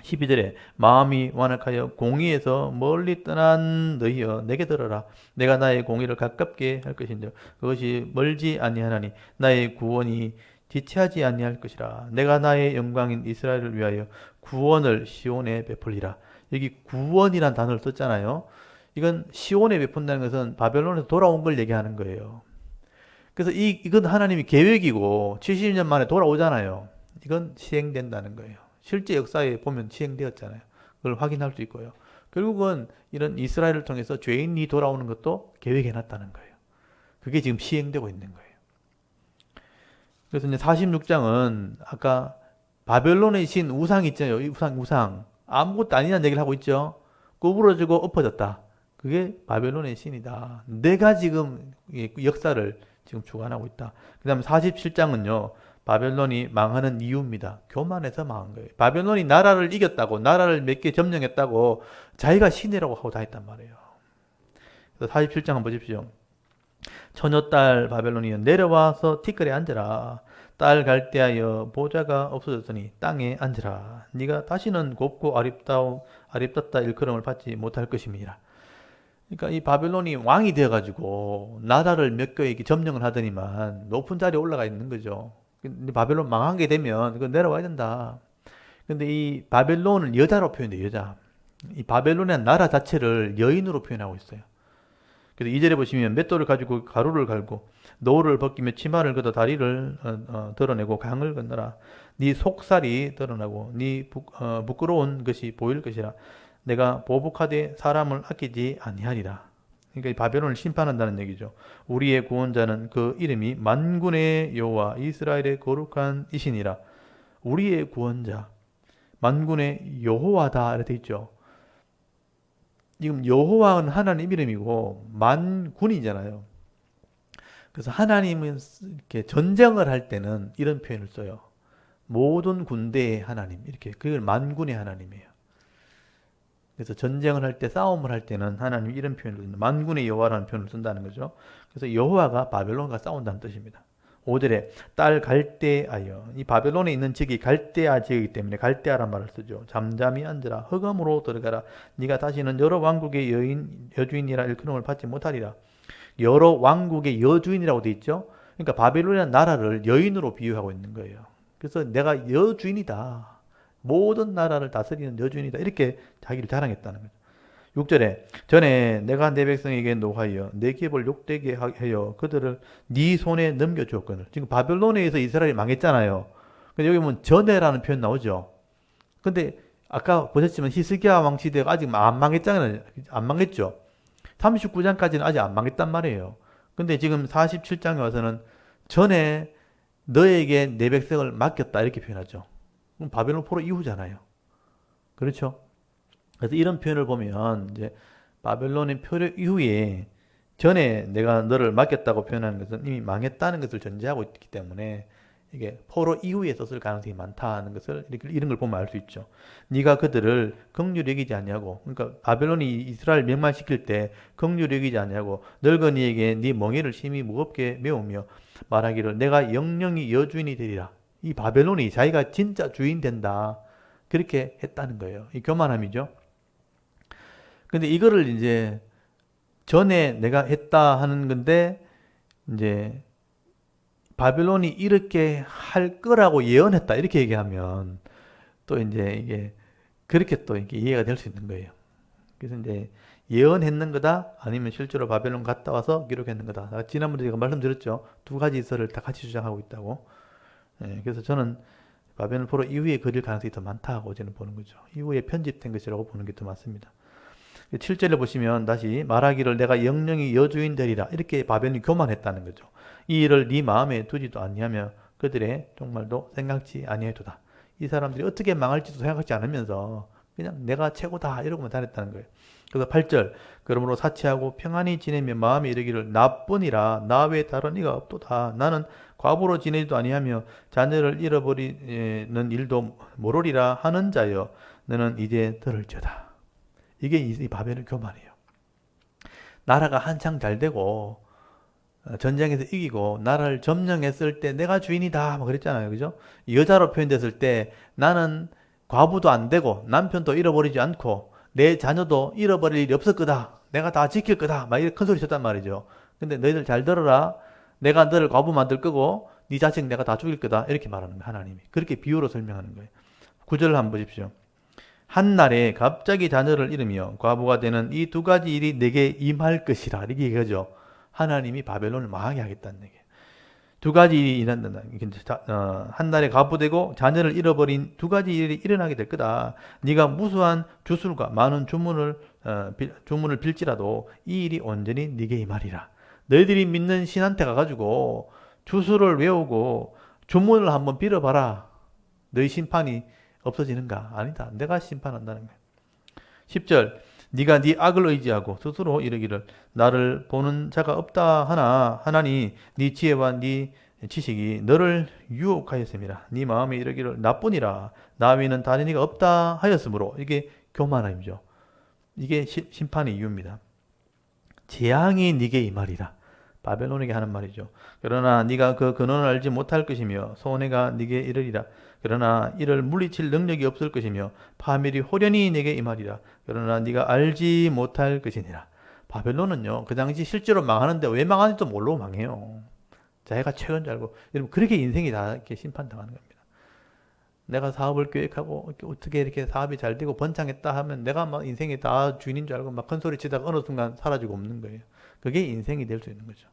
12절에 마음이 완악하여 공의에서 멀리 떠난 너희여 내게 들어라. 내가 나의 공의를 가깝게 할 것인데 그것이 멀지 아니하나니 나의 구원이 지체하지 아니할 것이라. 내가 나의 영광인 이스라엘을 위하여 구원을 시온에 베풀리라. 여기 구원이란 단어를 썼잖아요. 이건 시온에 베푼다는 것은 바벨론에서 돌아온 걸 얘기하는 거예요. 그래서 이건 하나님이 계획이고 70년 만에 돌아오잖아요. 이건 시행된다는 거예요. 실제 역사에 보면 시행되었잖아요. 그걸 확인할 수 있고요. 결국은 이런 이스라엘을 통해서 죄인이 돌아오는 것도 계획해놨다는 거예요. 그게 지금 시행되고 있는 거예요. 그래서 이제 46장은 아까 바벨론의 신 우상 있잖아요. 우상. 아무것도 아니라는 얘기를 하고 있죠. 구부러지고 엎어졌다. 그게 바벨론의 신이다. 내가 지금 역사를 지금 주관하고 있다. 그 다음에 47장은요. 바벨론이 망하는 이유입니다. 교만해서 망한 거예요. 바벨론이 나라를 이겼다고, 나라를 몇 개 점령했다고 자기가 신이라고 하고 다 했단 말이에요. 그래서 47장 한번 보십시오. 처녀딸 바벨론이여 내려와서 티끌에 앉으라. 딸 갈대하여 보좌가 없어졌으니 땅에 앉으라. 네가 다시는 곱고 아립답다 일컬음을 받지 못할 것임이라. 그러니까 이 바벨론이 왕이 되어가지고 나라를 몇 개 점령을 하더니만 높은 자리에 올라가 있는 거죠. 근데 바벨론 망한 게 되면 그거 내려와야 된다. 근데 이 바벨론을 여자로 표현해요. 여자. 이 바벨론이라는 나라 자체를 여인으로 표현하고 있어요. 그래서 2절에 보시면 맷돌을 가지고 가루를 갈고 노를 벗기며 치마를 걷어 다리를 드러내고 강을 건너라. 네 속살이 드러나고 네 부끄러운 것이 보일 것이라. 내가 보복하되 사람을 아끼지 아니하리라. 그러니까 이 바벨론을 심판한다는 얘기죠. 우리의 구원자는 그 이름이 만군의 여호와 이스라엘의 거룩한 이신이라. 우리의 구원자 만군의 여호와다 이렇게 돼 있죠. 지금 여호와는 하나님 이름이고 만군이잖아요. 그래서 하나님은 이렇게 전쟁을 할 때는 이런 표현을 써요. 모든 군대의 하나님 이렇게 그걸 만군의 하나님이에요. 그래서 전쟁을 할 때 싸움을 할 때는 하나님 이런 표현을 쓴다. 만군의 여호와라는 표현을 쓴다는 거죠. 그래서 여호와가 바벨론과 싸운다는 뜻입니다. 5절에 딸 갈대아여. 이 바벨론에 있는 지역이 갈대아 지역이기 때문에 갈대아란 말을 쓰죠. 잠잠히 앉으라. 흑암으로 들어가라. 네가 다시는 여러 왕국의 여주인이라 일컬음을 받지 못하리라. 여러 왕국의 여주인이라고 돼 있죠. 그러니까 바벨론이라는 나라를 여인으로 비유하고 있는 거예요. 그래서 내가 여주인이다. 모든 나라를 다스리는 여주인이다. 이렇게 자기를 자랑했다는 거죠. 6절에 전에 내가 내 백성에게 노하여 내 기업을 욕되게 하여 그들을 네 손에 넘겨주었거늘. 지금 바벨론에 의해서 이스라엘이 망했잖아요. 근데 여기 보면 전에라는 표현 나오죠. 근데 아까 보셨지만 히스기야 왕 시대가 아직 안 망했잖아요. 안 망했죠. 39장까지는 아직 안 망했단 말이에요. 근데 지금 47장에 와서는 전에 너에게 내 백성을 맡겼다 이렇게 표현하죠. 그럼 바벨론 포로 이후잖아요. 그렇죠? 그래서 이런 표현을 보면 이제 바벨론의 포로 이후에 전에 내가 너를 맡겼다고 표현하는 것은 이미 망했다는 것을 전제하고 있기 때문에 이게 포로 이후에 썼을 가능성이 많다는 것을 이런 걸 보면 알 수 있죠. 네가 그들을 긍휼히 여기지 아니하고, 그러니까 바벨론이 이스라엘 멸망시킬 때 긍휼히 여기지 아니하고 늙은이에게 네 멍에를 심히 무겁게 메우며 말하기를 내가 영영이 여주인이 되리라. 이 바벨론이 자기가 진짜 주인 된다. 그렇게 했다는 거예요. 이 교만함이죠. 근데 이거를 이제 전에 내가 했다 하는 건데 이제 바벨론이 이렇게 할 거라고 예언했다 이렇게 얘기하면 또 이제 이게 그렇게 또 이게 이해가 될 수 있는 거예요. 그래서 이제 예언했는 거다 아니면 실제로 바벨론 갔다 와서 기록했는 거다. 지난번에 제가 말씀드렸죠. 두 가지 설을 다 같이 주장하고 있다고. 그래서 저는 바벨론 포로 이후에 그릴 가능성이 더 많다고 저는 보는 거죠. 이후에 편집된 것이라고 보는 게 더 맞습니다. 7절에 보시면 다시 말하기를 내가 영영이 여주인 되리라. 이렇게 바벨론이 교만했다는 거죠. 이 일을 네 마음에 두지도 아니하며 그들의 정말도 생각지 아니해도다. 이 사람들이 어떻게 망할지도 생각하지 않으면서 그냥 내가 최고다 이러고만 다녔다는 거예요. 그래서 8절 그러므로 사치하고 평안히 지내며 마음에 이르기를 나뿐이라 나 외에 다른 이가 없도다. 나는 과부로 지내지도 아니하며 자녀를 잃어버리는 일도 모르리라 하는 자여 너는 이제 들을지어다. 이게 이 바벨론 교만이에요. 나라가 한창 잘 되고 전쟁에서 이기고 나라를 점령했을 때 내가 주인이다 뭐 그랬잖아요. 그죠? 여자로 표현됐을 때 나는 과부도 안 되고 남편도 잃어버리지 않고 내 자녀도 잃어버릴 일이 없을 거다. 내가 다 지킬 거다. 막 이렇게 큰 소리 쳤단 말이죠. 근데 너희들 잘 들어라. 내가 너를 과부 만들 거고 네 자식 내가 다 죽일 거다. 이렇게 말하는 거예요. 하나님이. 그렇게 비유로 설명하는 거예요. 9절을 한번 보십시오. 한날에 갑자기 자녀를 잃으며 과부가 되는 이 두 가지 일이 내게 임할 것이라. 이렇게 얘기하죠. 하나님이 바벨론을 망하게 하겠다는 얘기예요. 두 가지 일이 일어난다. 한날에 과부되고 자녀를 잃어버린 두 가지 일이 일어나게 될 거다. 네가 무수한 주술과 많은 주문을 빌지라도 이 일이 온전히 네게 임하리라. 너희들이 믿는 신한테 가가지고 주술을 외우고 주문을 한번 빌어봐라. 너희 심판이 없어지는가? 아니다. 내가 심판한다는 거야. 10절 네가 네 악을 의지하고 스스로 이르기를 나를 보는 자가 없다 하나니 네 지혜와 네 지식이 너를 유혹하였음이라. 네 마음에 이르기를 나뿐이라 나 위는 다른 이가 없다 하였으므로. 이게 교만함이죠. 이게 심판의 이유입니다. 재앙이 네게 임하리라. 바벨론에게 하는 말이죠. 그러나 네가 그 근원을 알지 못할 것이며 손해가 네게 이르리라. 그러나 이를 물리칠 능력이 없을 것이며 파멸이 호련히 내게 임하리라. 그러나 네가 알지 못할 것이니라. 바벨론은요, 그 당시 실제로 망하는데 왜 망하는지도 모르고 망해요. 자기가 최고인 줄 알고. 여러분, 그렇게 인생이 다 이렇게 심판당하는 겁니다. 내가 사업을 계획하고 어떻게 이렇게 사업이 잘 되고 번창했다 하면 내가 막 인생이 다 주인인 줄 알고 막 큰 소리 치다가 어느 순간 사라지고 없는 거예요. 그게 인생이 될 수 있는 거죠.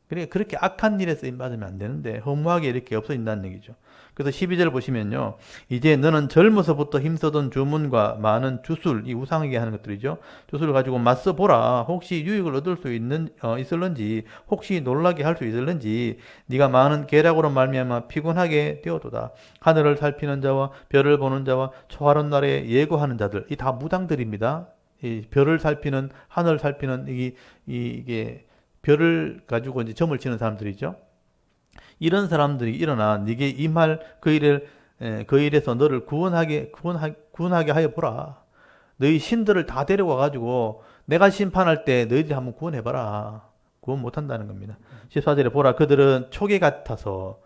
그러니까 그렇게 악한 일에 쓰임 받으면 안 되는데 허무하게 이렇게 없어진다는 얘기죠. 그래서 12절 보시면요. 이제 너는 젊어서부터 힘쓰던 주문과 많은 주술, 이 우상에게 하는 것들이죠. 주술을 가지고 맞서 보라. 혹시 유익을 얻을 수 있을런지, 혹시 놀라게 할 수 있을런지, 네가 많은 계략으로 말미암아 피곤하게 되어도다. 하늘을 살피는 자와 별을 보는 자와 초하룻 날에 예고하는 자들, 이 다 무당들입니다. 이 별을 살피는, 하늘을 살피는 이게 별을 가지고 이제 점을 치는 사람들이죠. 이런 사람들이 일어나 네게 임할 그 일에서 너를 구원하게 하여 보라. 너희 신들을 다 데려와 가지고 내가 심판할 때 너희들이 한번 구원해 봐라. 구원 못 한다는 겁니다. 14절에 보라 그들은 초계 같아서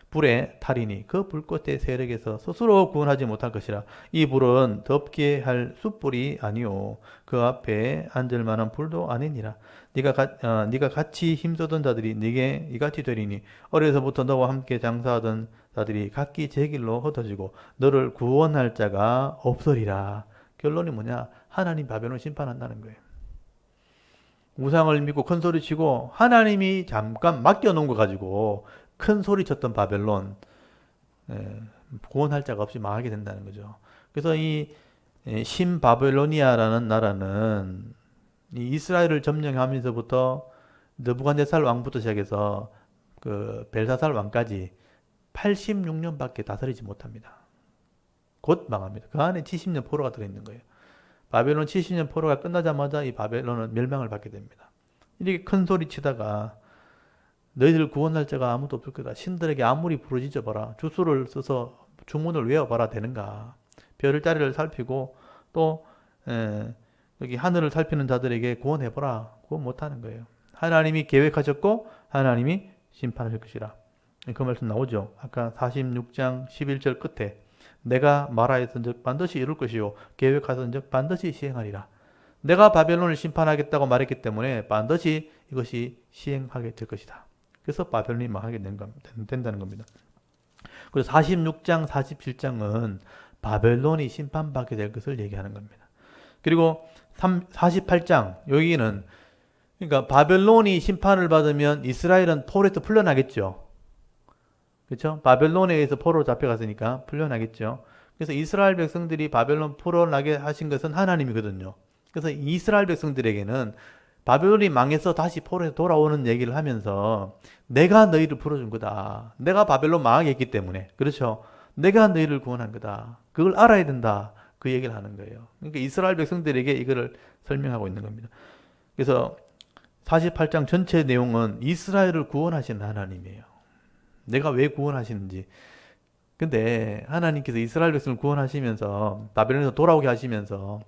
불에 타리니 그 불꽃의 세력에서 스스로 구원하지 못할 것이라. 이 불은 덮게 할 숯불이 아니요 그 앞에 앉을 만한 불도 아니니라. 네가 같이 힘쓰던 자들이 네게 이같이 되리니 어려서부터 너와 함께 장사하던 자들이 각기 제 길로 흩어지고 너를 구원할 자가 없으리라. 결론이 뭐냐? 하나님 바벨론 심판한다는 거예요. 우상을 믿고 큰 소리 치고 하나님이 잠깐 맡겨놓은 거 가지고 큰 소리 쳤던 바벨론, 구원할 자가 없이 망하게 된다는 거죠. 그래서 이 신바벨로니아라는 나라는 이 이스라엘을 점령하면서부터 느부갓네살 왕부터 시작해서 그 벨사살 왕까지 86년밖에 다스리지 못합니다. 곧 망합니다. 그 안에 70년 포로가 들어있는 거예요. 바벨론 70년 포로가 끝나자마자 이 바벨론은 멸망을 받게 됩니다. 이렇게 큰 소리 치다가 너희들 구원할 자가 아무도 없을 거다. 신들에게 아무리 부르짖어 봐라. 주술을 써서 주문을 외워봐라 되는가. 별자리를 살피고 또 여기 하늘을 살피는 자들에게 구원해보라. 구원 못하는 거예요. 하나님이 계획하셨고 하나님이 심판하실 것이라. 그 말씀 나오죠. 아까 46장 11절 끝에 내가 말하였은즉 반드시 이룰 것이요 계획하였은즉 반드시 시행하리라. 내가 바벨론을 심판하겠다고 말했기 때문에 반드시 이것이 시행하게 될 것이다. 그래서 바벨론이 망하게 된다는 겁니다. 그리고 46장, 47장은 바벨론이 심판받게 될 것을 얘기하는 겁니다. 그리고 48장, 여기는 그러니까 바벨론이 심판을 받으면 이스라엘은 포로에서 풀려나겠죠. 그렇죠? 바벨론에 의해서 포로로 잡혀갔으니까 풀려나겠죠. 그래서 이스라엘 백성들이 바벨론 풀어나게 하신 것은 하나님이거든요. 그래서 이스라엘 백성들에게는 바벨론이 망해서 다시 포로에서 돌아오는 얘기를 하면서 내가 너희를 풀어준 거다. 내가 바벨론 망하게 했기 때문에. 그렇죠? 내가 너희를 구원한 거다. 그걸 알아야 된다. 그 얘기를 하는 거예요. 그러니까 이스라엘 백성들에게 이거를 설명하고 있는 겁니다. 그래서 48장 전체 내용은 이스라엘을 구원하신 하나님이에요. 내가 왜 구원하시는지. 근데 하나님께서 이스라엘 백성을 구원하시면서 바벨론에서 돌아오게 하시면서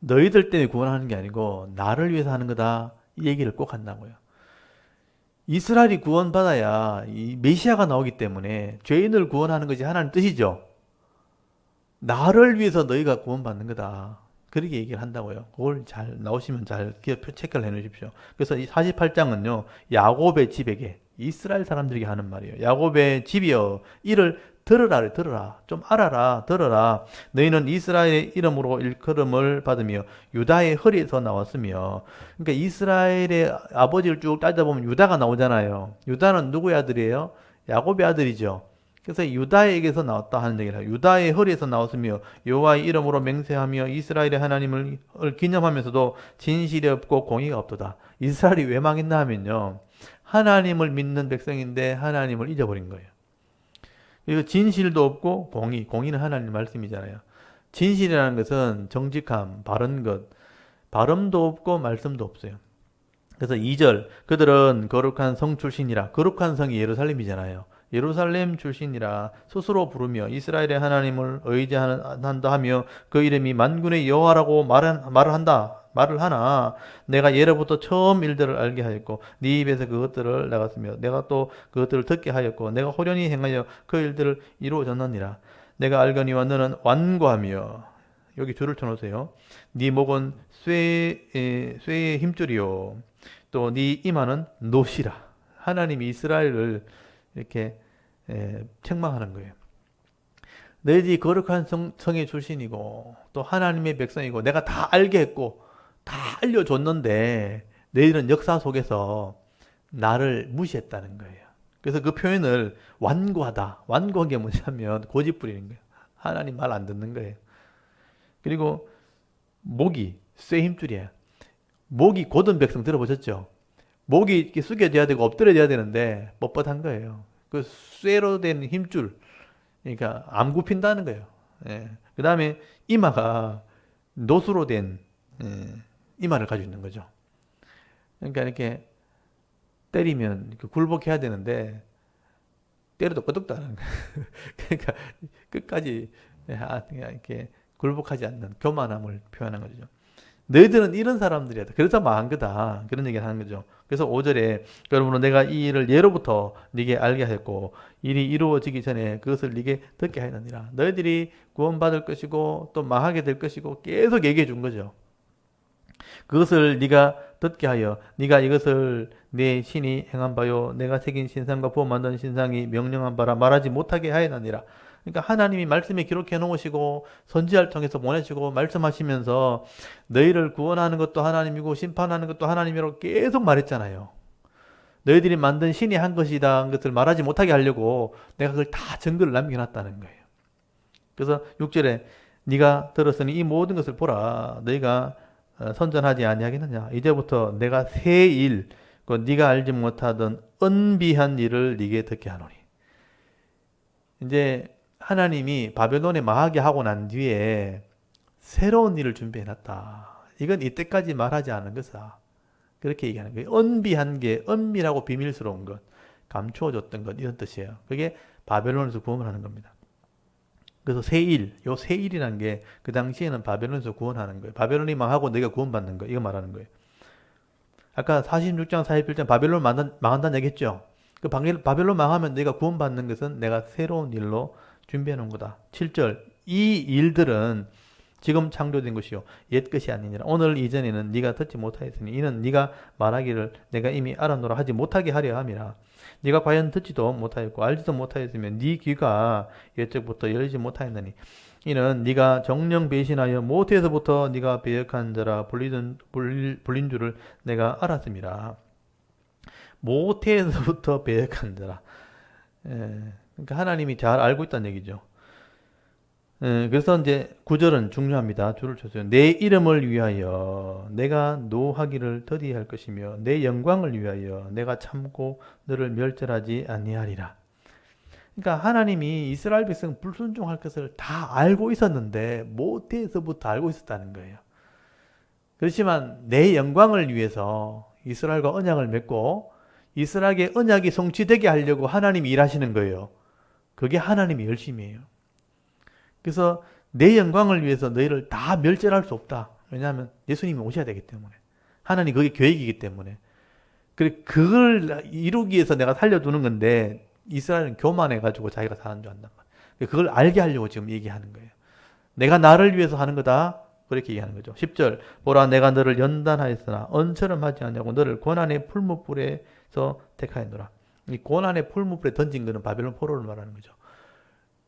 너희들 때문에 구원하는 게 아니고 나를 위해서 하는 거다. 이 얘기를 꼭 한다고요. 이스라엘이 구원받아야 이 메시아가 나오기 때문에 죄인을 구원하는 것이 하나님 뜻이죠. 나를 위해서 너희가 구원받는 거다. 그렇게 얘기를 한다고요. 그걸 잘 나오시면 잘 체크를 해 놓으십시오. 그래서 이 48장은요. 야곱의 집에게 이스라엘 사람들에게 하는 말이에요. 야곱의 집이여 이를 들으라. 좀 알아라. 들어라. 너희는 이스라엘의 이름으로 일컬음을 받으며 유다의 허리에서 나왔으며. 그러니까 이스라엘의 아버지를 쭉 따져보면 유다가 나오잖아요. 유다는 누구의 아들이에요? 야곱의 아들이죠. 그래서 유다에게서 나왔다 하는 얘기를 해요. 유다의 허리에서 나왔으며 여호와의 이름으로 맹세하며 이스라엘의 하나님을 기념하면서도 진실이 없고 공의가 없도다. 이스라엘이 왜 망했나 하면요. 하나님을 믿는 백성인데 하나님을 잊어버린 거예요. 그리고 진실도 없고 공의는 하나님 말씀이잖아요. 진실이라는 것은 정직함, 바른 것, 발음도 없고 말씀도 없어요. 그래서 2절 그들은 거룩한 성 출신이라. 거룩한 성이 예루살렘이잖아요. 예루살렘 출신이라 스스로 부르며 이스라엘의 하나님을 의지한다 하며 그 이름이 만군의 여호와라고 말을 하나 내가 예로부터 처음 일들을 알게 하였고 네 입에서 그것들을 나갔으며 내가 또 그것들을 듣게 하였고 내가 호련히 행하여 그 일들을 이루어졌느니라. 내가 알거니와 너는 완고하며 여기 줄을 쳐놓으세요. 네 목은 쇠의 힘줄이요 또 네 이마는 노시라. 하나님이 이스라엘을 이렇게 책망하는 거예요. 너희들이 거룩한 성의 출신이고 또 하나님의 백성이고 내가 다 알게 했고 다 알려줬는데 너희들은 역사 속에서 나를 무시했다는 거예요. 그래서 그 표현을 완고하다. 완고한 게 뭐냐면 고집 부리는 거예요. 하나님 말 안 듣는 거예요. 그리고 목이 쇠 힘줄이에요. 목이 곧은 백성 들어보셨죠? 목이 이렇게 숙여져야 되고 엎드려져야 되는데 뻣뻣한 거예요. 그 쇠로 된 힘줄, 그러니까 안 굽힌다는 거예요. 예. 그 다음에 이마가 노수로 된 이마를 가지고 있는 거죠. 그러니까 이렇게 때리면 이렇게 굴복해야 되는데 때려도 끄덕도 안 하는 거예요. 그러니까 끝까지 이렇게 굴복하지 않는 교만함을 표현한 거죠. 너희들은 이런 사람들이야. 그래서 망한 거다. 그런 얘기를 하는 거죠. 그래서 5절에 그러므로 내가 이 일을 예로부터 네게 알게 했고 일이 이루어지기 전에 그것을 네게 듣게 하였느니라. 너희들이 구원받을 것이고 또 망하게 될 것이고 계속 얘기해 준 거죠. 그것을 네가 듣게 하여 네가 이것을 내 신이 행한 바요 내가 새긴 신상과 부어 만든 신상이 명령한 바라 말하지 못하게 하였느니라. 그러니까 하나님이 말씀에 기록해 놓으시고 선지자를 통해서 보내시고 말씀하시면서 너희를 구원하는 것도 하나님이고 심판하는 것도 하나님이라고 계속 말했잖아요. 너희들이 만든 신이 한 것이다 한 것을 말하지 못하게 하려고 내가 그걸 다 증거를 남겨놨다는 거예요. 그래서 6절에 네가 들었으니 이 모든 것을 보라. 너희가 선전하지 아니하겠느냐. 이제부터 내가 새 일, 네가 알지 못하던 은비한 일을 네게 듣게 하노니. 이제 하나님이 바벨론에 망하게 하고 난 뒤에 새로운 일을 준비해놨다. 이건 이때까지 말하지 않은 것이다. 그렇게 얘기하는 거예요. 은비한 게, 은밀하고 비밀스러운 것, 감추어졌던 것, 이런 뜻이에요. 그게 바벨론에서 구원을 하는 겁니다. 그래서 새 일, 요 새 일이라는 게 그 당시에는 바벨론에서 구원하는 거예요. 바벨론이 망하고 내가 구원받는 거, 이거 말하는 거예요. 아까 46장, 47장 바벨론 망한다는 얘기 했죠? 그 바벨론 망하면 내가 구원받는 것은 내가 새로운 일로 준비해 놓은 거다. 7절 이 일들은 지금 창조된 것이요 옛 것이 아니니라. 오늘 이전에는 네가 듣지 못하였으니 이는 네가 말하기를 내가 이미 알아노라 하지 못하게 하려 함이라. 네가 과연 듣지도 못하였고 알지도 못하였으면 네 귀가 옛적부터 열지 못하였느니 이는 네가 정령 배신하여 모태에서부터 네가 배역한 자라 불린 줄을 내가 알았음이라. 모태에서부터 배역한 자라. 그러니까 하나님이 잘 알고 있다는 얘기죠. 그래서 이제 구절은 중요합니다. 줄을 쳐서요. 내 이름을 위하여 내가 노하기를 더디할 것이며 내 영광을 위하여 내가 참고 너를 멸절하지 아니하리라. 그러니까 하나님이 이스라엘 백성 불순종할 것을 다 알고 있었는데 모태에서부터 알고 있었다는 거예요. 그렇지만 내 영광을 위해서 이스라엘과 언약을 맺고 이스라엘의 언약이 성취되게 하려고 하나님이 일하시는 거예요. 그게 하나님의 열심이에요. 그래서 내 영광을 위해서 너희를 다 멸절할 수 없다. 왜냐하면 예수님이 오셔야 되기 때문에. 하나님 그게 계획이기 때문에. 그걸 이루기 위해서 내가 살려두는 건데 이스라엘은 교만해가지고 자기가 사는 줄 안단 말이에요. 그걸 알게 하려고 지금 얘기하는 거예요. 내가 나를 위해서 하는 거다. 그렇게 얘기하는 거죠. 10절 보라 내가 너를 연단하였으나 언처럼 하지 않냐고 너를 고난의 풀무불에서 택하였노라. 이 고난의 풀무불에 던진 거는 바벨론 포로를 말하는 거죠.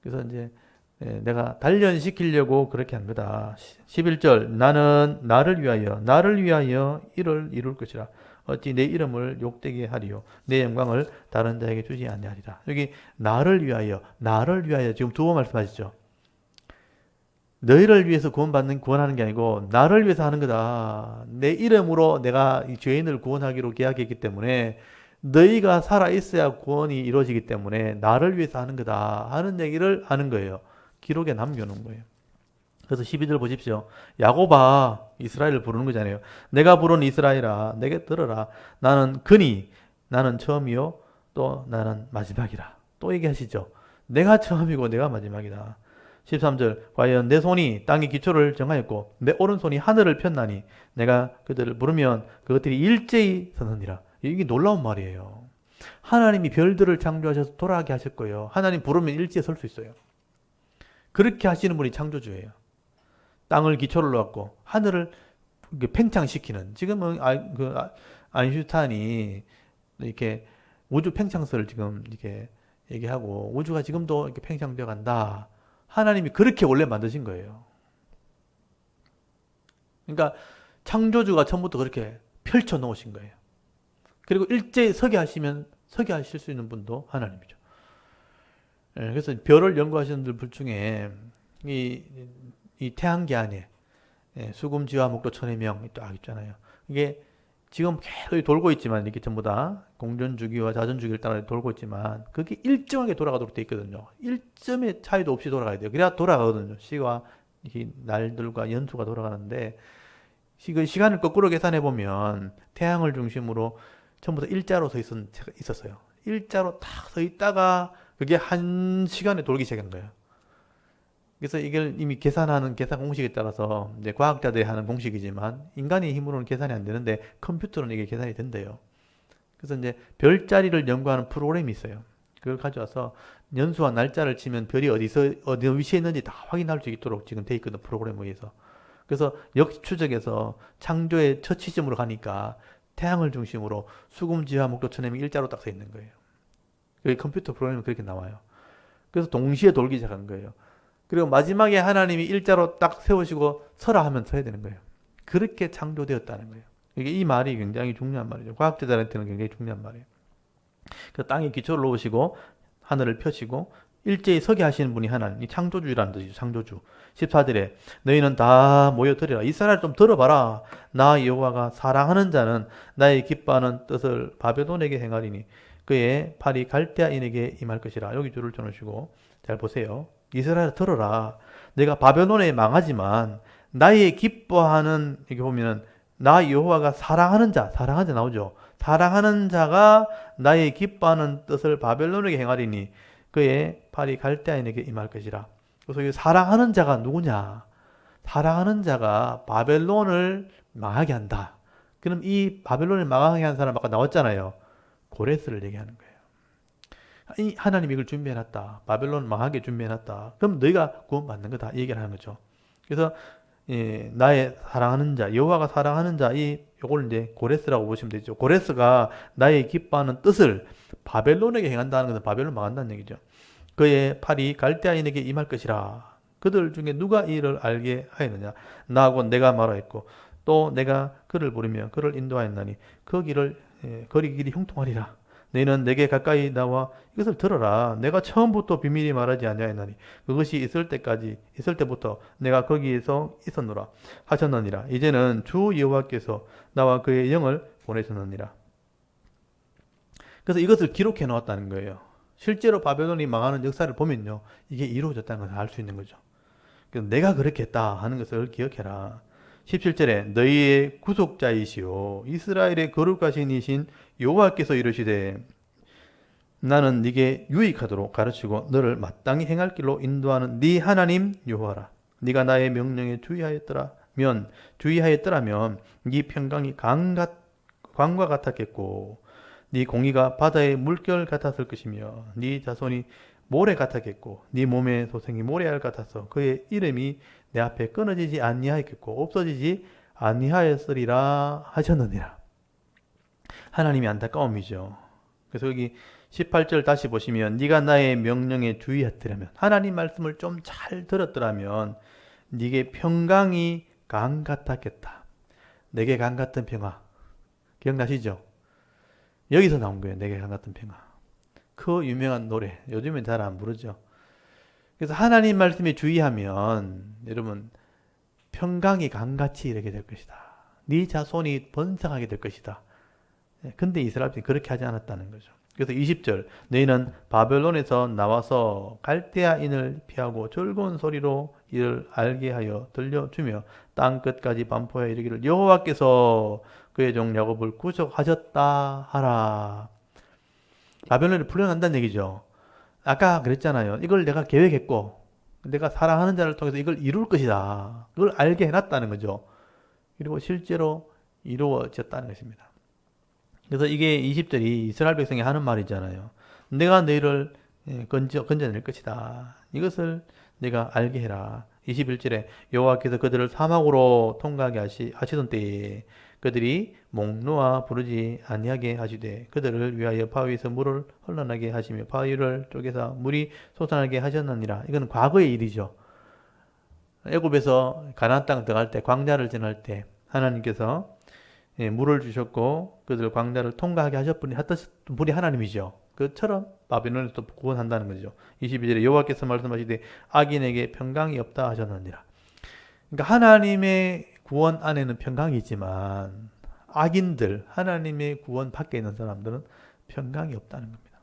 그래서 이제 내가 단련시키려고 그렇게 한 거다. 11절 나는 나를 위하여 이를 이룰 것이라. 어찌 내 이름을 욕되게 하리요 내 영광을 다른 자에게 주지 아니하리라. 여기 나를 위하여 지금 두 번 말씀하시죠. 너희를 위해서 구원하는 게 아니고 나를 위해서 하는 거다. 내 이름으로 내가 이 죄인을 구원하기로 계약했기 때문에 너희가 살아있어야 구원이 이루어지기 때문에 나를 위해서 하는 거다 하는 얘기를 하는 거예요. 기록에 남겨놓은 거예요. 그래서 12절 보십시오. 야곱아, 이스라엘을 부르는 거잖아요. 내가 부른 이스라엘아, 내게 들어라. 나는 처음이요 또 나는 마지막이라. 또 얘기하시죠. 내가 처음이고 내가 마지막이다. 13절 과연 내 손이 땅의 기초를 정하였고 내 오른손이 하늘을 폈나니 내가 그들을 부르면 그것들이 일제히 서느니라. 이게 놀라운 말이에요. 하나님이 별들을 창조하셔서 돌아가게 하실 거예요. 하나님 부르면 일제히 설 수 있어요. 그렇게 하시는 분이 창조주예요. 땅을 기초로 놓았고 하늘을 팽창시키는. 지금은 아인슈타인이 이렇게 우주 팽창설을 지금 이렇게 얘기하고 우주가 지금도 이렇게 팽창되어 간다. 하나님이 그렇게 원래 만드신 거예요. 그러니까 창조주가 처음부터 그렇게 펼쳐 놓으신 거예요. 그리고 일제히 서게 하실 수 있는 분도 하나님이죠. 그래서 별을 연구하시는 분들 중에 이 태양계 안에 수금지와 목도 천의 명이 딱 있잖아요. 이게 지금 계속 돌고 있지만 이렇게 전부 다 공전주기와 자전주기를 따라 돌고 있지만 그게 일정하게 돌아가도록 돼 있거든요. 1점의 차이도 없이 돌아가야 돼요. 그래야 돌아가거든요. 시와 날들과 연수가 돌아가는데 시간을 거꾸로 계산해 보면 태양을 중심으로 전부 다 일자로 있었어요. 일자로 딱 서 있다가 그게 1시간에 돌기 시작한 거예요. 그래서 이걸 이미 계산하는 계산 공식에 따라서 이제 과학자들이 하는 공식이지만 인간의 힘으로는 계산이 안 되는데 컴퓨터로는 이게 계산이 된대요. 그래서 이제 별자리를 연구하는 프로그램이 있어요. 그걸 가져와서 연수와 날짜를 치면 별이 어디 위치에 있는지 다 확인할 수 있도록 지금 돼 있거든, 프로그램에 의해서. 그래서 역추적에서 창조의 첫 시점으로 가니까 태양을 중심으로 수금지와 목도 천έμ이 일자로 딱 서 있는 거예요. 그 컴퓨터 프로그램이 그렇게 나와요. 그래서 동시에 돌기 시작한 거예요. 그리고 마지막에 하나님이 일자로 딱 세우시고 서라 하면 서야 되는 거예요. 그렇게 창조되었다는 거예요. 이 말이 굉장히 중요한 말이죠. 과학자들한테는 굉장히 중요한 말이에요. 그 땅에 기초를 놓으시고 하늘을 펴시고 일제히 서게 하시는 분이 하나님, 이 창조주라는 뜻이죠. 창조주. 14절에 너희는 다 모여들으라. 이스라엘 좀 들어봐라. 나 여호와가 사랑하는 자는 나의 기뻐하는 뜻을 바벨론에게 행하리니 그의 팔이 갈대아인에게 임할 것이라. 여기 줄을 쳐놓으시고 잘 보세요. 이스라엘 들어라. 내가 바벨론에 망하지만 나의 기뻐하는, 이렇게 보면은 나 여호와가 사랑하는 자 나오죠. 사랑하는 자가 나의 기뻐하는 뜻을 바벨론에게 행하리니 그의 팔이 갈대아인에게 임할 것이라. 그래서 이 사랑하는 자가 누구냐? 사랑하는 자가 바벨론을 망하게 한다. 그럼 이 바벨론을 망하게 한 사람 아까 나왔잖아요. 고레스를 얘기하는 거예요. 하나님이 이걸 준비해놨다. 바벨론 망하게 준비해놨다. 그럼 너희가 구원받는 거다. 이 얘기를 하는 거죠. 그래서 나의 사랑하는 자, 여호와가 사랑하는 자, 요걸 이제 고레스라고 보시면 되죠. 고레스가 나의 기뻐하는 뜻을 바벨론에게 행한다는 것은 바벨론 망한다는 얘기죠. 그의 팔이 갈대아인에게 임할 것이라. 그들 중에 누가 이를 알게 하였느냐? 나하고 내가 말하였고 또 내가 그를 부르며 그를 인도하였나니 그 거리 길이 형통하리라. 너희는 내게 가까이 나와 이것을 들어라. 내가 처음부터 비밀히 말하지 아니하였나니 그것이 있을 때부터 내가 거기에서 있었노라 하셨느니라. 이제는 주 여호와께서 나와 그의 영을 보내셨느니라. 그래서 이것을 기록해 놓았다는 거예요. 실제로 바벨론이 망하는 역사를 보면요, 이게 이루어졌다는 것을 알 수 있는 거죠. 그래서 내가 그렇게 했다 하는 것을 기억해라. 17절에 너희의 구속자이시오 이스라엘의 거룩하신 이신 여호와께서 이르시되 나는 네게 유익하도록 가르치고 너를 마땅히 행할 길로 인도하는 네 하나님 여호와라. 네가 나의 명령에 주의하였더라면 네 평강이 강과 같았겠고 네 공의가 바다의 물결 같았을 것이며 네 자손이 모래 같았겠고 네 몸의 소생이 모래알 같아서 그의 이름이 내 앞에 끊어지지 아니하였겠고 없어지지 아니하였으리라 하셨느니라. 하나님의 안타까움이죠. 그래서 여기 18절 다시 보시면 네가 나의 명령에 주의했더라면 하나님 말씀을 좀 잘 들었더라면 네게 평강이 강 같았겠다. 내게 강 같은 평화. 기억나시죠? 여기서 나온 거예요. 내게 강 같은 평화. 그 유명한 노래. 요즘엔 잘 안 부르죠. 그래서 하나님 말씀에 주의하면 여러분 평강이 강같이 이르게 될 것이다. 네 자손이 번성하게 될 것이다. 근데 이스라엘 백성이 그렇게 하지 않았다는 거죠. 그래서 20절 너희는 바벨론에서 나와서 갈대아인을 피하고 즐거운 소리로 이를 알게 하여 들려주며 땅 끝까지 반포하여 이르기를 여호와께서 그의 종 야곱을 구속하셨다 하라. 바벨론이 풀려난다는 얘기죠. 아까 그랬잖아요. 이걸 내가 계획했고 내가 사랑하는 자를 통해서 이걸 이룰 것이다. 그걸 알게 해놨다는 거죠. 그리고 실제로 이루어졌다는 것입니다. 그래서 이게 20절이 이스라엘 백성이 하는 말이잖아요. 내가 너희를 건져낼 것이다. 이것을 내가 알게 해라. 21절에 여호와께서 그들을 사막으로 통과하게 하시던 때에 그들이 목 놓아 부르지 아니하게 하시되 그들을 위하여 바위에서 물을 흘러나게 하시며 바위를 쪼개서 물이 솟아나게 하셨느니라. 이건 과거의 일이죠. 애굽에서 가나안 땅 들어갈 때 광야를 지날 때 하나님께서 물을 주셨고 그들 광야를 통과하게 하셨던 분이 하나님이죠. 그처럼 바벨론에서 구원한다는 거죠. 22절에 여호와께서 말씀하시되 악인에게 평강이 없다 하셨느니라. 그러니까 하나님의 구원 안에는 평강이 있지만 악인들, 하나님의 구원 밖에 있는 사람들은 평강이 없다는 겁니다.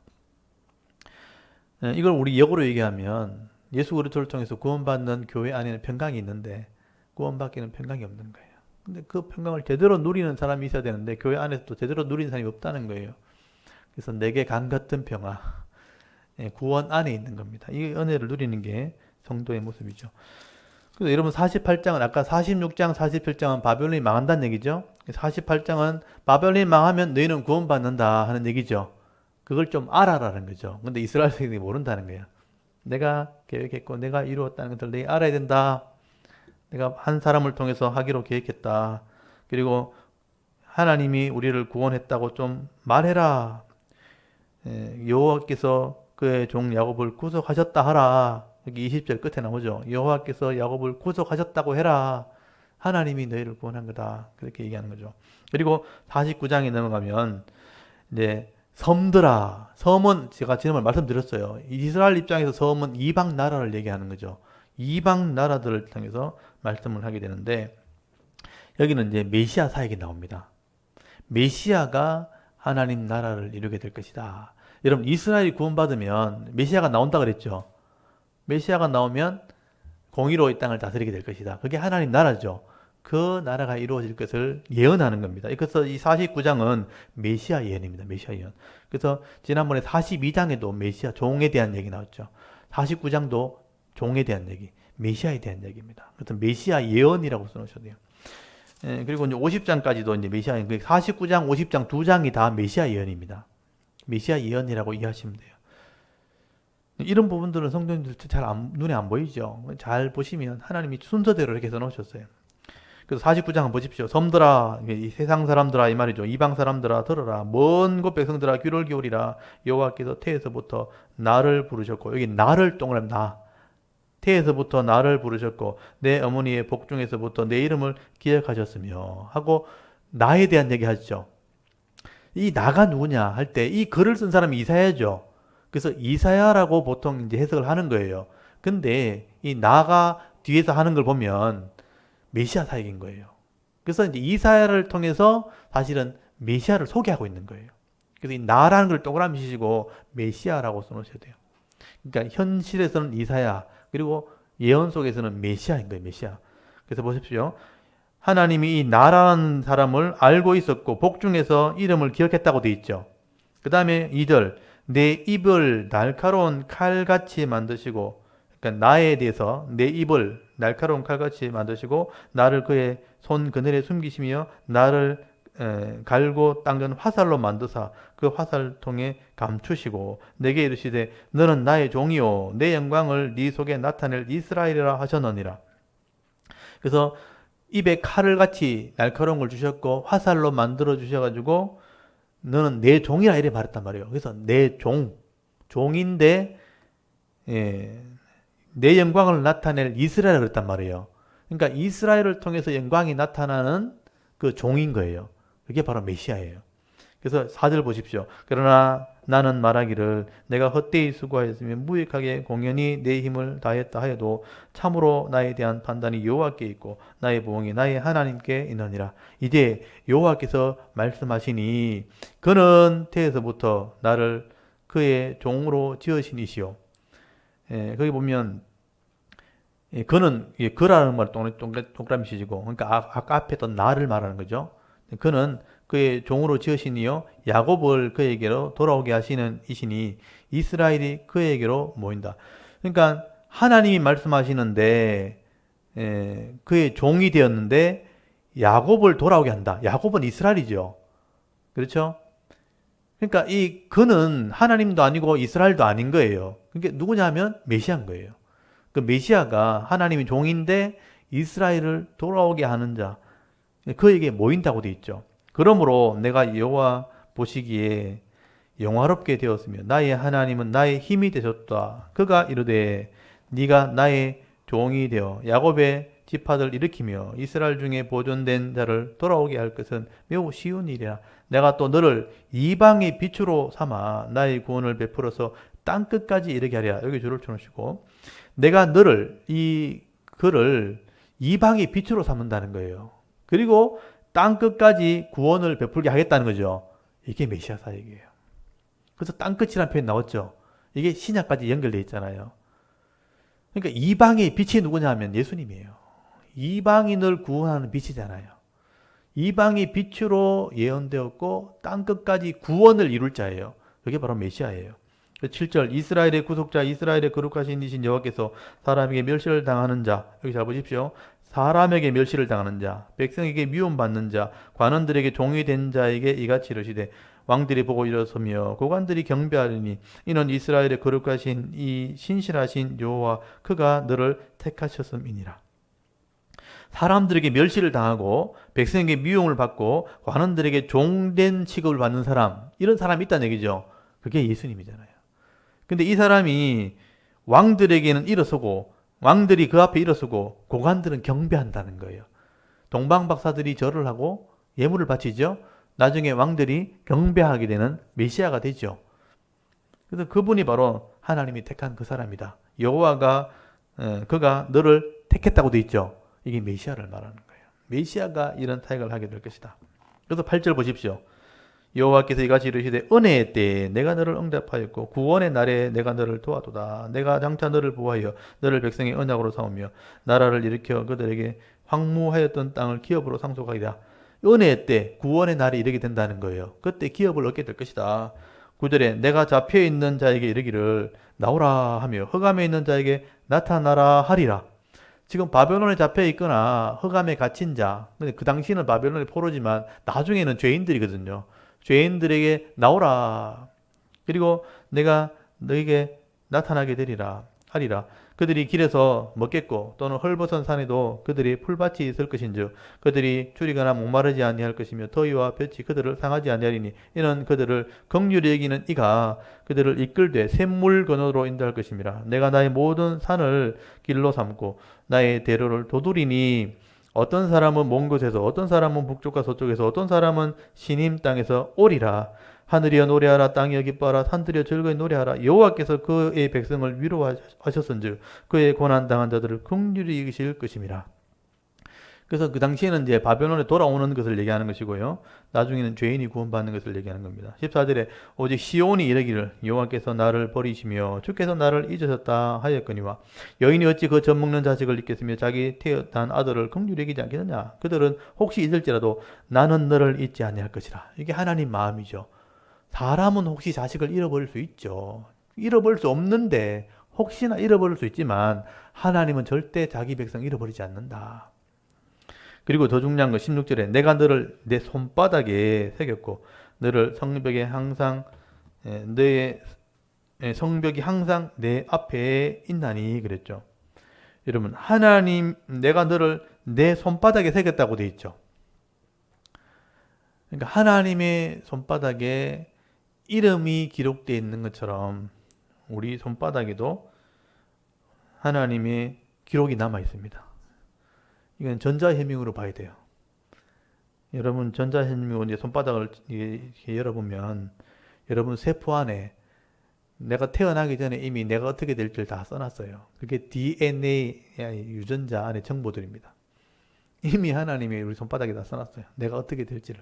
이걸 우리 역으로 얘기하면 예수 그리스도를 통해서 구원받는 교회 안에는 평강이 있는데 구원 밖에는 평강이 없는 거예요. 근데 그 평강을 제대로 누리는 사람이 있어야 되는데 교회 안에서도 제대로 누리는 사람이 없다는 거예요. 그래서 내게 강 같은 평화, 구원 안에 있는 겁니다. 이 은혜를 누리는 게 성도의 모습이죠. 그래서 여러분 48장은 아까 46장, 47장은 바벨론이 망한다는 얘기죠. 48장은 바벨론이 망하면 너희는 구원받는다 하는 얘기죠. 그걸 좀 알아라는 거죠. 근데 이스라엘 백성이 모른다는 거예요. 내가 계획했고 내가 이루었다는 것을 너희 알아야 된다. 내가 한 사람을 통해서 하기로 계획했다. 그리고 하나님이 우리를 구원했다고 좀 말해라. 여호와께서 그의 종 야곱을 구속하셨다 하라. 여기 20절 끝에 나오죠. 여호와께서 야곱을 구속하셨다고 해라. 하나님이 너희를 구원한 거다. 그렇게 얘기하는 거죠. 그리고 49장에 넘어가면 이제 섬들아. 섬은 제가 지난번에 말씀드렸어요. 이스라엘 입장에서 섬은 이방 나라를 얘기하는 거죠. 이방 나라들을 통해서 말씀을 하게 되는데 여기는 이제 메시아 사역이 나옵니다. 메시아가 하나님 나라를 이루게 될 것이다. 여러분 이스라엘이 구원받으면 메시아가 나온다 그랬죠. 메시아가 나오면 공의로 이 땅을 다스리게 될 것이다. 그게 하나님 나라죠. 그 나라가 이루어질 것을 예언하는 겁니다. 그래서 이 49장은 메시아 예언입니다. 메시아 예언. 그래서 지난번에 42장에도 메시아 종에 대한 얘기 나왔죠. 49장도 종에 대한 얘기, 메시아에 대한 얘기입니다. 그래서 메시아 예언이라고 써놓으셔도 돼요. 그리고 이제 50장까지도 이제 메시아 예언, 49장, 50장 두 장이 다 메시아 예언입니다. 메시아 예언이라고 이해하시면 돼요. 이런 부분들은 성도님들 잘 눈에 안 보이죠. 잘 보시면 하나님이 순서대로 이렇게 써놓으셨어요. 그래서 49장 한번 보십시오. 섬들아, 이 세상 사람들아 이 말이죠. 이방 사람들아 들어라. 먼 곳 백성들아 귀를 기울이라. 여호와께서 태에서부터 나를 부르셨고, 여기 나를 동그라미 나. 태에서부터 나를 부르셨고 내 어머니의 복중에서부터 내 이름을 기억하셨으며 하고 나에 대한 얘기 하죠. 이 나가 누구냐 할 때 이 글을 쓴 사람이 이사야죠. 그래서 이사야라고 보통 이제 해석을 하는 거예요. 근데 이 나가 뒤에서 하는 걸 보면 메시아 사역인 거예요. 그래서 이제 이사야를 통해서 사실은 메시아를 소개하고 있는 거예요. 그래서 이 나라는 걸 동그라미 치시고 메시아라고 써놓으셔야 돼요. 그러니까 현실에서는 이사야, 그리고 예언 속에서는 메시아인 거예요, 메시아. 그래서 보십시오. 하나님이 이 나라는 사람을 알고 있었고 복중에서 이름을 기억했다고 돼 있죠. 그 다음에 2절, 내 입을 날카로운 칼같이 만드시고, 그러니까 나에 대해서 내 입을 날카로운 칼같이 만드시고 나를 그의 손 그늘에 숨기시며 나를 갈고 닦는 화살로 만드사 그 화살통에 감추시고 내게 이르시되 너는 나의 종이요 내 영광을 네 속에 나타낼 이스라엘이라 하셨느니라. 그래서 입에 칼을 같이 날카로운 걸 주셨고 화살로 만들어 주셔가지고 너는 내 종이라 이래 말했단 말이에요. 그래서 내 종인데 내 영광을 나타낼 이스라엘을 그랬단 말이에요. 그러니까 이스라엘을 통해서 영광이 나타나는 그 종인 거예요. 그게 바로 메시아예요. 그래서 4절 보십시오. 그러나 나는 말하기를 내가 헛되이 수고하였으며 무익하게 공연히 내 힘을 다했다 하여도 참으로 나에 대한 판단이 여호와께 있고 나의 보응이 나의 하나님께 있느니라. 이제 여호와께서 말씀하시니 그는 태에서부터 나를 그의 종으로 지으신 이시오. 거기 보면 그는 그라는 말 동그라미 치시고 그러니까 아까 앞에 했던 나를 말하는 거죠. 그는 그의 종으로 지으시니요 야곱을 그에게로 돌아오게 하시는 이시니 이스라엘이 그에게로 모인다. 그러니까 하나님이 말씀하시는데 그의 종이 되었는데 야곱을 돌아오게 한다. 야곱은 이스라엘이죠. 그렇죠? 그러니까 이 그는 하나님도 아니고 이스라엘도 아닌 거예요. 그게 누구냐면 메시아인 거예요. 그 메시아가 하나님의 종인데 이스라엘을 돌아오게 하는 자, 그에게 모인다고 돼 있죠. 그러므로 내가 여호와 보시기에 영화롭게 되었으며 나의 하나님은 나의 힘이 되셨다. 그가 이르되 네가 나의 종이 되어 야곱의 지파들 일으키며 이스라엘 중에 보존된 자를 돌아오게 할 것은 매우 쉬운 일이라. 내가 또 너를 이방의 빛으로 삼아 나의 구원을 베풀어서 땅 끝까지 이르게 하리라. 여기 줄을 쳐놓으시고 내가 너를 이 그를 이방의 빛으로 삼는다는 거예요. 그리고 땅 끝까지 구원을 베풀게 하겠다는 거죠. 이게 메시아 사역이에요. 그래서 땅 끝이라는 표현이 나왔죠. 이게 신약까지 연결되어 있잖아요. 그러니까 이방의 빛이 누구냐 하면 예수님이에요. 이방인을 구원하는 빛이잖아요. 이방의 빛으로 예언되었고 땅 끝까지 구원을 이룰 자예요. 그게 바로 메시아예요. 7절 이스라엘의 구속자 이스라엘의 거룩하신 이신 여호와께서 사람에게 멸시를 당하는 자, 여기 잘 보십시오. 사람에게 멸시를 당하는 자, 백성에게 미움받는 자, 관원들에게 종이 된 자에게 이같이 이르시되 왕들이 보고 일어서며 고관들이 경배하리니 이는 이스라엘의 거룩하신 이 신실하신 여호와 그가 너를 택하셨음이니라. 사람들에게 멸시를 당하고 백성에게 미움을 받고 관원들에게 종된 취급을 받는 사람, 이런 사람이 있다는 얘기죠. 그게 예수님이잖아요. 근데 이 사람이 왕들에게는 일어서고 왕들이 그 앞에 일어서고 고관들은 경배한다는 거예요. 동방박사들이 절을 하고 예물을 바치죠. 나중에 왕들이 경배하게 되는 메시아가 되죠. 그래서 그분이 바로 하나님이 택한 그 사람이다. 여호와가 그가 너를 택했다고 돼 있죠. 이게 메시아를 말하는 거예요. 메시아가 이런 사역을 하게 될 것이다. 그래서 8절 보십시오. 여호와께서 이같이 이르시되 은혜의 때에 내가 너를 응답하였고 구원의 날에 내가 너를 도와도다. 내가 장차 너를 보호하여 너를 백성의 언약으로 삼으며 나라를 일으켜 그들에게 황무하였던 땅을 기업으로 상속하리라. 은혜의 때 구원의 날이 이르게 된다는 거예요. 그때 기업을 얻게 될 것이다. 9절에 내가 잡혀있는 자에게 이르기를 나오라 하며 흑암에 있는 자에게 나타나라 하리라. 지금 바벨론에 잡혀있거나 흑암에 갇힌 자, 근데 그 당시는 바벨론의 포로지만 나중에는 죄인들이거든요. 죄인들에게 나오라. 그리고 내가 너에게 나타나게 되리라 하리라. 그들이 길에서 먹겠고 또는 헐벗은 산에도 그들이 풀밭이 있을 것인즉 그들이 줄이거나 목마르지 아니할 것이며 더위와 볕이 그들을 상하지 아니하리니 이는 그들을 긍휼히 여기는 이가 그들을 이끌되 샘물 건너로 인도할 것임이라. 내가 나의 모든 산을 길로 삼고 나의 대로를 도두리니 어떤 사람은 먼 곳에서, 어떤 사람은 북쪽과 서쪽에서, 어떤 사람은 시님 땅에서 오리라. 하늘이여 노래하라, 땅이여 기뻐하라, 산들이여 즐거이 노래하라. 여호와께서 그의 백성을 위로하셨은즉 그의 고난당한 자들을 긍휼히 여기실 것임이라. 그래서 그 당시에는 이제 바벨론에 돌아오는 것을 얘기하는 것이고요. 나중에는 죄인이 구원받는 것을 얘기하는 겁니다. 14절에 오직 시온이 이르기를 여호와께서 나를 버리시며 주께서 나를 잊으셨다 하였거니와 여인이 어찌 그 젖먹는 자식을 잊겠으며 자기 태어난 아들을 긍휼히 여기지 않겠느냐. 그들은 혹시 잊을지라도 나는 너를 잊지 아니할 것이라. 이게 하나님 마음이죠. 사람은 혹시 자식을 잃어버릴 수 있죠. 잃어버릴 수 없는데 혹시나 잃어버릴 수 있지만 하나님은 절대 자기 백성 잃어버리지 않는다. 그리고 더 중요한 건 16절에 내가 너를 내 손바닥에 새겼고 너를 성벽에 항상 너의 성벽이 항상 내 앞에 있나니 그랬죠. 여러분 하나님 내가 너를 내 손바닥에 새겼다고 돼 있죠. 그러니까 하나님의 손바닥에 이름이 기록되어 있는 것처럼 우리 손바닥에도 하나님의 기록이 남아 있습니다. 이건 전자해명으로 봐야 돼요. 여러분 전자해명으로 이제 손바닥을 이렇게 열어보면 여러분 세포 안에 내가 태어나기 전에 이미 내가 어떻게 될지를 다 써놨어요. 그게 DNA 유전자 안에 정보들입니다. 이미 하나님이 우리 손바닥에 다 써놨어요. 내가 어떻게 될지를.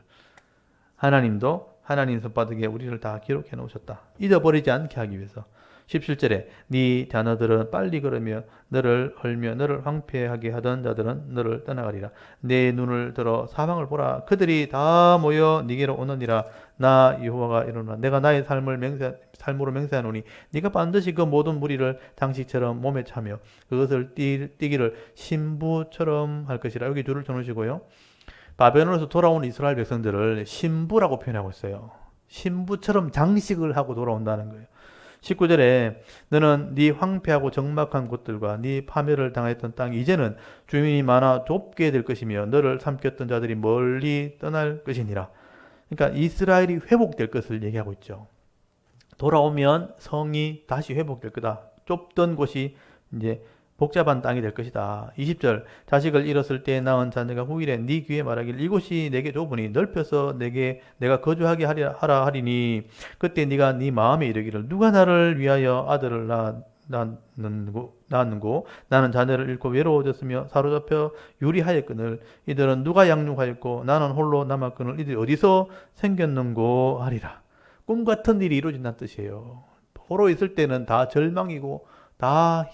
하나님도 하나님 손바닥에 우리를 다 기록해 놓으셨다. 잊어버리지 않게 하기 위해서. 17절에 네 자녀들은 빨리 걸으며 너를 헐며 너를 황폐하게 하던 자들은 너를 떠나가리라. 내 눈을 들어 사방을 보라. 그들이 다 모여 네게로 오느니라. 나 여호와가 이르노라. 내가 나의 삶으로 맹세하노니 네가 반드시 그 모든 무리를 장식처럼 몸에 차며 그것을 띠기를 신부처럼 할 것이라. 여기 줄을 쳐놓으시고요. 바벨론에서 돌아온 이스라엘 백성들을 신부라고 표현하고 있어요. 신부처럼 장식을 하고 돌아온다는 거예요. 19절에 너는 네 황폐하고 적막한 곳들과 네 파멸을 당했던 땅이 이제는 주민이 많아 좁게 될 것이며 너를 삼켰던 자들이 멀리 떠날 것이니라. 그러니까 이스라엘이 회복될 것을 얘기하고 있죠. 돌아오면 성이 다시 회복될 거다. 좁던 곳이 이제 복잡한 땅이 될 것이다. 20절 자식을 잃었을 때 낳은 자녀가 후일에 네 귀에 말하길 이곳이 내게 좁으니 넓혀서 내가 거주하게 하라 하리니 그때 네가 네 마음에 이르기를 누가 나를 위하여 아들을 낳았는고 나는 자녀를 잃고 외로워졌으며 사로잡혀 유리하였거늘 이들은 누가 양육하였고 나는 홀로 남았거늘 이들이 어디서 생겼는고 하리라. 꿈 같은 일이 이루어진다는 뜻이에요. 포로 있을 때는 다 절망이고 다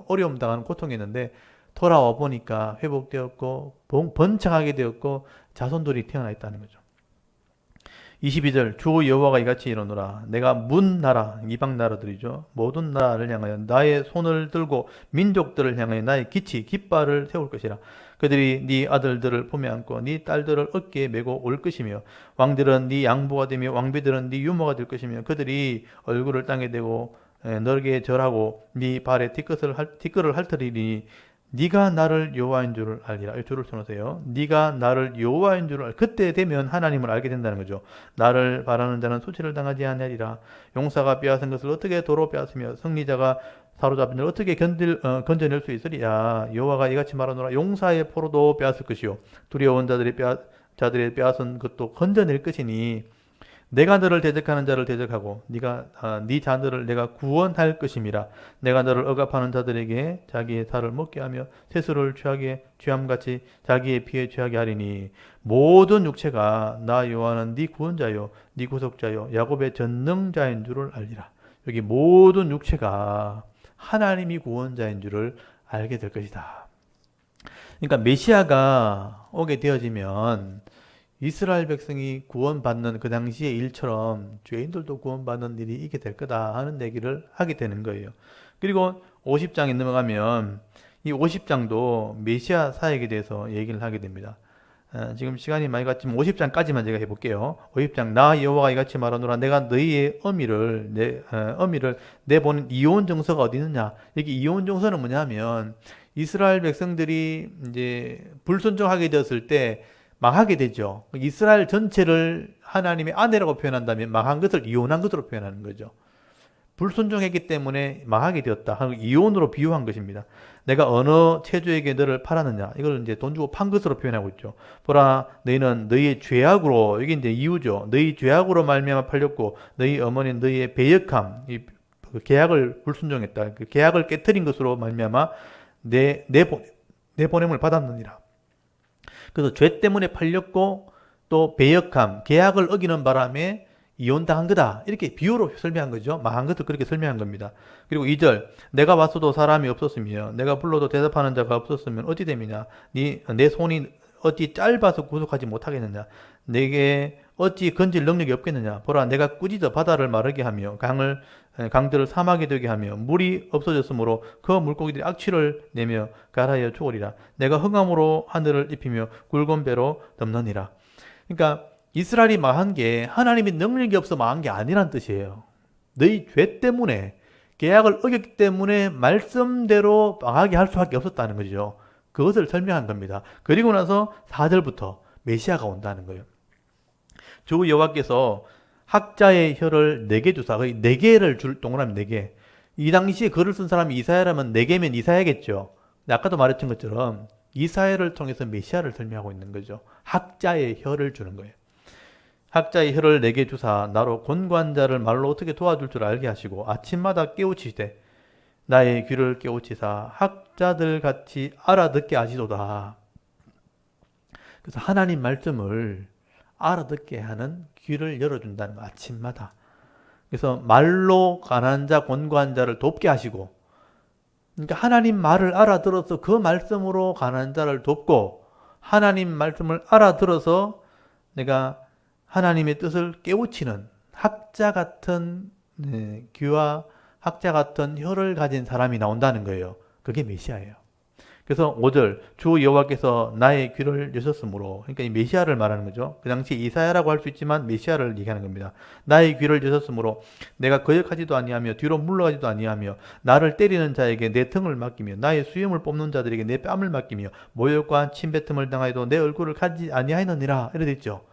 어려움 당하는 고통이었는데 돌아와 보니까 회복되었고 번창하게 되었고 자손들이 태어나 있다는 거죠. 22절 주 여호와가 이같이 이르노라. 내가 문 나라 이방 나라들이죠. 모든 나라를 향하여 나의 손을 들고 민족들을 향하여 나의 깃발을 세울 것이라. 그들이 네 아들들을 품에 안고 네 딸들을 어깨에 메고 올 것이며 왕들은 네 양보가 되며 왕비들은 네 유모가 될 것이며 그들이 얼굴을 땅에 대고 너에게 절하고 네 발에 티끌을 핥으리니 네가 나를 여호와인 줄을 알리라. 이 줄을 쳐놓으세요. 네가 나를 여호와인 줄을 그때 되면 하나님을 알게 된다는 거죠. 나를 바라는 자는 수치를 당하지 아니하리라. 용사가 빼앗은 것을 어떻게 도로 빼앗으며 승리자가 사로잡힌 자를 어떻게 건져낼 수 있으리야. 여호와가 이같이 말하노라. 용사의 포로도 빼앗을 것이요 두려운 자들의 빼앗은 것도 건져낼 것이니 내가 너를 대적하는 자를 대적하고 네 자녀를 내가 구원할 것임이라. 내가 너를 억압하는 자들에게 자기의 살을 먹게 하며 세수를 취함같이 자기의 피에 취하게 하리니 모든 육체가 나 여호와는 네 구원자요 네 구속자요 야곱의 전능자인 줄을 알리라. 여기 모든 육체가 하나님이 구원자인 줄을 알게 될 것이다. 그러니까 메시아가 오게 되어지면 이스라엘 백성이 구원받는 그 당시의 일처럼 죄인들도 구원받는 일이 있게 될 거다 하는 얘기를 하게 되는 거예요. 그리고 50장에 넘어가면 이 50장도 메시아 사역에 대해서 얘기를 하게 됩니다. 지금 시간이 많이 갔지만 50장까지만 제가 해볼게요. 50장 나 여호와가 이같이 말하노라. 내가 너희의 어미를 내보는 이혼 정서가 어디 있느냐. 여기 이혼 정서는 뭐냐면 이스라엘 백성들이 이제 불순종하게 되었을 때 망하게 되죠. 이스라엘 전체를 하나님의 아내라고 표현한다면 망한 것을 이혼한 것으로 표현하는 거죠. 불순종했기 때문에 망하게 되었다 하는 이혼으로 비유한 것입니다. 내가 어느 체주에게 너를 팔았느냐, 이걸 이제 돈 주고 판 것으로 표현하고 있죠. 보라, 너희는 너희의 죄악으로, 이게 이제 이유죠. 너희 죄악으로 말미암아 팔렸고 너희 어머니는 너희의 배역함, 그 계약을 불순종했다, 그 계약을 깨뜨린 것으로 말미암아 내 보냄을 받았느니라. 그래서 죄 때문에 팔렸고 또 배역함, 계약을 어기는 바람에 이혼당한 거다, 이렇게 비유로 설명한 거죠. 망한 것도 그렇게 설명한 겁니다. 그리고 2절, 내가 왔어도 사람이 없었으며 내가 불러도 대답하는 자가 없었으면 어찌 됨이냐, 내 손이 어찌 짧아서 구속하지 못하겠느냐, 내게 어찌 건질 능력이 없겠느냐. 보라, 내가 꾸짖어 바다를 마르게 하며 강들을 사막이 되게 하며 물이 없어졌으므로 그 물고기들이 악취를 내며 가라하여 죽으리라. 내가 흥함으로 하늘을 입히며 굵은 배로 덮느니라. 그러니까 이스라엘이 망한 게 하나님의 능력이 없어 망한 게 아니란 뜻이에요. 너희 죄 때문에, 계약을 어겼기 때문에 말씀대로 망하게 할 수밖에 없었다는 거죠. 그것을 설명한 겁니다. 그리고 나서 4절부터 메시아가 온다는 거예요. 주 여호와께서 학자의 혀를 4개 주사, 거의 4개를 줄 동그라미 4개. 이 당시에 글을 쓴 사람이 이사야라면 4개면 이사야겠죠. 아까도 말했던 것처럼 이사야를 통해서 메시아를 설명하고 있는 거죠. 학자의 혀를 주는 거예요. 학자의 혀를 4개 주사 나로 곤고한 자를 말로 어떻게 도와줄 줄 알게 하시고 아침마다 깨우치시되 나의 귀를 깨우치사 학자들 같이 알아듣게 하시도다. 그래서 하나님 말씀을 알아듣게 하는 귀를 열어준다는 거, 아침마다. 그래서 말로 가난한 자, 곤고한 자를 돕게 하시고, 그러니까 하나님 말을 알아들어서 그 말씀으로 가난한 자를 돕고, 하나님 말씀을 알아들어서 내가 하나님의 뜻을 깨우치는 학자 같은 귀와 학자 같은 혀를 가진 사람이 나온다는 거예요. 그게 메시아예요. 그래서 5절, 주 여호와께서 나의 귀를 여셨으므로, 그러니까 이 메시아를 말하는 거죠. 그 당시 이사야라고 할 수 있지만 메시아를 얘기하는 겁니다. 나의 귀를 여셨으므로 내가 거역하지도 아니하며 뒤로 물러가지도 아니하며 나를 때리는 자에게 내 등을 맡기며 나의 수염을 뽑는 자들에게 내 뺨을 맡기며 모욕과 침뱉음을 당하여도 내 얼굴을 가지 아니하였느니라. 이렇게 됐죠.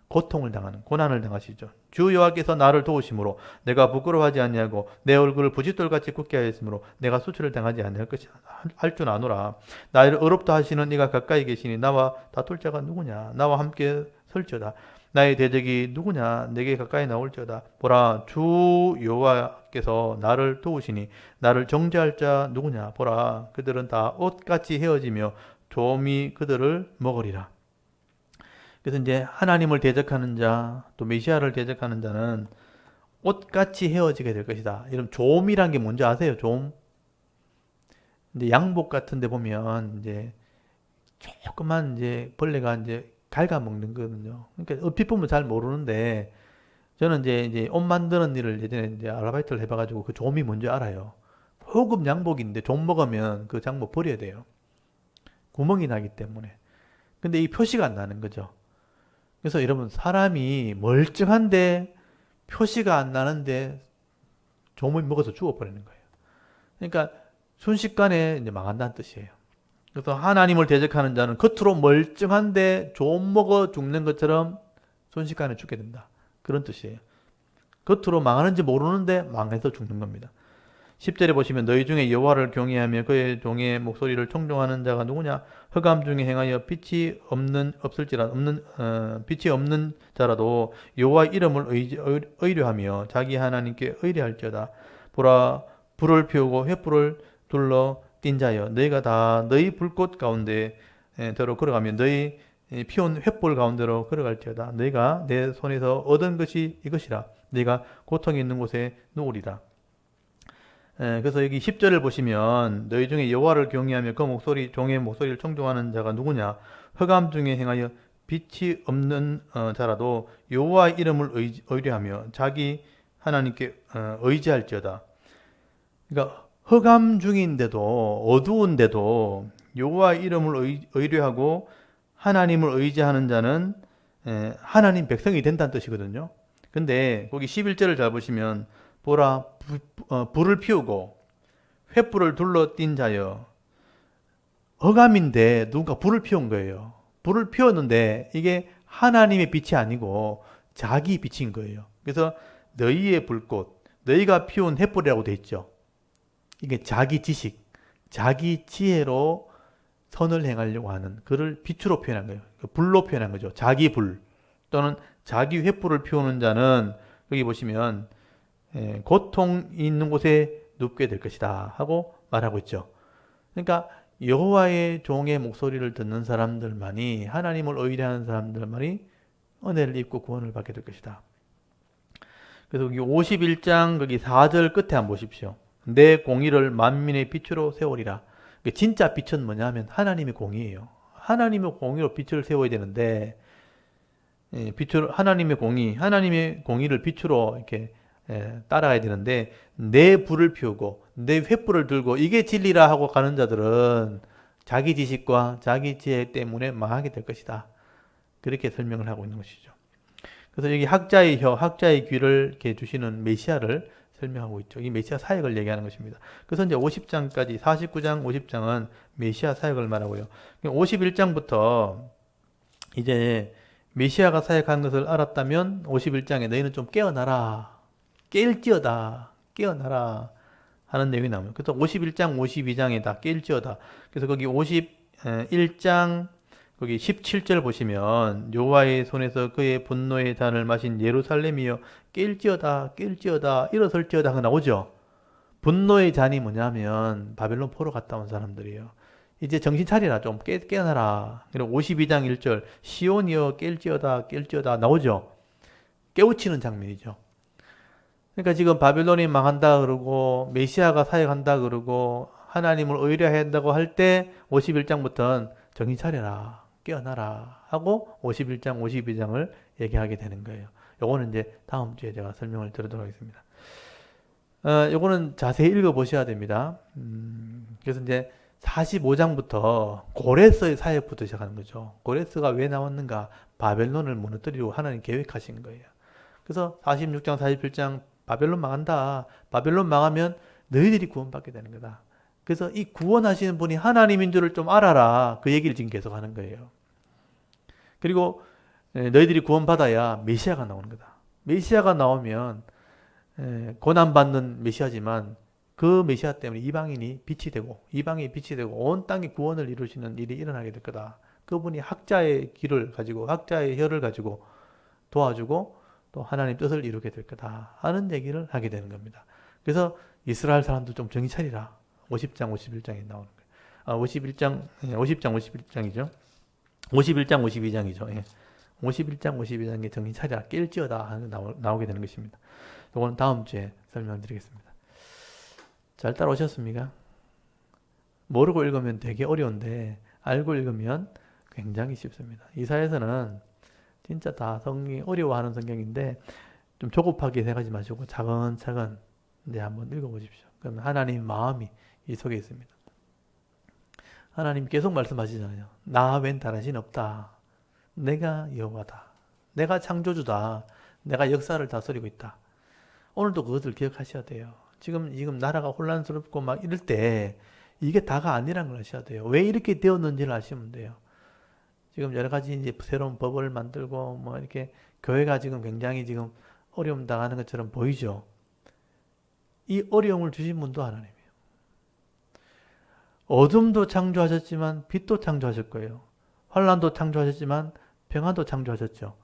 고통을 당하는, 고난을 당하시죠. 주 여호와께서 나를 도우심으로 내가 부끄러워하지 아니하고 내 얼굴을 부싯돌같이 굳게 하였으므로 내가 수치를 당하지 아니할 것이 할 줄 아노라. 나를 어렵다 하시는 이가 가까이 계시니 나와 다툴 자가 누구냐. 나와 함께 설지어다. 나의 대적이 누구냐. 내게 가까이 나올지어다. 보라, 주 여호와께서 나를 도우시니 나를 정죄할 자 누구냐. 보라, 그들은 다 옷같이 헤어지며 조미 그들을 먹으리라. 그래서 이제 하나님을 대적하는 자, 또 메시아를 대적하는 자는 옷같이 헤어지게 될 것이다. 이런 조음이란 게 뭔지 아세요? 조음. 근데 양복 같은 데 보면 이제 조그만 이제 벌레가 이제 갉아먹는 거거든요. 그러니까 얼핏 보면 잘 모르는데 저는 이제 옷 만드는 일을 예전에 이제 아르바이트를 해봐가지고 그 조음이 뭔지 알아요. 고급 양복인데 좀 먹으면 그 양복 버려야 돼요. 구멍이 나기 때문에. 근데 이 표시가 안 나는 거죠. 그래서 여러분, 사람이 멀쩡한데 표시가 안 나는데 조물 먹어서 죽어버리는 거예요. 그러니까 순식간에 이제 망한다는 뜻이에요. 그래서 하나님을 대적하는 자는 겉으로 멀쩡한데 좀 먹어 죽는 것처럼 순식간에 죽게 된다. 그런 뜻이에요. 겉으로 망하는지 모르는데 망해서 죽는 겁니다. 10절에 보시면 너희 중에 여호와를 경외하며 그의 종의 목소리를 청종하는 자가 누구냐? 흑암 중에 행하여 빛이 없는 자라도 여호와 이름을 의뢰하며 자기 하나님께 의뢰할지어다. 보라, 불을 피우고 횃불을 둘러 띈 자여, 너희가 다 너희 불꽃 가운데 들어 걸어가며 너희 피운 횃불 가운데로 걸어갈지어다. 너희가 내 손에서 얻은 것이 이것이라. 너희가 고통이 있는 곳에 누우리라. 그래서 여기 10절을 보시면 너희 중에 여호와를 경외하며 그 종의 목소리를 청종하는 자가 누구냐? 흑암 중에 행하여 빛이 없는 자라도 여호와 이름을 의뢰하며 자기 하나님께 의지할지어다. 그러니까 흑암 중인데도, 어두운데도 여호와 이름을 의뢰하고 하나님을 의지하는 자는 하나님 백성이 된다는 뜻이거든요. 근데 거기 11절을 잘 보시면 보라, 불을 피우고 횃불을 둘러 띈 자여. 흑암인데 누군가 불을 피운 거예요. 불을 피웠는데 이게 하나님의 빛이 아니고 자기 빛인 거예요. 그래서 너희의 불꽃, 너희가 피운 횃불이라고 돼 있죠. 이게 자기 지식, 자기 지혜로 선을 행하려고 하는 그를 빛으로 표현한 거예요. 불로 표현한 거죠. 자기 불 또는 자기 횃불을 피우는 자는 여기 보시면 고통 있는 곳에 눕게 될 것이다 하고 말하고 있죠. 그러니까 여호와의 종의 목소리를 듣는 사람들만이, 하나님을 의뢰하는 사람들만이 은혜를 입고 구원을 받게 될 것이다. 그래서 여기 51장 거기 4절 끝에 한번 보십시오. 내 공의를 만민의 빛으로 세우리라. 진짜 빛은 뭐냐면 하나님의 공의예요. 하나님의 공의로 빛을 세워야 되는데, 하나님의 공의를 빛으로 이렇게 따라가야 되는데, 내 불을 피우고 내 횃불을 들고 이게 진리라 하고 가는 자들은 자기 지식과 자기 지혜 때문에 망하게 될 것이다. 그렇게 설명을 하고 있는 것이죠. 그래서 여기 학자의 혀, 학자의 귀를 이렇게 주시는 메시아를 설명하고 있죠. 이 메시아 사역을 얘기하는 것입니다. 그래서 이제 50장까지, 49장, 50장은 메시아 사역을 말하고요. 51장부터 이제 메시아가 사역한 것을 알았다면 51장에 너희는 좀 깨어나라. 깰지어다. 깨어나라. 하는 내용이 나옵니다. 그래서 51장, 52장에 다 깰지어다. 그래서 거기 51장 거기 17절 보시면 여호와의 손에서 그의 분노의 잔을 마신 예루살렘이여 깰지어다 깰지어다 일어설지어다 하고 나오죠. 분노의 잔이 뭐냐면 바벨론 포로 갔다 온 사람들이에요. 이제 정신 차리라, 좀 깨어나라. 그리고 52장 1절 시온이여 깰지어다 깰지어다 나오죠. 깨우치는 장면이죠. 그러니까 지금 바벨론이 망한다 그러고 메시아가 사역한다 그러고 하나님을 의뢰해야 한다고 할 때 51장부터는 정신 차려라, 깨어나라 하고 51장, 52장을 얘기하게 되는 거예요. 요거는 이제 다음 주에 제가 설명을 드리도록 하겠습니다. 요거는 자세히 읽어보셔야 됩니다. 그래서 이제 45장부터 고레스의 사역부터 시작하는 거죠. 고레스가 왜 나왔는가? 바벨론을 무너뜨리려고 하나님 계획하신 거예요. 그래서 46장, 47장 바벨론 망한다. 바벨론 망하면 너희들이 구원받게 되는 거다. 그래서 이 구원하시는 분이 하나님인 줄을 좀 알아라. 그 얘기를 지금 계속 하는 거예요. 그리고 너희들이 구원받아야 메시아가 나오는 거다. 메시아가 나오면 고난받는 메시아지만 그 메시아 때문에 이방인이 빛이 되고 온 땅에 구원을 이루시는 일이 일어나게 될 거다. 그분이 학자의 길을 가지고 학자의 혀를 가지고 도와주고 또 하나님 뜻을 이루게 될 거다 하는 얘기를 하게 되는 겁니다. 그래서 이스라엘 사람도 좀 정신 차리라. 50장, 51장에 나오는 거예요. 51장, 50장, 51장이죠. 51장, 52장이죠. 예. 51장, 52장에 정신 차리라. 깰지어다 하는 나오게 되는 것입니다. 이거는 다음 주에 설명드리겠습니다. 잘 따라오셨습니까? 모르고 읽으면 되게 어려운데 알고 읽으면 굉장히 쉽습니다. 이사야서는 진짜 다 성경이 어려워하는 성경인데 좀 조급하게 생각하지 마시고 차근차근 이제 한번 읽어보십시오. 그러면 하나님 마음이 이 속에 있습니다. 하나님 계속 말씀하시잖아요. 나 웬 다른 신 없다. 내가 여호와다. 내가 창조주다. 내가 역사를 다스리고 있다. 오늘도 그것을 기억하셔야 돼요. 지금 나라가 혼란스럽고 막 이럴 때 이게 다가 아니라는 걸 아셔야 돼요. 왜 이렇게 되었는지를 아시면 돼요. 지금 여러 가지 이제 새로운 법을 만들고 뭐 이렇게 교회가 지금 굉장히 지금 어려움 당하는 것처럼 보이죠. 이 어려움을 주신 분도 하나님이에요. 어둠도 창조하셨지만 빛도 창조하실 거예요. 환란도 창조하셨지만 평안도 창조하셨죠.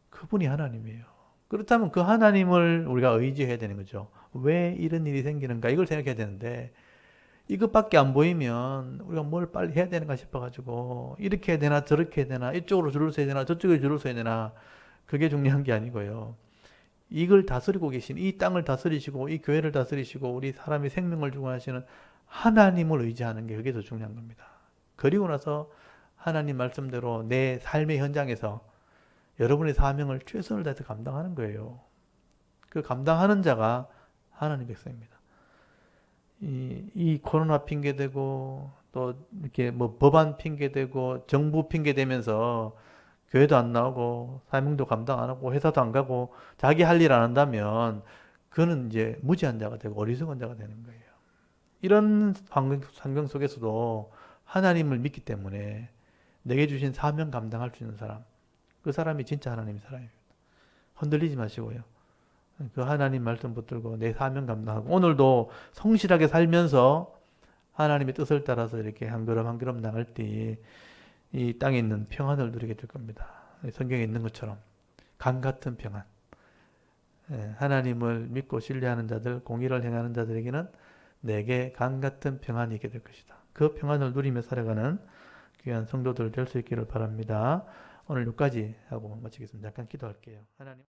그분이 하나님이에요. 그렇다면 그 하나님을 우리가 의지해야 되는 거죠. 왜 이런 일이 생기는가 이걸 생각해야 되는데 이것밖에 안 보이면 우리가 뭘 빨리 해야 되는가 싶어가지고 이렇게 해야 되나 저렇게 해야 되나 이쪽으로 줄을 서야 되나 저쪽에 줄을 서야 되나 그게 중요한 게 아니고요. 이걸 다스리고 계신 이 땅을 다스리시고 이 교회를 다스리시고 우리 사람의 생명을 주고 하시는 하나님을 의지하는 게 그게 더 중요한 겁니다. 그리고 나서 하나님 말씀대로 내 삶의 현장에서 여러분의 사명을 최선을 다해서 감당하는 거예요. 그 감당하는 자가 하나님 백성입니다. 이 코로나 핑계대고 또 이렇게 뭐 법안 핑계대고 정부 핑계대면서 교회도 안 나오고 사명도 감당 안 하고 회사도 안 가고 자기 할 일 안 한다면 그는 이제 무지한 자가 되고 어리석은 자가 되는 거예요. 이런 환경 속에서도 하나님을 믿기 때문에 내게 주신 사명 감당할 수 있는 사람, 그 사람이 진짜 하나님의 사람입니다. 흔들리지 마시고요. 그 하나님 말씀 붙들고 내 사명 감당하고 오늘도 성실하게 살면서 하나님의 뜻을 따라서 이렇게 한 걸음 한 걸음 나갈 때 이 땅에 있는 평안을 누리게 될 겁니다. 성경에 있는 것처럼 강 같은 평안. 하나님을 믿고 신뢰하는 자들, 공의를 행하는 자들에게는 내게 강 같은 평안이 있게 될 것이다. 그 평안을 누리며 살아가는 귀한 성도들 될 수 있기를 바랍니다. 오늘 여기까지 하고 마치겠습니다. 잠깐 기도할게요. 하나님.